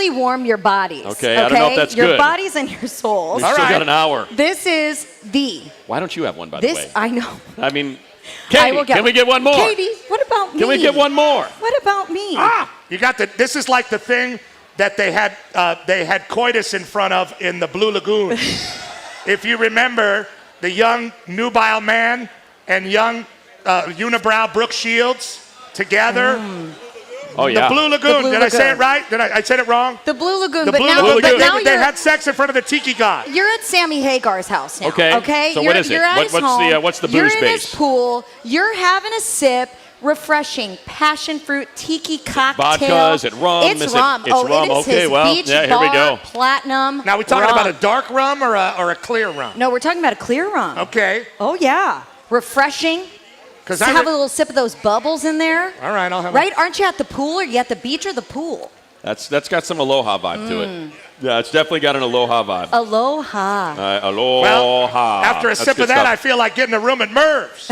warm your bodies. Okay, I don't know if that's your good. bodies and your souls. We've still got an hour. This is the. Why don't you have one, by the way? This I know. I mean, Katie, can we get one more? Katie, what about me? Can we get one more? What about me? You got the. This is like the thing that they had coitus in front of in the Blue Lagoon. If you remember, the young nubile man and young unibrow Brooke Shields together. Oh, yeah. The Blue Lagoon. Did I say it right? Did I said it wrong? The Blue Lagoon. The but Blue now, Lagoon. But now they had sex in front of the tiki god. You're at Sammy Hagar's house now. Okay. So what is it? What's the booze You're in base? his pool. You're having a sip. Refreshing passion fruit tiki cocktail. Vodka? Is it rum? It's rum. It's rum. It is Okay, his well, beach yeah, here bar we go. Platinum. Now, we talking rum. about a dark rum or a clear rum? No, we're talking about a clear rum. Okay. Oh, yeah. Refreshing. Because have a little sip of those bubbles in there. All right, I'll have Right? Aren't you at the pool? Or you at the beach or the pool? That's got some aloha vibe to it. Yeah, it's definitely got an aloha vibe. Aloha. Aloha. Well, after a sip of that, I feel like getting a room at Merv's.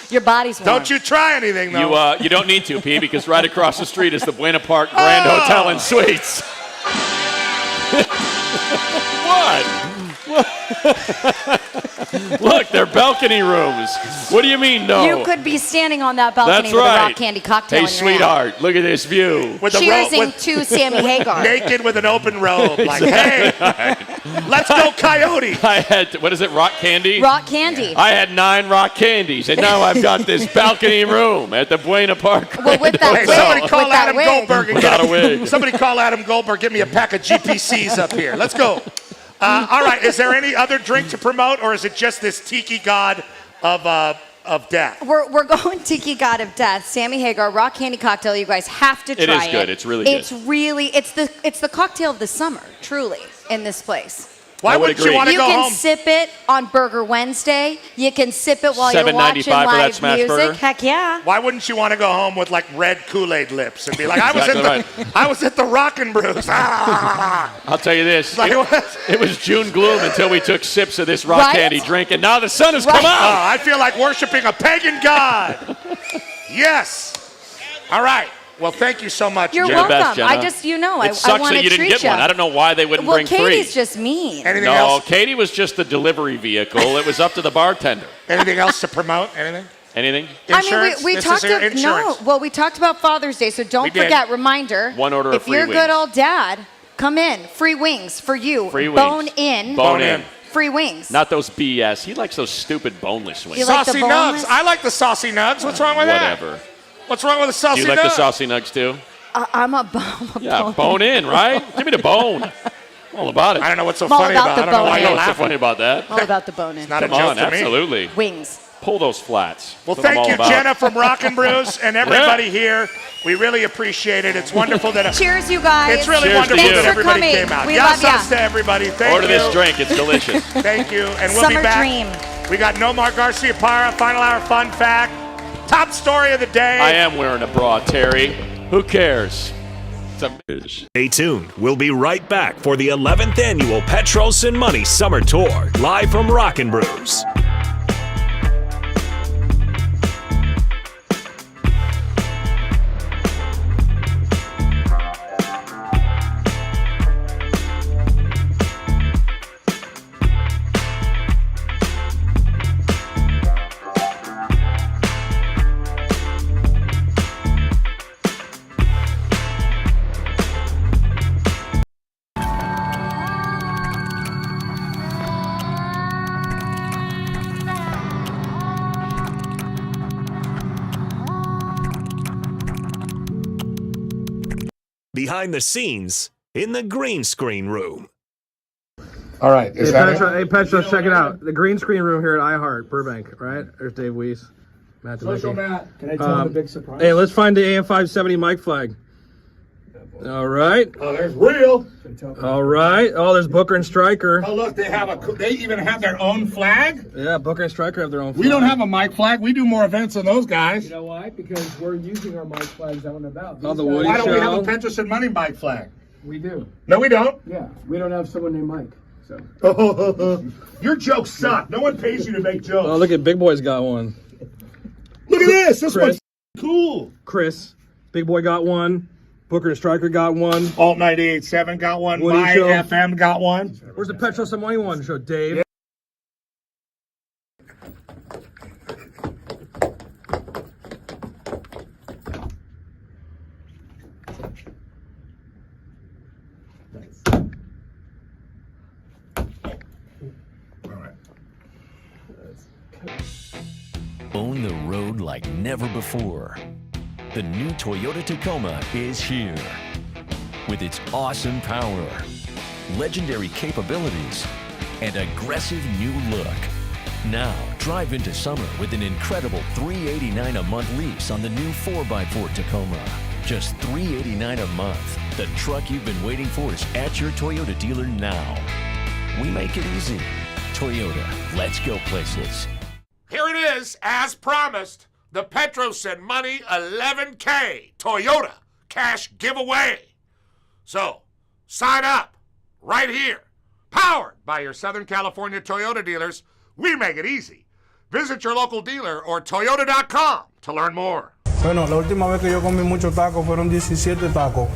Your body's warm. Don't you try anything, though. You don't need to, P, because right across the street is the Buena Park Grand Hotel and Suites. What? Look, they're balcony rooms. What do you mean, no? You could be standing on that balcony That's with right. a rock candy cocktail Hey, in your hand. sweetheart, look at this view. Cheersing to Sammy Hagar. Naked with an open robe. Like, hey, let's go Coyote. I had, what is it, rock candy? Rock candy. I had 9 rock candies, and now I've got this balcony room at the Buena Park. Well, with that wig. Somebody call With that Adam wig. Goldberg and Without a wig. Somebody call Adam Goldberg. Get me a pack of GPCs up here. Let's go. All right. Is there any other drink to promote, or is it just this tiki god of death? We're going Tiki God of Death, Sammy Hagar, rock candy cocktail. You guys have to try it. It is good. It's really good. It's the cocktail of the summer, truly, in this place. Why wouldn't you want to You go can home? sip it on Burger Wednesday. You can sip it while you're watching $7.95 for that live smash music. burger? Heck yeah. Why wouldn't you want to go home with like red Kool-Aid lips and be like, I was at the Rock and Brews. I'll tell you this. Like, It was June gloom until we took sips of this rock candy drink, and now the sun has come Oh, out. I feel like worshiping a pagan god. Yes. All right. Well, thank you so much. You're Jenna. welcome. Best, Jenna. I just, It sucks want that to you didn't treat get you. one. I don't know why they wouldn't bring Katie's free. just mean. Anything No, else? Katie was just the delivery vehicle. It was up to the bartender. Anything else to promote? Anything? Anything? Insurance? We This talked is your about insurance. Well, we talked about Father's Day, so don't forget. Reminder: One order of if free you're a wings. good old dad, come in. Free wings for you. Free wings. Bone in. Bone in. Free wings. Not those BS. He likes those stupid boneless wings. You like Saucy the boneless? nugs. I like the saucy nugs. What's wrong with that? Whatever. What's wrong with the saucy Do you like nugs? the saucy nugs too? I'm a bone. Yeah, bone in, right? Give me the bone. All about it. I don't know what's so I'm all funny about about it. the I don't know why bone you're in. What's so laughing. funny about that? All about the bone in. Not a Come joke on, to me. absolutely. Wings. Pull those flats. Well, That's what I'm thank all you, about. Jenna from Rockin' Brews, and everybody here. We really appreciate it. It's wonderful that Cheers, you guys. it's really Cheers to wonderful you. that Thanks for everybody coming. came out. We Yes, love ya. us to everybody. Thank Order you. this drink. It's delicious. Thank you, and we'll Summer be back. dream. We got Noar Garcia Para, final hour fun fact, top story of the day. I am wearing a bra, Terry. Who cares? Stay tuned. We'll be right back for the 11th annual Petros and Money Summer Tour, live from Rockin' Brews. Behind the scenes in the green screen room. All right. Hey, Petros, check it out. The green screen room here at iHeart, Burbank, right? There's Dave Weiss. Matt Social DeMickey. Matt. Can I tell him the big surprise? Hey, let's find the AM 570 mic flag. All right. Oh, there's real. All right. Oh, there's Booker and Stryker. Oh, look, they even have their own flag. Yeah, Booker and Stryker have their own flag. We don't have a mic flag. We do more events than those guys. You know why? Because we're using our mic flags out and about. Oh, the Woody Why don't we have Show. a Petros and Money mic flag? We do. No, we don't. Yeah, we don't have someone named Mike. So. Your jokes suck. No one pays you to make jokes. Oh, look at Big Boy's got one. Look at this. This Chris. one's cool. Chris, Big Boy got one. Booker and Stryker got one. Alt 98.7 got one. Woody My Show. FM got one. Where's the Petros and Money one show, Dave? Own the road like never before. The new Toyota Tacoma is here. With its awesome power, legendary capabilities, and aggressive new look. Now, drive into summer with an incredible $389 a month lease on the new 4x4 Tacoma. Just $389 a month. The truck you've been waiting for is at your Toyota dealer now. We make it easy. Toyota, let's go places. Here it is, as promised, the Petros and Money 11K Toyota cash giveaway. So, sign up right here. Powered by your Southern California Toyota dealers, we make it easy. Visit your local dealer or Toyota.com to learn more. Bueno, la última vez que yo comí muchos tacos fueron 17 tacos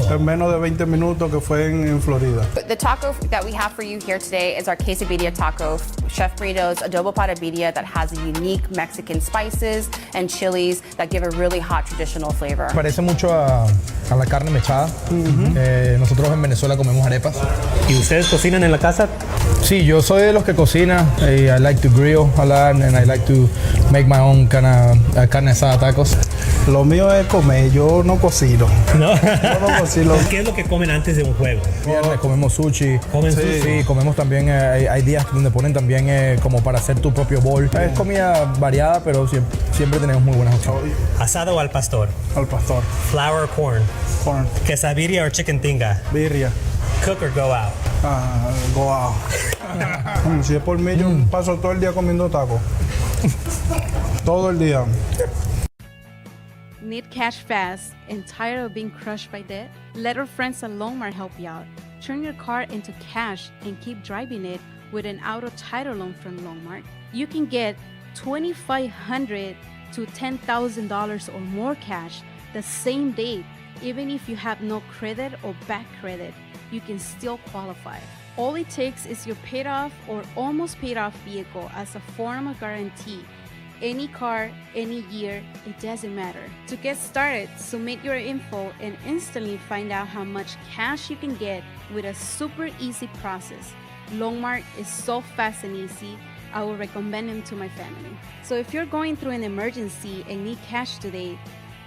en menos de 20 minutos que fue en Florida. The taco that we have for you here today is our quesadilla taco, Chef Brito's adobo patabilla that has unique Mexican spices and chilies that give a really hot traditional flavor. Parece mucho a la carne mechada. Nosotros en Venezuela comemos arepas. ¿Y ustedes cocinan en la casa? Sí, yo soy de los que cocina. I like to grill a lot and I like to make my own carne asada tacos. Lo mío es comer, yo no cocino. No. Yo no cocino. ¿Qué es lo que comen antes de un juego? Viernes comemos sushi. ¿Comen sushi? Sí, comemos también, hay días donde ponen también como para hacer tu propio bowl. Es comida variada, pero siempre tenemos muy buenas opciones. ¿Asado o al pastor? Al pastor. Flour or corn? Corn. ¿Quesadilla or chicken tinga? Birria. Cook or go out? Go out. Si es por mí, yo paso todo el día comiendo tacos. Todo el día. Need cash fast and tired of being crushed by debt? Let our friends at Longmar help you out. Turn your car into cash and keep driving it with an auto title loan from Longmar. You can get $2,500 to $10,000 or more cash the same day. Even if you have no credit or bad credit, you can still qualify. All it takes is your paid off or almost paid off vehicle as a form of guarantee. any car, any year, it doesn't matter. To get started, submit your info and instantly find out how much cash you can get with a super easy process. Loanmark is so fast and easy, I will recommend them to my family. So if you're going through an emergency and need cash today,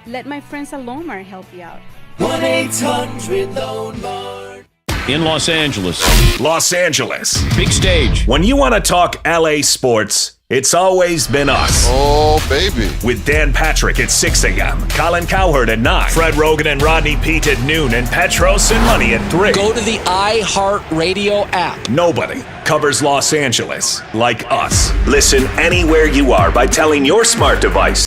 let my friends at Loanmark help you out. 1-800-LOANMARK. In Los Angeles. Los Angeles. Big stage. When you want to talk LA sports, it's always been us. Oh, baby. With Dan Patrick at 6 a.m., Colin Cowherd at 9, Fred Rogan and Rodney Peete at noon, and Petros and Money at 3. Go to the iHeartRadio app. Nobody covers Los Angeles like us. Listen anywhere you are by telling your smart device.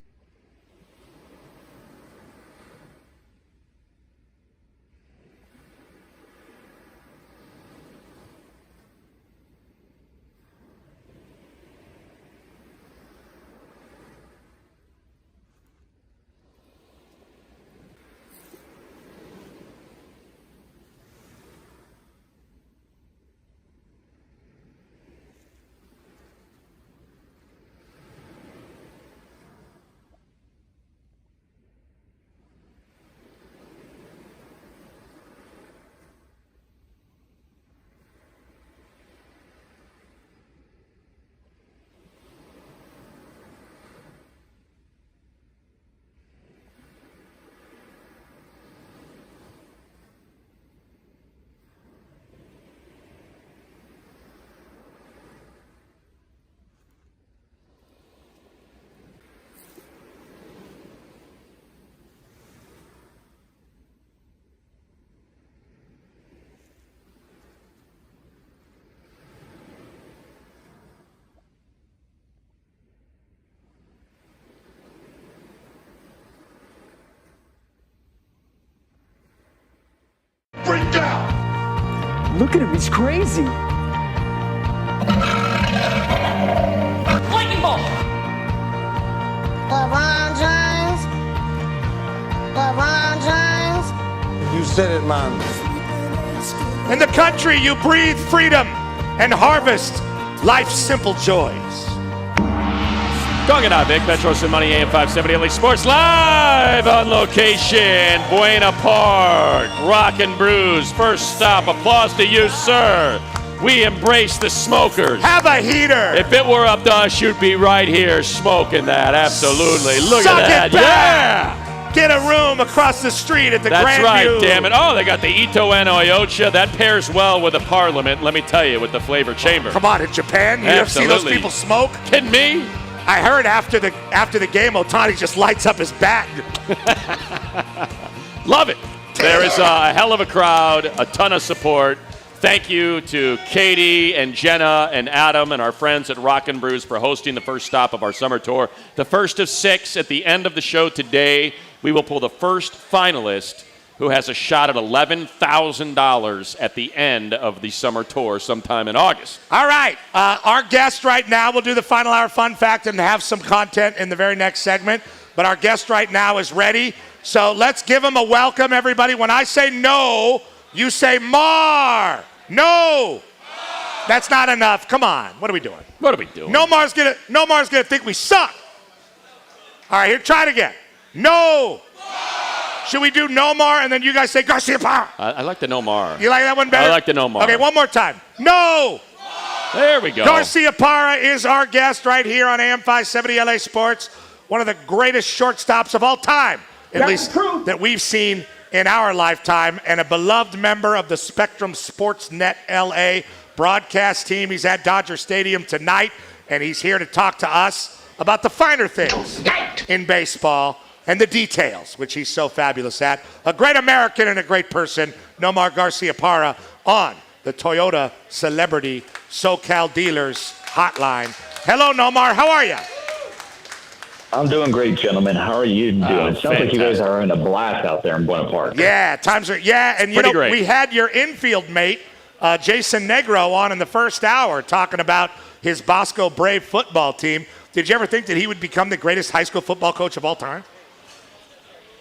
Bring down! Look at him, he's crazy. Lightning ball! LeBron James. You said it, man. In the country, you breathe freedom and harvest life's simple joys. Going on, Vic, Petros and Money, AM 570 LA Sports, live on location, Buena Park, Rockin' Brews, first stop, applause to you, sir. We embrace the smokers. Have a heater. If it were up to us, you'd be right here smoking that, absolutely. Look Suck at that, it back. Get a room across the street at the That's Grand right, View. damn it. Oh, they got the Ito and Oyocha. That pairs well with the Parliament, let me tell you, with the flavor chamber. Come on, in Japan, you ever see those people smoke? Kidding me? I heard after the game, Ohtani just lights up his bat. Love it. There is a hell of a crowd, a ton of support. Thank you to Katie and Jenna and Adam and our friends at Rockin' Brews for hosting the first stop of our summer tour. The first of 6. At the end of the show today, we will pull the first finalist who has a shot at $11,000 at the end of the summer tour sometime in August. All right. Our guest right now, we'll do the final hour fun fact and have some content in the very next segment. But our guest right now is ready. So let's give him a welcome, everybody. When I say no, you say Mar. No. That's not enough. Come on. What are we doing? What are we doing? Nomar's gonna think we suck. All right, here, try it again. No. Should we do Nomar and then you guys say Garcia Parra? I like the Nomar. You like that one better? I like the Nomar. Okay, one more time. No. There we go. Garcia Parra is our guest right here on AM 570 LA Sports. One of the greatest shortstops of all time, at least that we've seen in our lifetime, and a beloved member of the Spectrum Sportsnet LA broadcast team. He's at Dodger Stadium tonight, and he's here to talk to us about the finer things in baseball and the details, which he's so fabulous at. A great American and a great person, Noar Garcia Parra, on the Toyota Celebrity SoCal Dealers Hotline. Hello, Nomar. How are you? I'm doing great, gentlemen. How are you doing? It sounds like you guys are having a blast out there in Buena Park. Yeah, times are, and you know, great. We had your infield mate, Jason Negro, on in the first hour talking about his Bosco Brave football team. Did you ever think that he would become the greatest high school football coach of all time?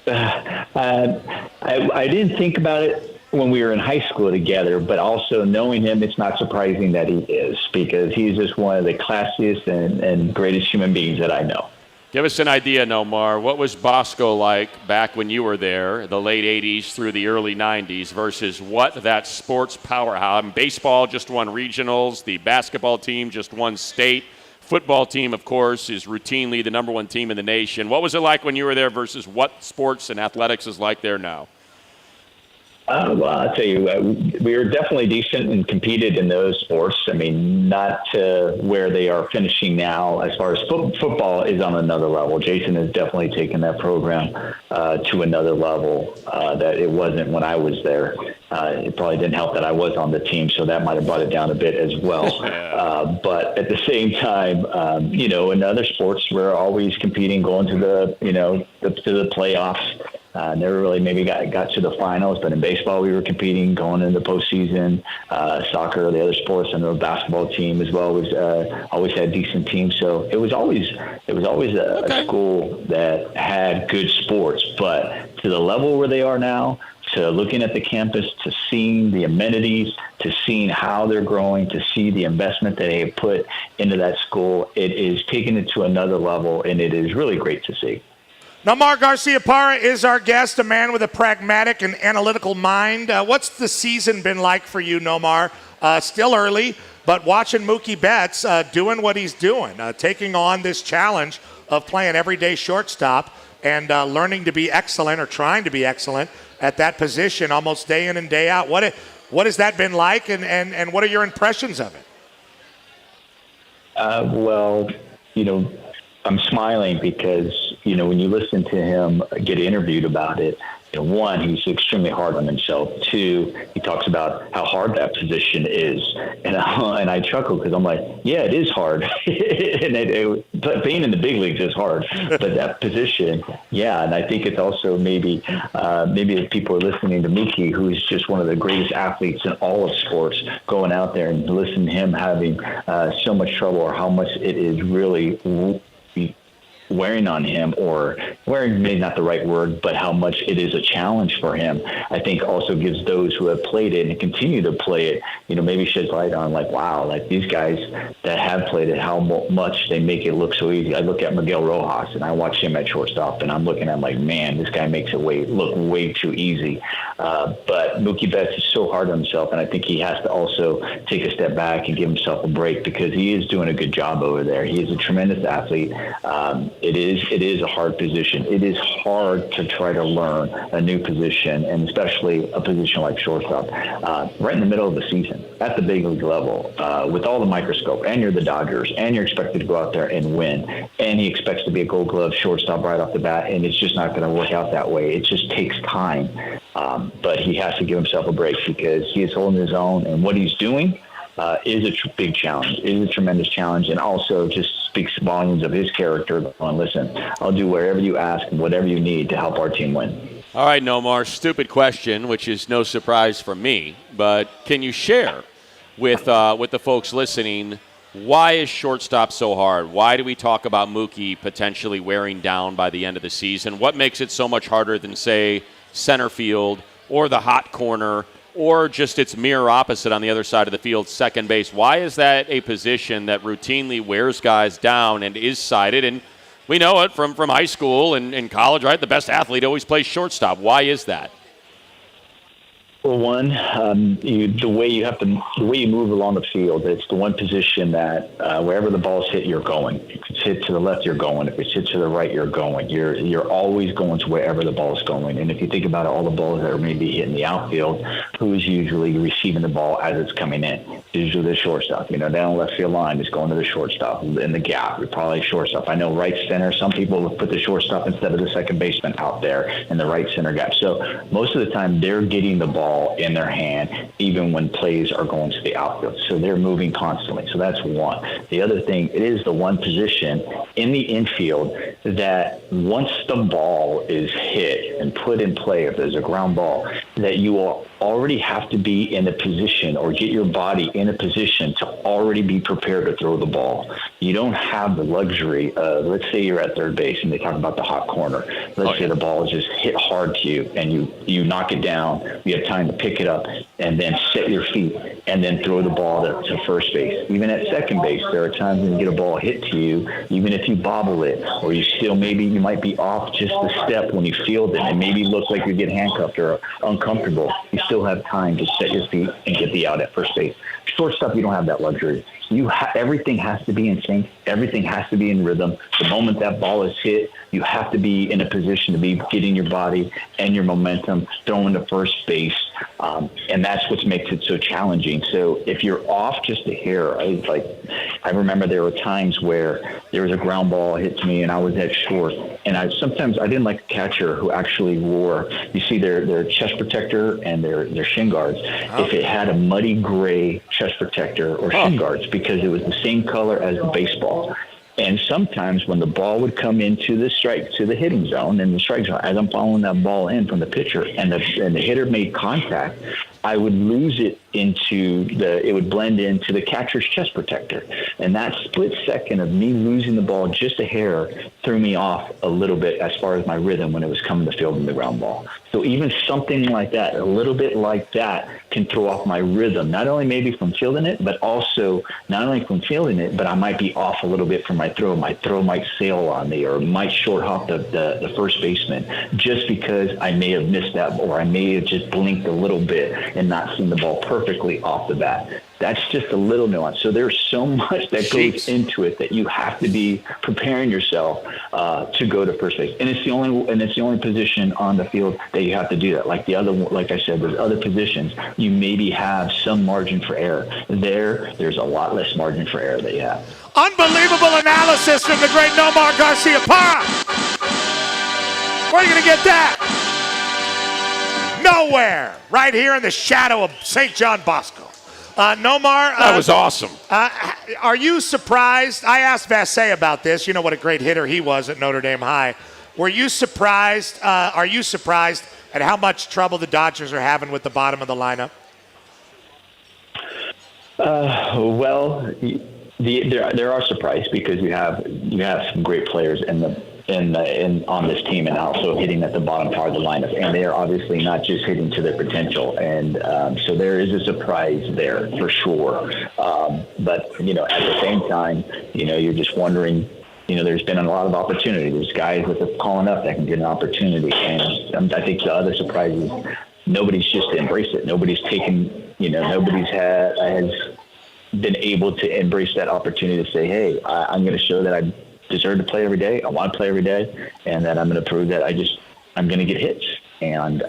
I didn't think about it when we were in high school together, but also knowing him, it's not surprising that he is, because he's just one of the classiest and greatest human beings that I know. Give us an idea, Noar. What was Bosco like back when you were there, the late 80s through the early 90s, versus what that sports powerhouse? Baseball just won regionals. The basketball team just won state. Football team, of course, is routinely the number one team in the nation. What was it like when you were there versus what sports and athletics is like there now? Well, I'll tell you, we were definitely decent and competed in those sports. I mean, not to where they are finishing now. As far as football is on another level. Jason has definitely taken that program to another level that it wasn't when I was there. It probably didn't help that I was on the team, so that might have brought it down a bit as well. But at the same time, in other sports, we're always competing, going to the playoffs. Never really maybe got to the finals, but in baseball we were competing, going into the postseason. Soccer, the other sports, and the basketball team as well was always had decent teams. So it was always a school that had good sports. But to the level where they are now, to looking at the campus, to seeing the amenities, to seeing how they're growing, to see the investment that they have put into that school, it is taking it to another level, and it is really great to see. Noar Garcia Parra is our guest, a man with a pragmatic and analytical mind. What's the season been like for you, Noar? Still early, but watching Mookie Betts doing what he's doing, taking on this challenge of playing everyday shortstop and learning to be excellent or trying to be excellent at that position almost day in and day out. What has that been like, and what are your impressions of it? I'm smiling because, when you listen to him get interviewed about it, one, he's extremely hard on himself. Two, he talks about how hard that position is. And I chuckle because I'm like, yeah, it is hard. But being in the big leagues is hard. But that position, yeah. And I think it's also maybe if people are listening to Mookie, who's just one of the greatest athletes in all of sports, going out there and listen to him having so much trouble, or how much it is really wearing on him, or wearing maybe not the right word, but how much it is a challenge for him, I think also gives those who have played it and continue to play it, maybe sheds light on wow, these guys that have played it, how much they make it look so easy. I look at Miguel Rojas and I watch him at shortstop and I'm looking at him man, this guy makes it look way too easy. But Mookie Betts is so hard on himself, and I think he has to also take a step back and give himself a break, because he is doing a good job over there. He is a tremendous athlete. It is a hard position. It is hard to try to learn a new position, and especially a position like shortstop, right in the middle of the season at the big league level, with all the microscope, and you're the Dodgers, and you're expected to go out there and win, and he expects to be a Gold Glove shortstop right off the bat, and it's just not going to work out that way. It just takes time, but he has to give himself a break, because he is holding his own, and what he's doing is a big challenge, is a tremendous challenge, and also just speaks volumes of his character. Going, listen, I'll do whatever you ask and whatever you need to help our team win. All right, Noar, stupid question, which is no surprise for me, but can you share with the folks listening, why is shortstop so hard? Why do we talk about Mookie potentially wearing down by the end of the season? What makes it so much harder than, say, center field or the hot corner, or just its mirror opposite on the other side of the field, second base? Why is that a position that routinely wears guys down and is cited? And we know it from high school and college, right? The best athlete always plays shortstop. Why is that? Well, one, the way you move along the field, it's the one position that wherever the ball's hit, you're going. If it's hit to the left, you're going. If it's hit to the right, you're going. You're always going to wherever the ball's going. And if you think about it, all the balls that are maybe hitting the outfield, who's usually receiving the ball as it's coming in? Usually the shortstop. Down left field line is going to the shortstop. In the gap, you're probably shortstop. I know right center, some people will put the shortstop instead of the second baseman out there in the right center gap. So most of the time, they're getting the ball in their hand, even when plays are going to the outfield. So they're moving constantly. So that's one. The other thing, it is the one position in the infield that once the ball is hit and put in play, if there's a ground ball, that you are already have to be in a position or get your body in a position to already be prepared to throw the ball. You don't have the luxury of, let's say you're at third base and they talk about the hot corner. Let's say the ball is just hit hard to you and you knock it down. You have time to pick it up and then set your feet and then throw the ball to first base. Even at second base, there are times when you get a ball hit to you, even if you bobble it, or you still you might be off just a step when you field it and maybe look like you get handcuffed or uncomfortable. You still have time to set your feet and get the out at first base. Shortstop, you don't have that luxury. Everything has to be in sync. Everything has to be in rhythm. The moment that ball is hit, you have to be in a position to be getting your body and your momentum throwing to first base. And that's what makes it so challenging. So if you're off just a hair, I remember there were times where there was a ground ball hit to me and I was at short. And I didn't like a catcher who actually wore, you see their chest protector and their shin guards. If it had a muddy gray chest protector or shin guards, because it was the same color as the baseball. And sometimes when the ball would come into the hitting zone and the strike zone, as I'm following that ball in from the pitcher and the hitter made contact, I would lose it it would blend into the catcher's chest protector. And that split second of me losing the ball just a hair threw me off a little bit as far as my rhythm when it was coming to field in the ground ball. So even something like that, a little bit like that, can throw off my rhythm, not only maybe from fielding it, but also not only from fielding it, but I might be off a little bit from my throw. My throw might sail on me or might short hop the first baseman just because I may have missed that or I may have just blinked a little bit and not seen the ball perfectly off the bat. That's just a little nuance. So there's so much that goes into it that you have to be preparing yourself to go to first base. And it's the only position on the field that you have to do that. Like I said, there's other positions you maybe have some margin for error. There's a lot less margin for error that you have. Unbelievable analysis from the great Noar Garcia. Where are you going to get that? Nowhere. Right here in the shadow of St. John Bosco. Nomar. That was awesome. Are you surprised? I asked Vass about this. You know what a great hitter he was at Notre Dame High. Were you surprised? Are you surprised at how much trouble the Dodgers are having with the bottom of the lineup? Well, there are surprised because you have some great players on this team and also hitting at the bottom part of the lineup, and they are obviously not just hitting to their potential, and so there is a surprise there for sure. But at the same time, you're just wondering. There's been a lot of opportunity. There's guys that are calling up that can get an opportunity, and I think the other surprise is nobody's just embraced it. Nobody's taken. Nobody's has been able to embrace that opportunity to say, "Hey, I'm going to show that I deserve to play every day. I want to play every day, and that I'm going to prove that I'm going to get hits." And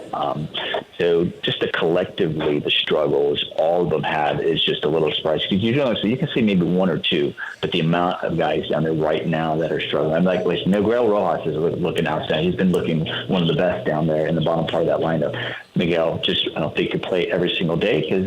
so just collectively, the struggles all of them have is just a little surprising. Because so you can see maybe one or two, but the amount of guys down there right now that are struggling. I'm like, listen, Miguel Rojas is looking outstanding. He's been looking one of the best down there in the bottom part of that lineup. Miguel I don't think could play every single day because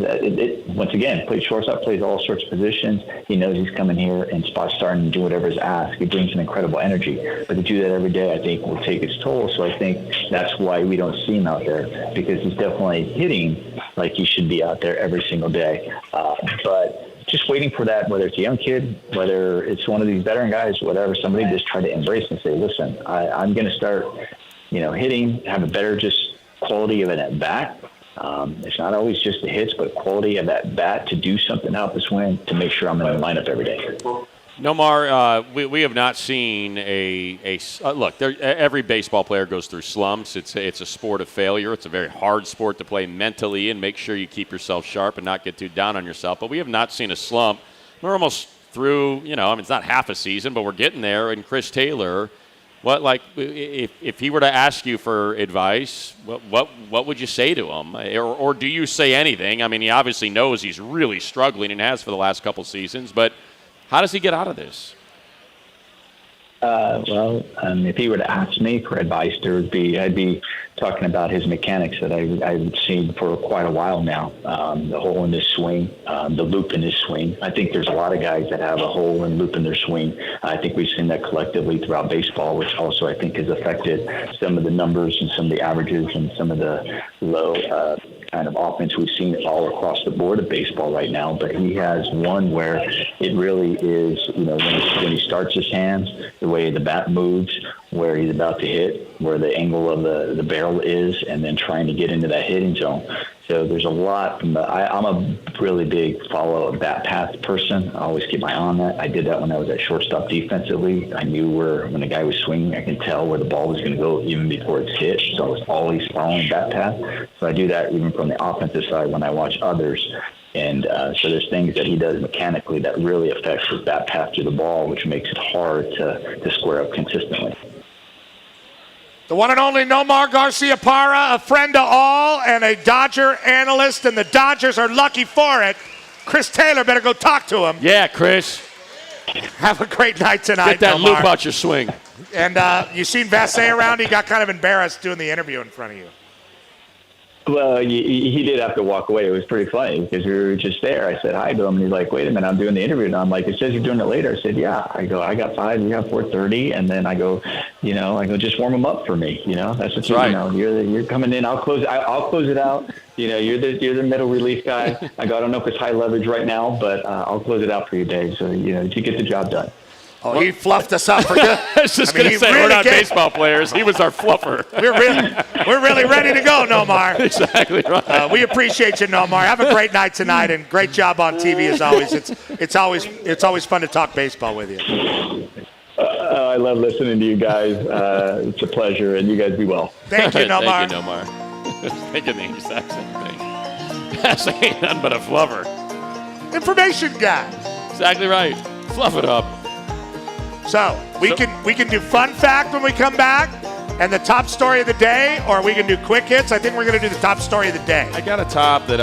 once again, plays shortstop, plays all sorts of positions. He knows he's coming here and spot starting and do whatever is asked. He brings an incredible energy, but to do that every day, I think will take its toll. So I think that's why we don't see him out there, because he's definitely hitting like he should be out there every single day. But just waiting for that, whether it's a young kid, whether it's one of these veteran guys, whatever, somebody just try to embrace and say, listen, I'm going to start, hitting, have a better just quality of an at-bat. It's not always just the hits, but quality of that bat to do something out the swing to make sure I'm in the lineup every day. Nomar, we have not seen look. Every baseball player goes through slumps. It's a sport of failure. It's a very hard sport to play mentally and make sure you keep yourself sharp and not get too down on yourself. But we have not seen a slump. We're almost through. It's not half a season, but we're getting there. And Chris Taylor, if he were to ask you for advice, what would you say to him, or do you say anything? I mean, he obviously knows he's really struggling and has for the last couple seasons, but how does he get out of this? If he were to ask me for advice, I'd be talking about his mechanics that I've seen for quite a while now. The hole in his swing, the loop in his swing. I think there's a lot of guys that have a hole and loop in their swing. I think we've seen that collectively throughout baseball, which also I think has affected some of the numbers and some of the averages and some of the low kind of offense we've seen it all across the board of baseball right now, but he has one where it really is, when he starts his hands, the way the bat moves, where he's about to hit, where the angle of the barrel is, and then trying to get into that hitting zone. So there's a lot. I'm a really big follow a bat path person. I always keep my eye on that. I did that when I was at shortstop defensively. I knew when the guy was swinging, I could tell where the ball was going to go even before it's hit. So I was always following bat path. So I do that even from the offensive side when I watch others. And so there's things that he does mechanically that really affects his bat path to the ball, which makes it hard to square up consistently. The one and only Noar Garcia Parra, a friend to all and a Dodger analyst, and the Dodgers are lucky for it. Chris Taylor better go talk to him. Yeah, Chris. Have a great night tonight, Get that Noar. loop out your swing. And you seen Vass around? He got kind of embarrassed doing the interview in front of you. Well, he did have to walk away. It was pretty funny because we were just there. I said hi to him, and he's like, wait a minute, I'm doing the interview. And I'm like, it says you're doing it later. I said, yeah. I go, I got 5, you got 4:30. And then I go, just warm them up for me. That's what right. You're coming in. I'll close it out. You're the middle relief guy. I go, I don't know if it's high leverage right now, but I'll close it out for you, Dave. So, to get the job done. Oh, he fluffed us up for good. I was just going to say, we're not baseball players. He was our fluffer. We're really ready to go, Noar. Exactly right. We appreciate you, Noar. Have a great night tonight, and great job on TV as always. It's always fun to talk baseball with you. I love listening to you guys. It's a pleasure, and you guys be well. Thank you, Noar. Thank you, Noar. Thinking the exact same thing. That's ain't nothing but a fluffer. Information guy. Exactly right. Fluff it up. So we can do fun fact when we come back, and the top story of the day, or we can do quick hits. I think we're going to do the top story of the day. I got a top that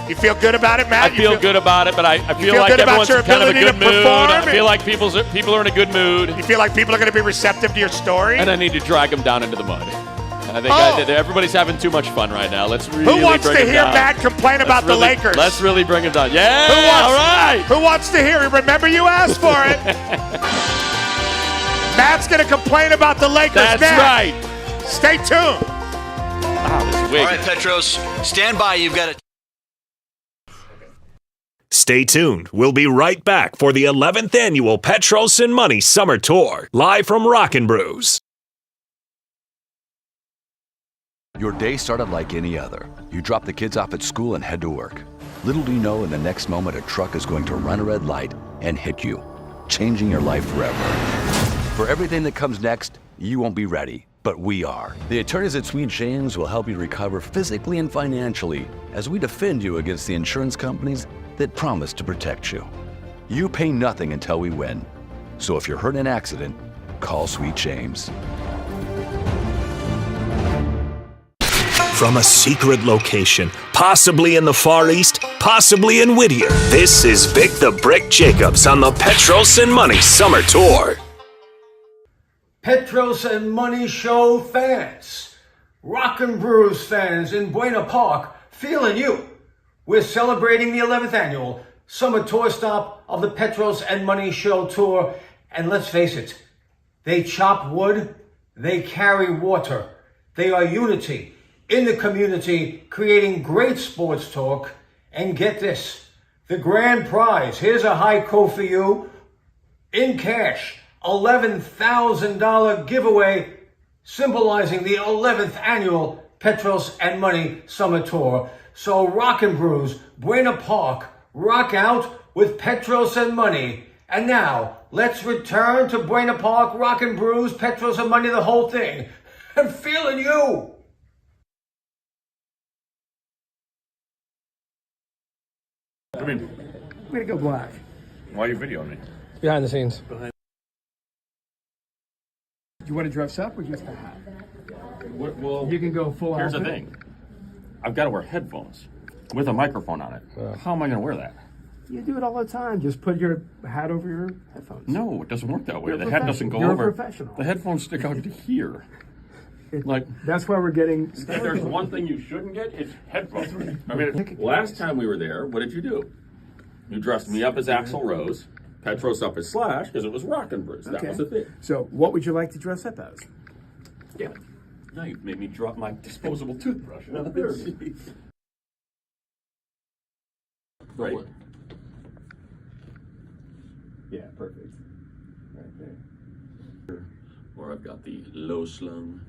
You feel good about it, Matt? I feel good about it, but I feel like everyone's in kind of a good mood. I feel like people are in a good mood. You feel like people are going to be receptive to your story? And I need to drag them down into the mud. I think everybody's having too much fun right now. Let's really bring Who wants to hear down. Matt complain about the Lakers? Let's really bring him down. Yeah, all right. Who wants to hear it? Remember, you asked for it. Matt's going to complain about the Lakers That's next. right. Stay tuned. Wow, all right, Petros, stand by. You've got it. Stay tuned. We'll be right back for the 11th annual Petros and Money Summer Tour, live from Rockin' Brews. Your day started like any other. You drop the kids off at school and head to work. Little do you know, in the next moment, a truck is going to run a red light and hit you, changing your life forever. For everything that comes next, you won't be ready, but we are. The attorneys at Sweet James will help you recover physically and financially as we defend you against the insurance companies that promise to protect you. You pay nothing until we win. So if you're hurt in an accident, call Sweet James. From a secret location, possibly in the Far East, possibly in Whittier, this is Vic the Brick Jacobs on the Petros and Money Summer Tour. Petros and Money Show fans, Rockin' Brews fans in Buena Park, feeling you. We're celebrating the 11th annual summer tour stop of the Petros and Money Show Tour. And let's face it, they chop wood, they carry water. They are unity in the community, creating great sports talk. And get this, the grand prize, here's a high quote for you, in cash, $11,000 giveaway, symbolizing the 11th annual Petros and Money Summer Tour. So Rockin' Brews, Buena Park, rock out with Petros and Money. And now, let's return to Buena Park, Rockin' Brews, Petros and Money, the whole thing. I'm feeling you. Come in. I'm gonna go black. Why are you videoing me? Behind the scenes. Do you want to dress up or just a hat? Well, You can go full here's the outfit. thing. I've got to wear headphones with a microphone on it. How am I going to wear that? You do it all the time. Just put your hat over your headphones. No, it doesn't work that way. You're a The hat doesn't go You're over. a professional. The headphones stick out to here. That's why we're getting. If there's one thing you shouldn't get, it's headphones. I mean, last time we were there, what did you do? You dressed me up as Axl Rose, Petros up as Slash, because it was Rockin' Brews. That was the thing. So, what would you like to dress up as? Yeah. Now you've made me drop my disposable toothbrush. Right. Yeah, perfect. Right there. Or I've got the low slung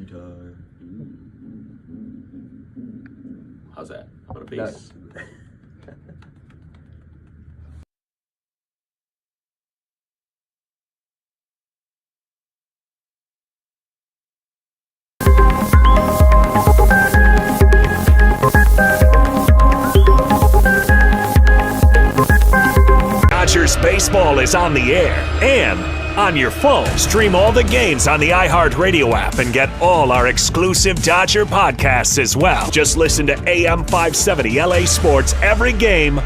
guitar. How's that? How about a bass? Dodgers baseball is on the air and on your phone. Stream all the games on the iHeartRadio app and get all our exclusive Dodger podcasts as well. Just listen to AM 570 LA Sports every game.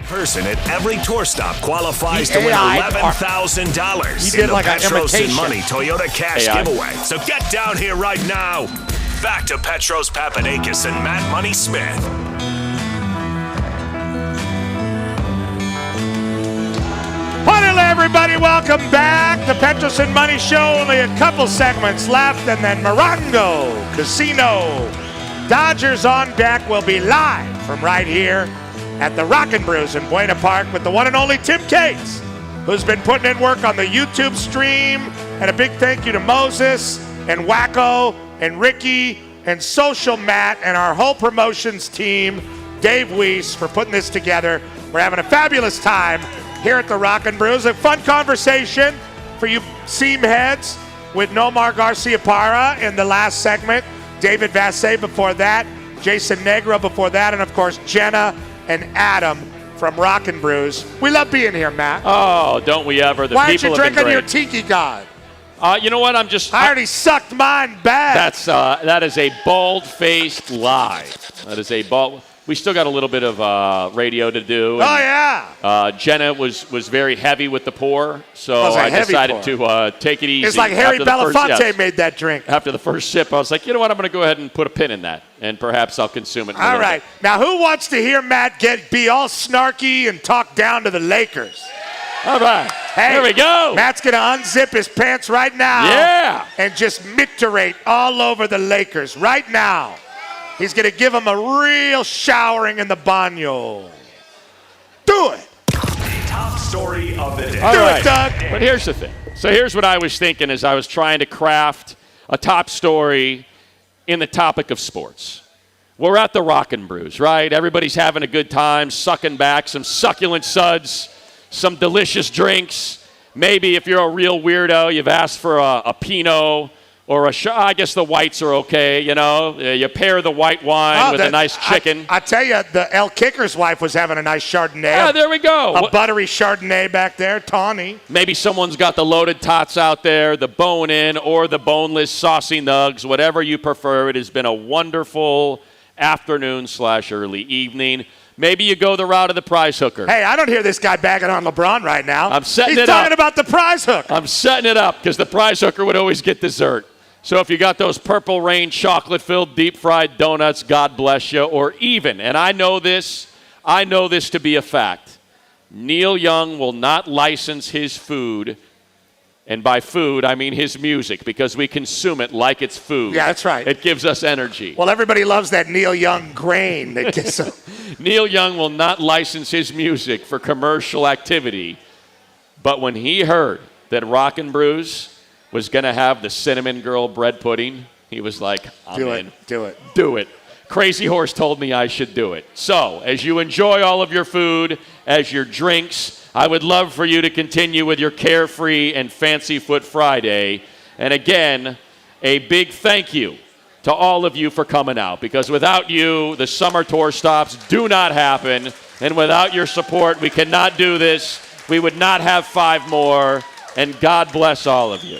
Person at every tour stop qualifies to win $11,000 He did in the like an Petros and imitation. Money Toyota Cash giveaway. So get down here right now. Back to Petros Papadakis and Matt Money Smith. Hello, everybody. Welcome back. The Petros and Money Show. Only a couple segments left, and then Morongo Casino. Dodgers on deck will be live from right here at the Rockin' Brews in Buena Park with the one and only Tim Cates, who's been putting in work on the YouTube stream. And a big thank you to Moses and Wacko and Ricky and Social Matt and our whole promotions team, Dave Weiss, for putting this together. We're having a fabulous time here at the Rockin' Brews. A fun conversation for you seam heads with Noar Garcia in the last segment. David Vass before that. Jason Negro before that. And, of course, Jenna and Adam from Rockin' Brews. We love being here, Matt. Oh, don't we ever. The Why aren't people you have been drinking your great. tiki god? You know what? I already sucked mine bad. That is a bald-faced lie. That is a bald. We still got a little bit of radio to do. Oh, yeah. Jenna was very heavy with the pour, so was a I heavy decided pour. to take it easy. It's like Harry Belafonte made that drink. After the first sip, I was like, you know what, I'm going to go ahead and put a pin in that, and perhaps I'll consume it in a All little right. bit. Now, who wants to hear Matt be all snarky and talk down to the Lakers? All right. Hey, there we go. Matt's going to unzip his pants right now. Yeah. And just micturate all over the Lakers right now. He's going to give them a real showering in the baño. Do it. Top story of the day. All right. it, Doug. But here's the thing. So here's what I was thinking as I was trying to craft a top story in the topic of sports. We're at the Rockin' Brews, right? Everybody's having a good time, sucking back some succulent suds, some delicious drinks. Maybe if you're a real weirdo, you've asked for a Pinot or I guess the whites are okay, you know. You pair the white wine with a nice chicken. I tell you, the El Kicker's wife was having a nice Chardonnay. Yeah, there we go. A buttery Chardonnay back there, tawny. Maybe someone's got the loaded tots out there, the bone-in or the boneless saucy nugs, whatever you prefer. It has been a wonderful afternoon/early evening. Maybe you go the route of the prize hooker. Hey, I don't hear this guy bagging on LeBron right now. I'm setting He's it up. talking about the prize hook. I'm setting it up because the prize hooker would always get dessert. So if you got those Purple Rain chocolate-filled deep-fried donuts, God bless you. Or even, and I know this to be a fact, Neil Young will not license his food, and by food I mean his music, because we consume it like it's food. Yeah, that's right. It gives us energy. Well, everybody loves that Neil Young grain. That gets so. Neil Young will not license his music for commercial activity, but when he heard that Rockin' Brews was going to have the Cinnamon Girl bread pudding, he was like, I'm in. Do it. Do it. Crazy Horse told me I should do it. So, as you enjoy all of your food, as your drinks, I would love for you to continue with your Carefree and Fancy Foot Friday. And again, a big thank you to all of you for coming out, because without you, the summer tour stops do not happen. And without your support, we cannot do this. We would not have 5 more. And God bless all of you.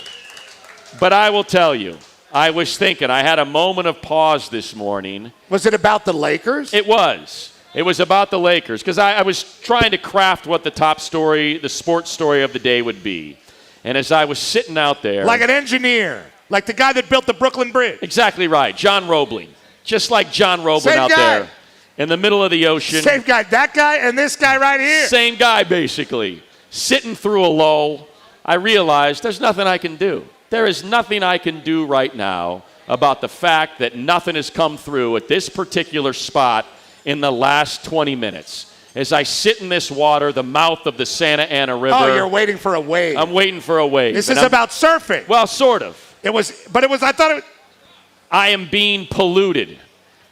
But I will tell you, I was thinking, I had a moment of pause this morning. Was it about the Lakers? It was. It was about the Lakers, because I was trying to craft what the top story, the sports story of the day would be. And as I was sitting out there. Like an engineer. Like the guy that built the Brooklyn Bridge. Exactly right. John Roebling. Just like John Roebling out there in the middle of the ocean. Same guy. That guy and this guy right here. Same guy, basically. Sitting through a lull, I realized there's nothing I can do. There is nothing I can do right now about the fact that nothing has come through at this particular spot in the last 20 minutes. As I sit in this water, the mouth of the Santa Ana River. Oh, you're waiting for a wave. I'm waiting for a wave. This is about surfing. Well, sort of. I thought it was. I am being polluted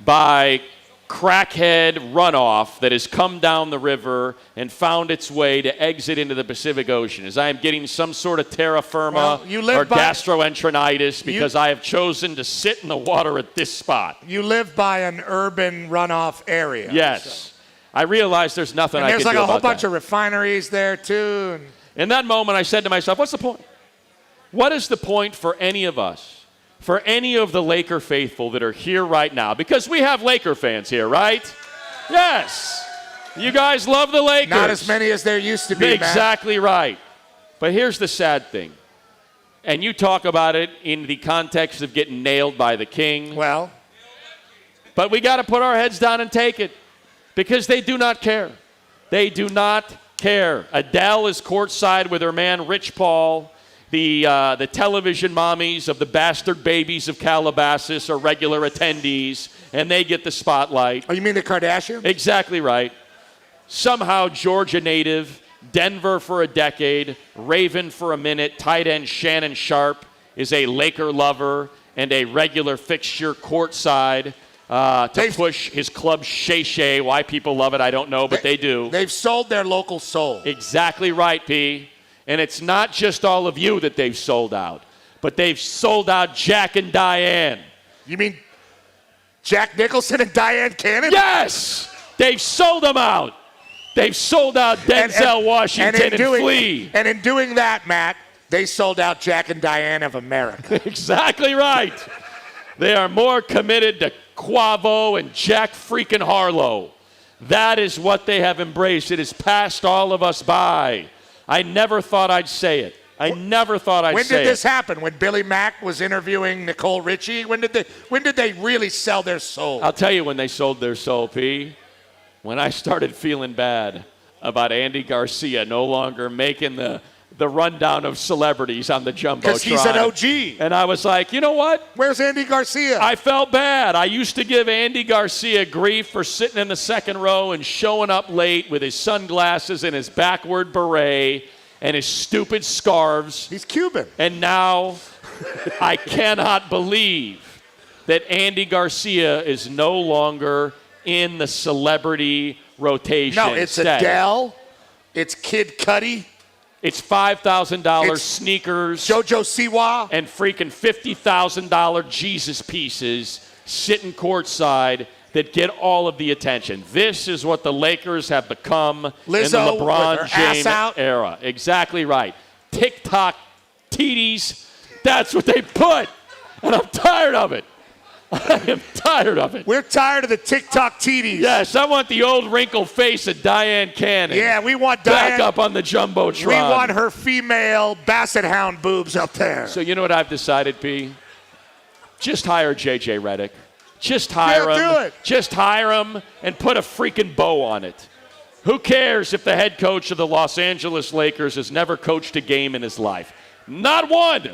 by crackhead runoff that has come down the river and found its way to exit into the Pacific Ocean, as I am getting some sort of terra firma or gastroenteritis because I have chosen to sit in the water at this spot. You live by an urban runoff area. Yes. So. I realize there's nothing I can do about that. There's like a whole bunch of refineries there, too. In that moment, I said to myself, what's the point? What is the point for any of us? For any of the Laker faithful that are here right now, because we have Laker fans here, right? Yes. You guys love the Lakers. Not as many as there used to be, Exactly right. But here's the sad thing. And you talk about it in the context of getting nailed by the king. Well. But we got to put our heads down and take it, because they do not care. They do not care. Adele is courtside with her man, Rich Paul. The television mommies of the bastard babies of Calabasas are regular attendees, and they get the spotlight. Oh, you mean the Kardashians? Exactly right. Somehow Georgia native, Denver for a decade, Raven for a minute, tight end Shannon Sharp is a Laker lover and a regular fixture courtside to push his club Shay Shay. Why people love it, I don't know, but they do. They've sold their local soul. Exactly right, P. And it's not just all of you that they've sold out, but they've sold out Jack and Diane. You mean Jack Nicholson and Diane Cannon? Yes! They've sold them out. They've sold out Denzel Washington and Flea. And in doing that, Matt, they sold out Jack and Diane of America. Exactly right. They are more committed to Quavo and Jack freaking Harlow. That is what they have embraced. It has passed all of us by. I never thought I'd say it. When did this happen? When Billy Mack was interviewing Nicole Richie? When did they really sell their soul? I'll tell you when they sold their soul, P. When I started feeling bad about Andy Garcia no longer making the rundown of celebrities on the Jumbotron. Because he's an OG. And I was like, you know what? Where's Andy Garcia? I felt bad. I used to give Andy Garcia grief for sitting in the second row and showing up late with his sunglasses and his backward beret and his stupid scarves. He's Cuban. And now I cannot believe that Andy Garcia is no longer in the celebrity rotation. No, it's Adele. It's Kid Cudi. It's $5,000 sneakers. JoJo Siwa. And freaking $50,000 Jesus pieces sitting courtside that get all of the attention. This is what the Lakers have become in the LeBron James era. Exactly right. TikTok titties, that's what they put. And I'm tired of it. I am tired of it. We're tired of the TikTok titties. Yes, I want the old wrinkled face of Diane Cannon. Yeah, we want Diane. Back up on the Jumbotron. We want her female Basset Hound boobs up there. So you know what I've decided, P? Just hire J.J. Redick. Just hire him. Do it. Just hire him and put a freaking bow on it. Who cares if the head coach of the Los Angeles Lakers has never coached a game in his life? Not one.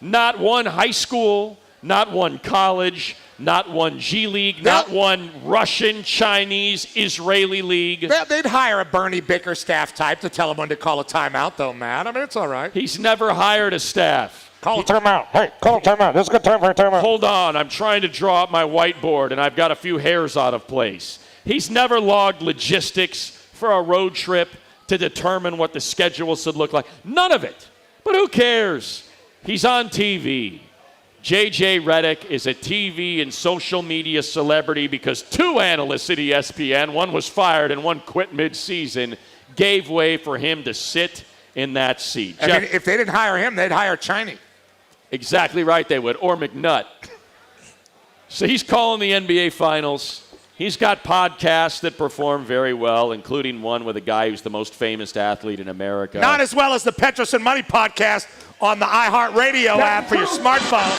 Not one high school. Not one college, not one G League, not one Russian, Chinese, Israeli league. They'd hire a Bernie Bickerstaff type to tell him when to call a timeout, though, Matt. I mean, it's all right. He's never hired a staff. Call a timeout. Hey, call a timeout. This is a good time for a timeout. Hold on. I'm trying to draw up my whiteboard, and I've got a few hairs out of place. He's never logged logistics for a road trip to determine what the schedule should look like. None of it. But who cares? He's on TV. J.J. Redick is a TV and social media celebrity because two analysts at ESPN, one was fired and one quit mid-season, gave way for him to sit in that seat. I mean, if they didn't hire him, they'd hire Chiney. Exactly right, they would. Or McNutt. So he's calling the NBA Finals. He's got podcasts that perform very well, including one with a guy who's the most famous athlete in America. Not as well as the Petros and Money podcast on the iHeartRadio app for your smartphone.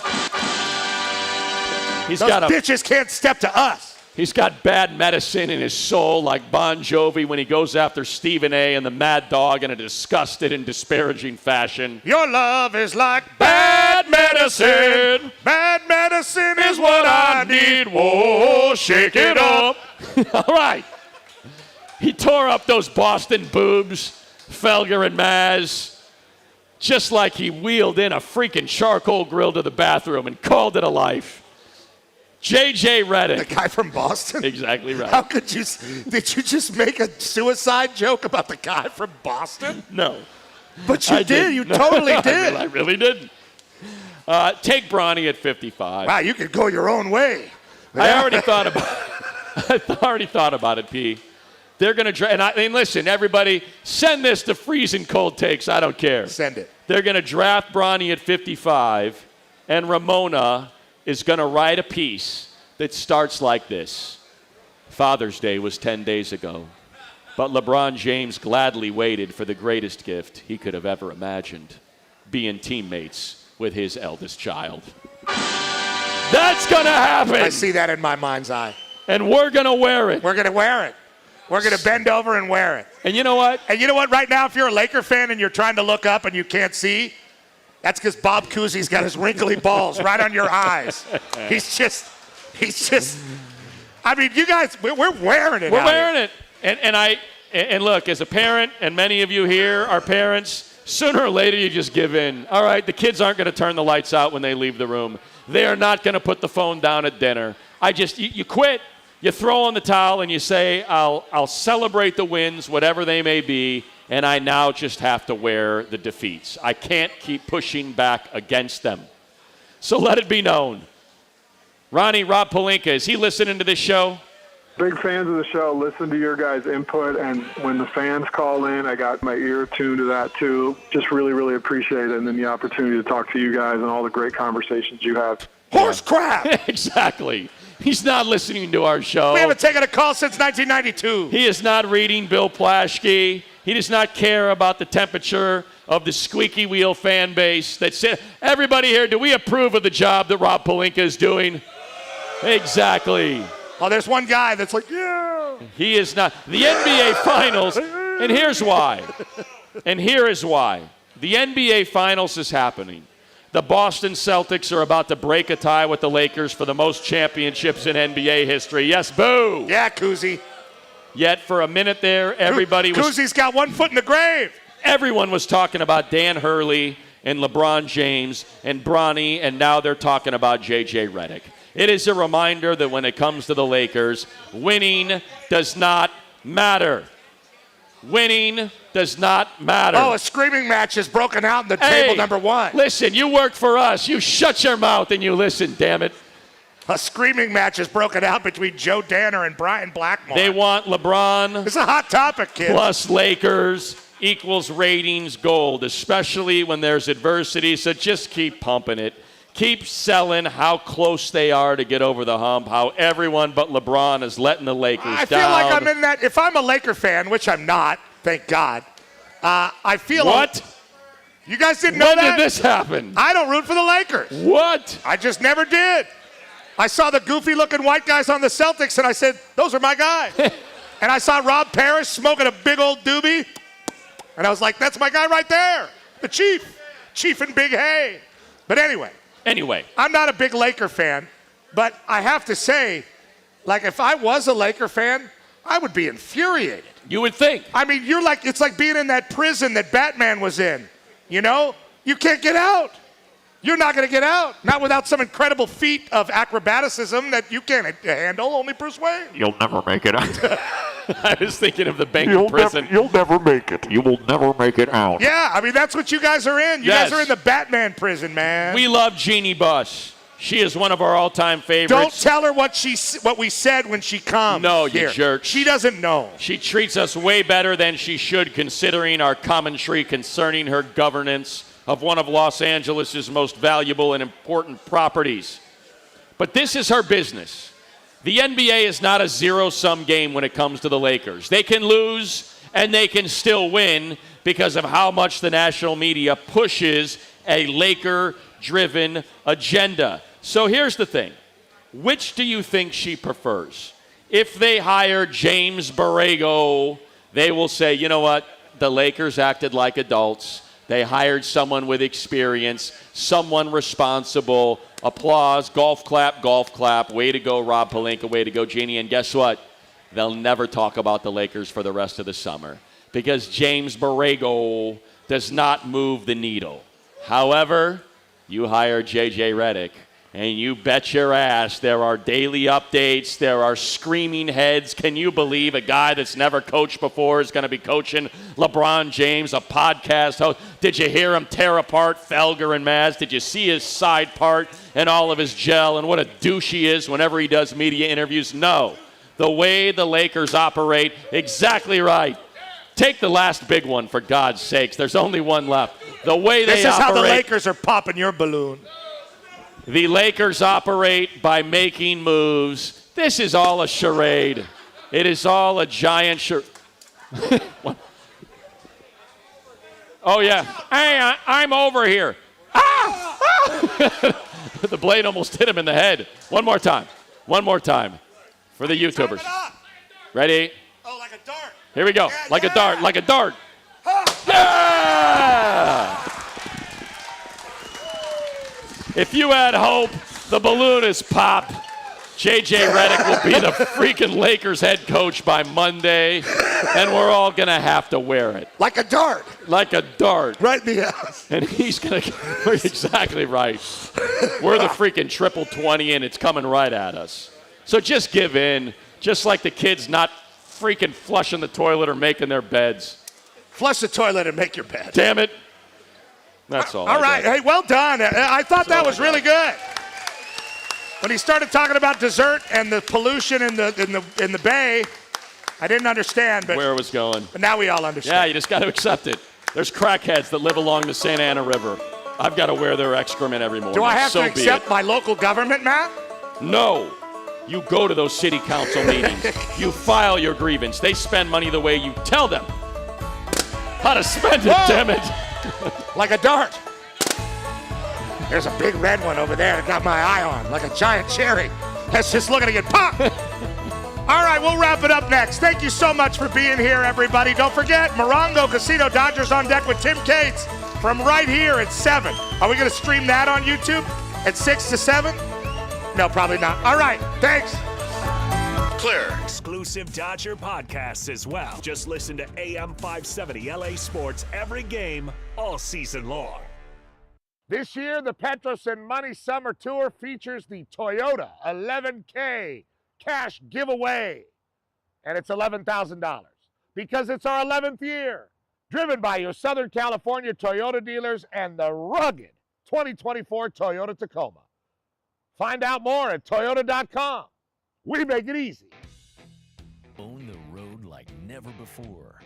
Those bitches can't step to us. He's got bad medicine in his soul like Bon Jovi when he goes after Stephen A. and the Mad Dog in a disgusted and disparaging fashion. Your love is like bad medicine. Bad medicine is what I need. Whoa, shake it up. All right. He tore up those Boston boobs, Felger and Maz, just like he wheeled in a freaking charcoal grill to the bathroom and called it a life. J.J. Redick. The guy from Boston? Exactly right. How could you, did you just make a suicide joke about the guy from Boston? No. But you did. You totally did. I really didn't. Take Bronny at 55. Wow, you could go your own way. I already thought about it, P. They're going to and listen, everybody, send this to freezing cold takes. I don't care. Send it. They're going to draft Bronny at 55, and Ramona is going to write a piece that starts like this. Father's Day was 10 days ago, but LeBron James gladly waited for the greatest gift he could have ever imagined, being teammates with his eldest child. That's going to happen. I see that in my mind's eye. And we're going to wear it. We're going to wear it. We're going to bend over and wear it. And you know what? And you know what? Right now, if you're a Laker fan and you're trying to look up and you can't see, that's because Bob Cousy's got his wrinkly balls right on your eyes. He's just, I mean, you guys, we're wearing it. We're wearing it. And look, as a parent, and many of you here are parents, sooner or later you just give in. All right, the kids aren't going to turn the lights out when they leave the room. They are not going to put the phone down at dinner. You quit. You throw on the towel and you say, I'll celebrate the wins, whatever they may be, and I now just have to wear the defeats. I can't keep pushing back against them. So let it be known. Rob Pelinka, is he listening to this show? Big fans of the show. Listen to your guys' input, and when the fans call in, I got my ear tuned to that too. Just really, really appreciate it, and then the opportunity to talk to you guys and all the great conversations you have. Horse crap! Exactly. He's not listening to our show. We haven't taken a call since 1992. He is not reading Bill Plaschke. He does not care about the temperature of the squeaky wheel fan base. Everybody here, do we approve of the job that Rob Pelinka is doing? Exactly. Oh, there's one guy that's like, yeah. He is not. The NBA Finals, and here's why. And here is why. The NBA Finals is happening. The Boston Celtics are about to break a tie with the Lakers for the most championships in NBA history. Yes, boo. Yeah, Koozie. Yet for a minute there, everybody was... Koozie's got one foot in the grave. Everyone was talking about Dan Hurley and LeBron James and Bronny, and now they're talking about J.J. Redick. It is a reminder that when it comes to the Lakers, winning does not matter. Winning does not matter. Oh, a screaming match is broken out in the table number one. Listen, you work for us. You shut your mouth and you listen, damn it. A screaming match is broken out between Joe Danner and Brian Blackmore. They want LeBron. It's a hot topic, kid. Plus Lakers equals ratings gold, especially when there's adversity. So just keep pumping it. Keep selling how close they are to get over the hump, how everyone but LeBron is letting the Lakers down. I feel like I'm in that. If I'm a Laker fan, which I'm not, thank God, I feel What? You guys didn't know When that? did this happen? I don't root for the Lakers. What? I just never did. I saw the goofy-looking white guys on the Celtics, and I said, those are my guys. And I saw Rob Parrish smoking a big old doobie, and I was like, that's my guy right there, the Chief in Big Hay. But anyway, I'm not a big Laker fan, but I have to say, like, if I was a Laker fan, I would be infuriated. You would think. I mean, it's like being in that prison that Batman was in, you know? You can't get out. You're not going to get out. Not without some incredible feat of acrobaticism that you can't handle, only Bruce Wayne. You'll never make it out. I was thinking of the bank prison. You'll never make it. You will never make it out. Yeah, I mean, that's what you guys are in. You guys are in the Batman prison, man. We love Jeannie Buss. She is one of our all-time favorites. Don't tell her what we said when she comes. No, you jerk. She doesn't know. She treats us way better than she should, considering our commentary concerning her governance of one of Los Angeles' most valuable and important properties. But this is her business. The NBA is not a zero-sum game when it comes to the Lakers. They can lose and they can still win because of how much the national media pushes a Laker-driven agenda. So here's the thing. Which do you think she prefers? If they hire James Borrego, they will say, you know what? The Lakers acted like adults. They hired someone with experience, someone responsible. Applause, golf clap. Way to go, Rob Pelinka. Way to go, Jeannie. And guess what? They'll never talk about the Lakers for the rest of the summer because James Borrego does not move the needle. However, you hire J.J. Redick, and you bet your ass there are daily updates, there are screaming heads. Can you believe a guy that's never coached before is going to be coaching LeBron James, a podcast host? Did you hear him tear apart Felger and Maz? Did you see his side part and all of his gel and what a douche he is whenever he does media interviews? No. The way the Lakers operate, exactly right. Take the last big one, for God's sakes. There's only one left. The way they operate. This is how the Lakers are popping your balloon. The Lakers operate by making moves. This is all a charade. It is all a giant charade. Oh, yeah. Hey, I'm over here. Ah! The blade almost hit him in the head. One more time. For the YouTubers. Ready? Oh, like a dart. Here we go. Like a dart. Yeah! If you had hope, the balloon is popped. J.J. Redick will be the freaking Lakers head coach by Monday, and we're all going to have to wear it. Like a dart. Like a dart. Right in the ass. And he's going to – exactly right. We're the freaking triple 20, and it's coming right at us. So just give in, just like the kids not freaking flushing the toilet or making their beds. Flush the toilet and make your bed. Damn it. That's all. All right. Hey, well done. I thought that was really good. When he started talking about dessert and the pollution in the bay, I didn't understand. But where it was going. But now we all understand. Yeah, you just got to accept it. There's crackheads that live along the Santa Ana River. I've got to wear their excrement every morning. Do I have to accept my local government, Matt? No. You go to those city council meetings. You file your grievance. They spend money the way you tell them how to spend it, damn it. Like a dart. There's a big red one over there that got my eye on, like a giant cherry. That's just looking to get popped. All right, we'll wrap it up next. Thank you so much for being here, everybody. Don't forget, Morongo Casino Dodgers on deck with Tim Cates from right here at 7. Are we going to stream that on YouTube at 6 to 7? No, probably not. All right, thanks. Clear. Exclusive Dodger podcasts as well. Just listen to AM 570 LA Sports every game, all season long. This year, the Petros and Money Summer Tour features the Toyota 11K cash giveaway. And it's $11,000 because it's our 11th year. Driven by your Southern California Toyota dealers and the rugged 2024 Toyota Tacoma. Find out more at Toyota.com. We make it easy. Own the road like never before.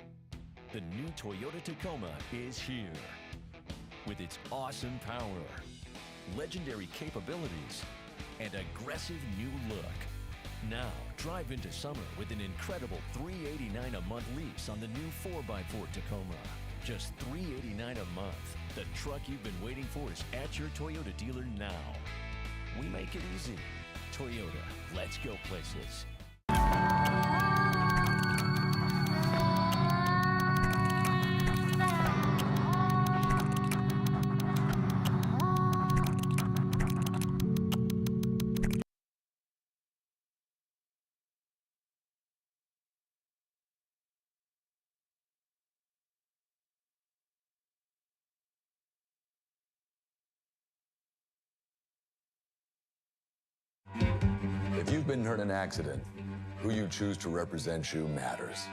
The new Toyota Tacoma is here. With its awesome power, legendary capabilities, and aggressive new look. Now, drive into summer with an incredible $389 a month lease on the new 4x4 Tacoma. Just $389 a month. The truck you've been waiting for is at your Toyota dealer now. We make it easy. Toyota, let's go places. If you've been hurt in an accident, who you choose to represent you matters.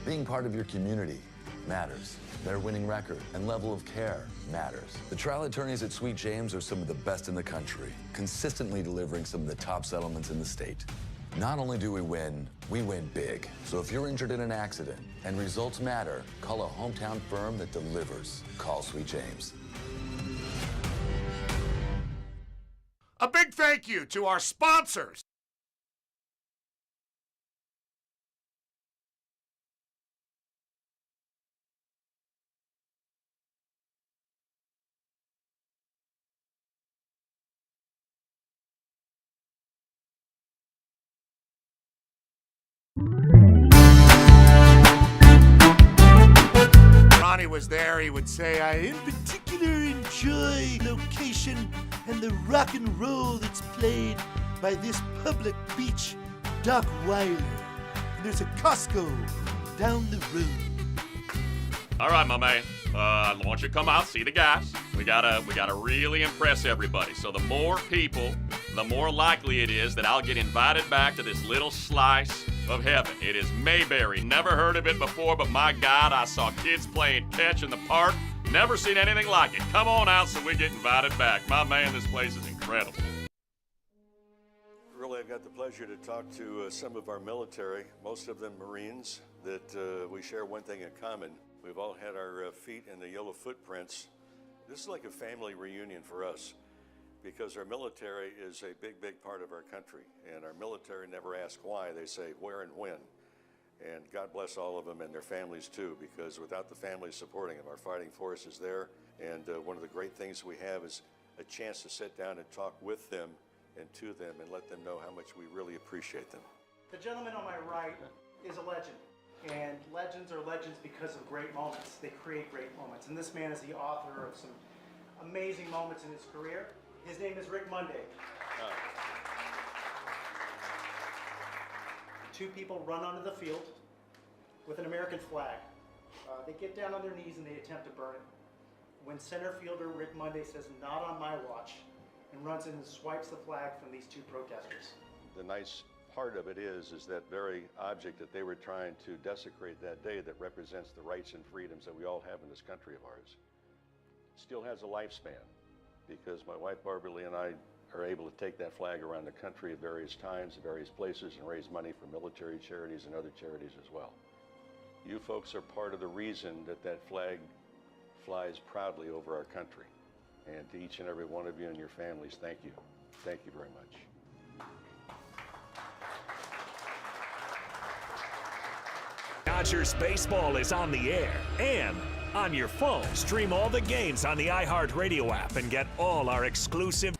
Being part of your community matters. Their winning record and level of care matters. The trial attorneys at Sweet James are some of the best in the country, consistently delivering some of the top settlements in the state. Not only do we win big. So if you're injured in an accident and results matter, call a hometown firm that delivers. Call Sweet James. A big thank you to our sponsors. Ronnie was there, he would say, I in particular enjoy location and the rock and roll that's played by this public beach, Doc Weiler. And there's a Costco down the road. All right, my man. I want you to come out, see the guys. We gotta really impress everybody. So the more people, the more likely it is that I'll get invited back to this little slice of heaven. It is Mayberry. Never heard of it before, but my God, I saw kids playing catch in the park. Never seen anything like it. Come on out so we get invited back. My man, this place is incredible. Really, I got the pleasure to talk to some of our military, most of them Marines, that we share one thing in common. We've all had our feet in the yellow footprints. This is like a family reunion for us because our military is a big, big part of our country. And our military never ask why, they say where and when. And God bless all of them and their families too, because without the families supporting them, our fighting force is there. And one of the great things we have is a chance to sit down and talk with them and to them and let them know how much we really appreciate them. The gentleman on my right is a legend. And legends are legends because of great moments. They create great moments. And this man is the author of some amazing moments in his career. His name is Rick Monday. Two people run onto the field with an American flag. They get down on their knees and they attempt to burn it. When center fielder Rick Monday says, "Not on my watch," and runs in and swipes the flag from these two protesters. The nice part of it is that very object that they were trying to desecrate that day that represents the rights and freedoms that we all have in this country of ours still has a lifespan, because my wife Barbara Lee and I are able to take that flag around the country at various times, at various places, and raise money for military charities and other charities as well. You folks are part of the reason that that flag flies proudly over our country. And to each and every one of you and your families, thank you. Thank you very much. Dodgers baseball is on the air and on your phone. Stream all the games on the iHeartRadio app and get all our exclusive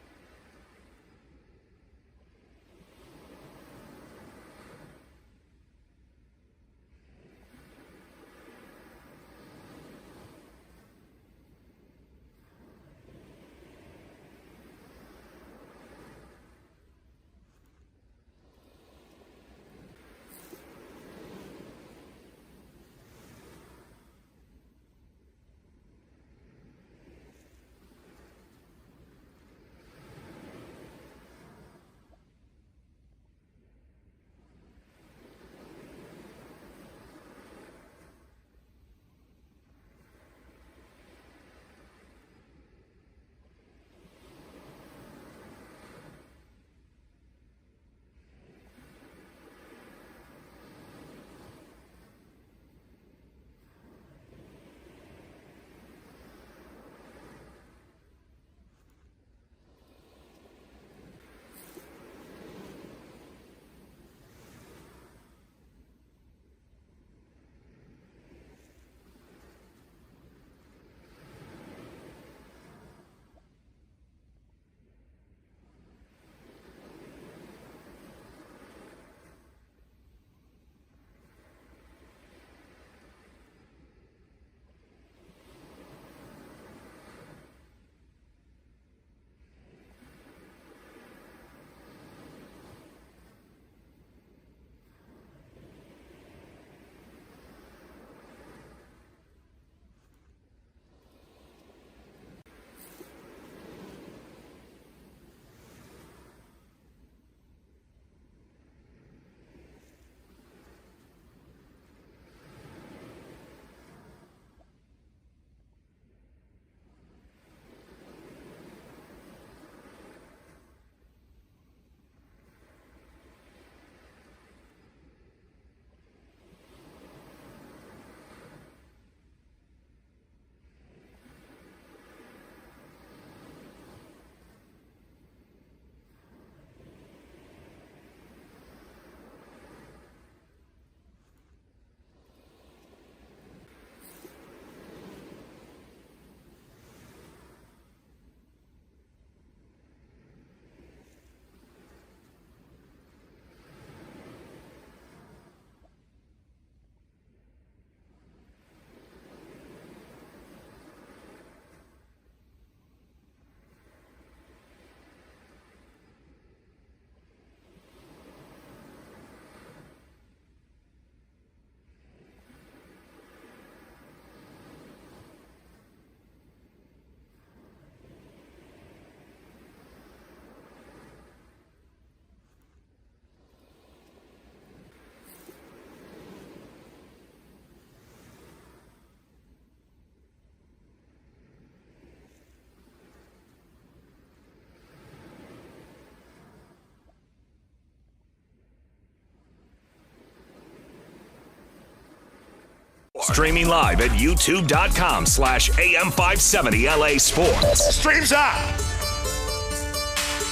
streaming live at youtube.com/AM570LA Sports. Streams up.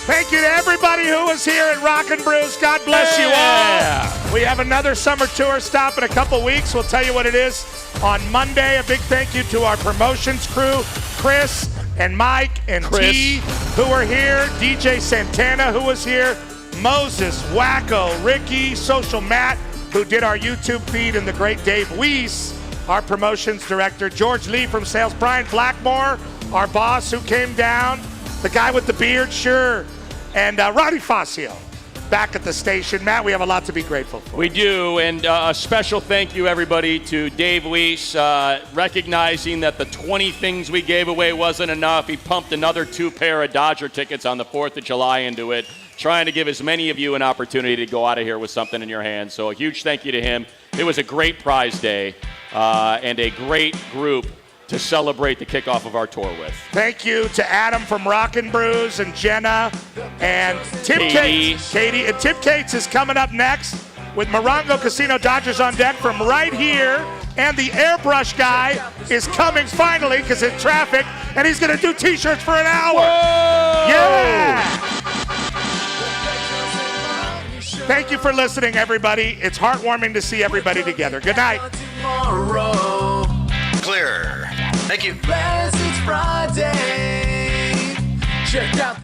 Thank you to everybody who was here at Rockin' Brews. God bless you all. We have another summer tour stop in a couple weeks. We'll tell you what it is on Monday. A big thank you to our promotions crew, Chris and Mike and T, who are here, DJ Santana, who was here, Moses, Wacko, Ricky, Social Matt, who did our YouTube feed, and the great Dave Weiss, our promotions director, George Lee from sales, Brian Blackmore, our boss who came down, the guy with the beard, sure, and Ronnie Fascio back at the station. Matt, we have a lot to be grateful for. We do, and a special thank you, everybody, to Dave Weiss, recognizing that the 20 things we gave away wasn't enough. He pumped another 2 pair of Dodger tickets on the 4th of July into it, trying to give as many of you an opportunity to go out of here with something in your hands. So a huge thank you to him. It was a great prize day and a great group to celebrate the kickoff of our tour with. Thank you to Adam from Rockin' Brews and Jenna and Tim Cates. Katie. And Tim Cates is coming up next with Morongo Casino Dodgers on deck from right here. And the airbrush guy is coming finally because in traffic, and he's going to do T-shirts for an hour. Whoa! Yeah! Thank you for listening, everybody. It's heartwarming to see everybody together. Good night. Clear. Thank you. It's Friday. Check out